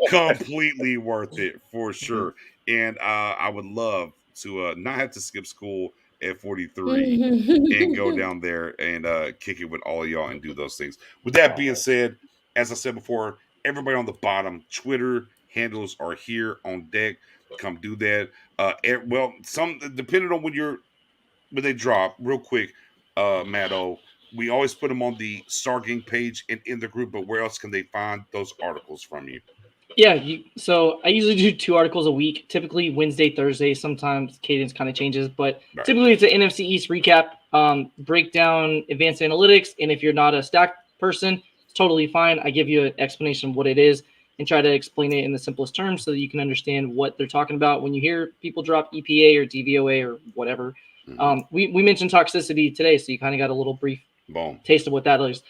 Completely worth it for sure. And I would love to not have to skip school at 43 and go down there and kick it with all of y'all and do those things. With that being said, as I said before, everybody on the bottom, Twitter handles are here on deck. Come do that. Some depending on when they drop, real quick, Matto. We always put them on the Star Gang page and in the group, but where else can they find those articles from you? Yeah, so I usually do 2 articles a week, typically Wednesday, Thursday. Sometimes cadence kind of changes, but typically it's an NFC East recap, breakdown, advanced analytics, and if you're not a stack person, it's totally fine. I give you an explanation of what it is and try to explain it in the simplest terms so that you can understand what they're talking about. When you hear people drop EPA or DVOA or whatever, we mentioned toxicity today, so you kind of got a little brief taste of what that looks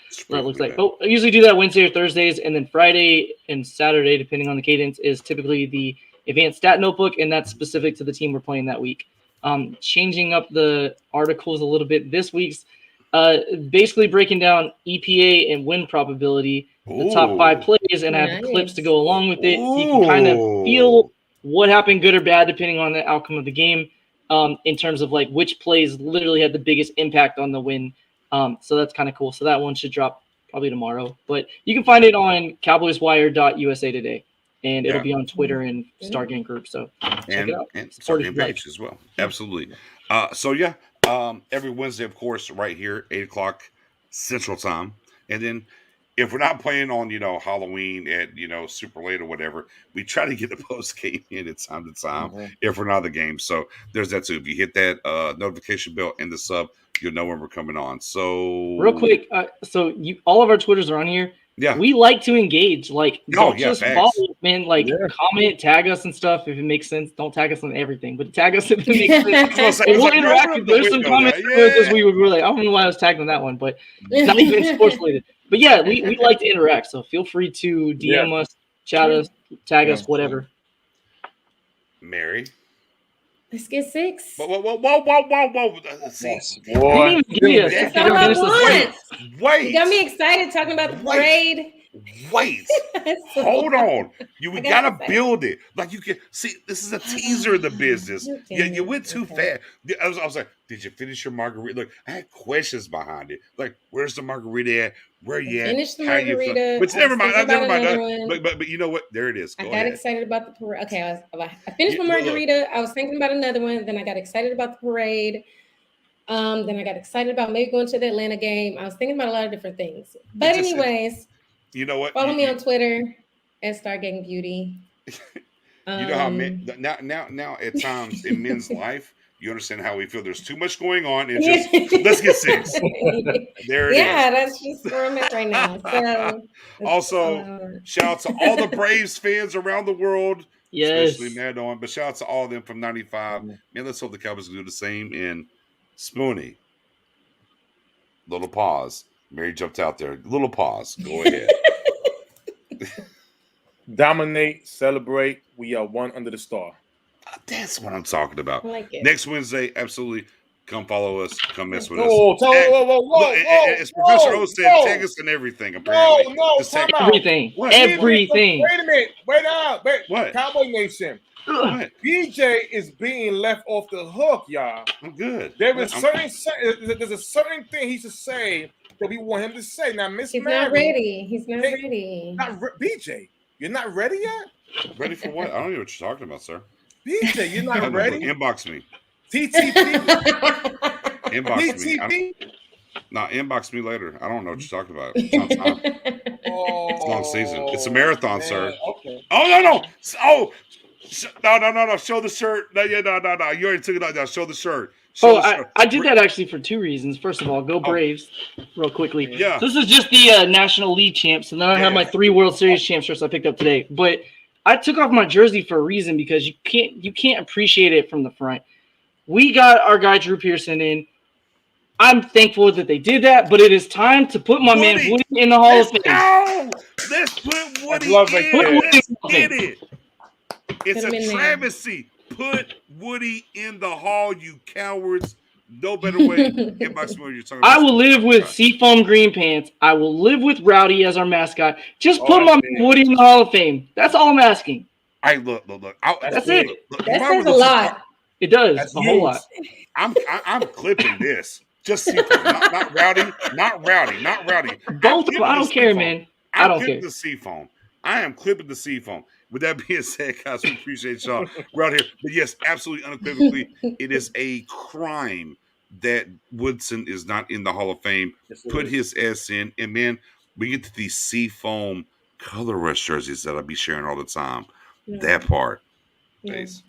like. But I usually do that Wednesday or Thursdays, and then Friday and Saturday, depending on the cadence, is typically the advanced stat notebook, and that's specific to the team we're playing that week. Changing up the articles a little bit this week's, basically breaking down EPA and win probability, the top 5 plays, and I have clips to go along with it. So you can kind of feel what happened, good or bad, depending on the outcome of the game, in terms of like which plays literally had the biggest impact on the win. So that's kind of cool. So that one should drop probably tomorrow. But you can find it on CowboysWire.USA today. And it'll be on Twitter and Stargate Group. So check it out. And Stargate page as well. Absolutely. Every Wednesday, of course, right here, 8 o'clock Central Time. And then if we're not playing on, Halloween at, super late or whatever, we try to get the post game in at time to time if we're not the game. So there's that too. If you hit that notification bell and the sub, you'll know when we're coming on. So real quick, all of our Twitters are on here. Yeah, we like to engage. Like, don't just follow, man. Like, comment, tag us and stuff if it makes sense. Don't tag us on everything, but tag us if it makes sense. We'll interact. There's some comments this week where like, I don't know why I was tagged on that one, but not even sports related. But yeah, we like to interact. So feel free to DM us, chat us, tag us, whatever. Mary. Let's get 6. Whoa. See, boy. That's all I want. Wait. You got me excited talking about the parade. Wait. Hold on. We got to build it. Like, you can see, this is a teaser of the business. You went too fast. I was like, did you finish your margarita? Look, I had questions behind it. Like, where's the margarita at? Where you at? Finished the margarita. But never mind. But you know what? There it is. I got excited about the parade. Okay, I finished my margarita. I was thinking about another one. Then I got excited about the parade. Then I got excited about maybe going to the Atlanta game. I was thinking about a lot of different things. But anyways, you know what? Follow me on Twitter at Stargate Beauty. You know how now at times in men's life, you understand how we feel. There's too much going on, and just let's get 6. There it is. Yeah, that's just where I'm at right now. So, also, shout out to all the Braves fans around the world, especially Mad On. But shout out to all of them from '95. Man, let's hope the Cowboys can do the same. And Spoonie, little pause. Mary jumped out there. Little pause. Go ahead. Dominate, celebrate. We are one under the star. That's what I'm talking about. I like it. Next Wednesday, absolutely. Come follow us. Come mess with us. Whoa. As Professor O said, tag us and everything. Apparently. Everything. Everything. Wait a minute. Wait up. What? Cowboy Nation. What? DJ is being left off the hook, y'all. I'm good. There's a certain thing he should say that we want him to say. Now, Miss He's Mary, not ready. He's not ready. BJ, you're not ready yet? Ready for what? I don't know what you're talking about, sir. BJ, you're not ready? Inbox me. TTP. Inbox me. No, inbox me later. I don't know what you're talking about. It's on time. It's long season. It's a marathon, sir. Okay. Oh, no. Oh, no. Show the shirt. No. You already took it out. Now show the shirt. I did that actually for 2 reasons. First of all, go Braves, real quickly. Yeah. So this is just the National League champs, and then I have my 3 World Series champs shirts I picked up today. But I took off my jersey for a reason because you can't appreciate it from the front. We got our guy Drew Pearson in. I'm thankful that they did that, but it is time to put my man Woody in the Hall of Fame. Let's put Woody in. Let's get it. It's a travesty. Put Woody in the Hall, you cowards. No better way. Inbox me when you're talking about. I will live with Seafoam Green Pants. I will live with Rowdy as our mascot. Just put my man Woody in the Hall of Fame. That's all I'm asking. Look. That's it. That says a lot. It does. That's a whole lot. I'm clipping this. Just Seafoam. Not Rowdy. Both of them. I don't care, man. I don't care. The Seafoam. I am clipping the Seafoam. With that being said, guys, we appreciate y'all. We're out here. But yes, absolutely unequivocally, it is a crime that Woodson is not in the Hall of Fame. Put his ass in. And man, we get to these Seafoam color rush jerseys that I'll be sharing all the time. Yeah. That part. Peace.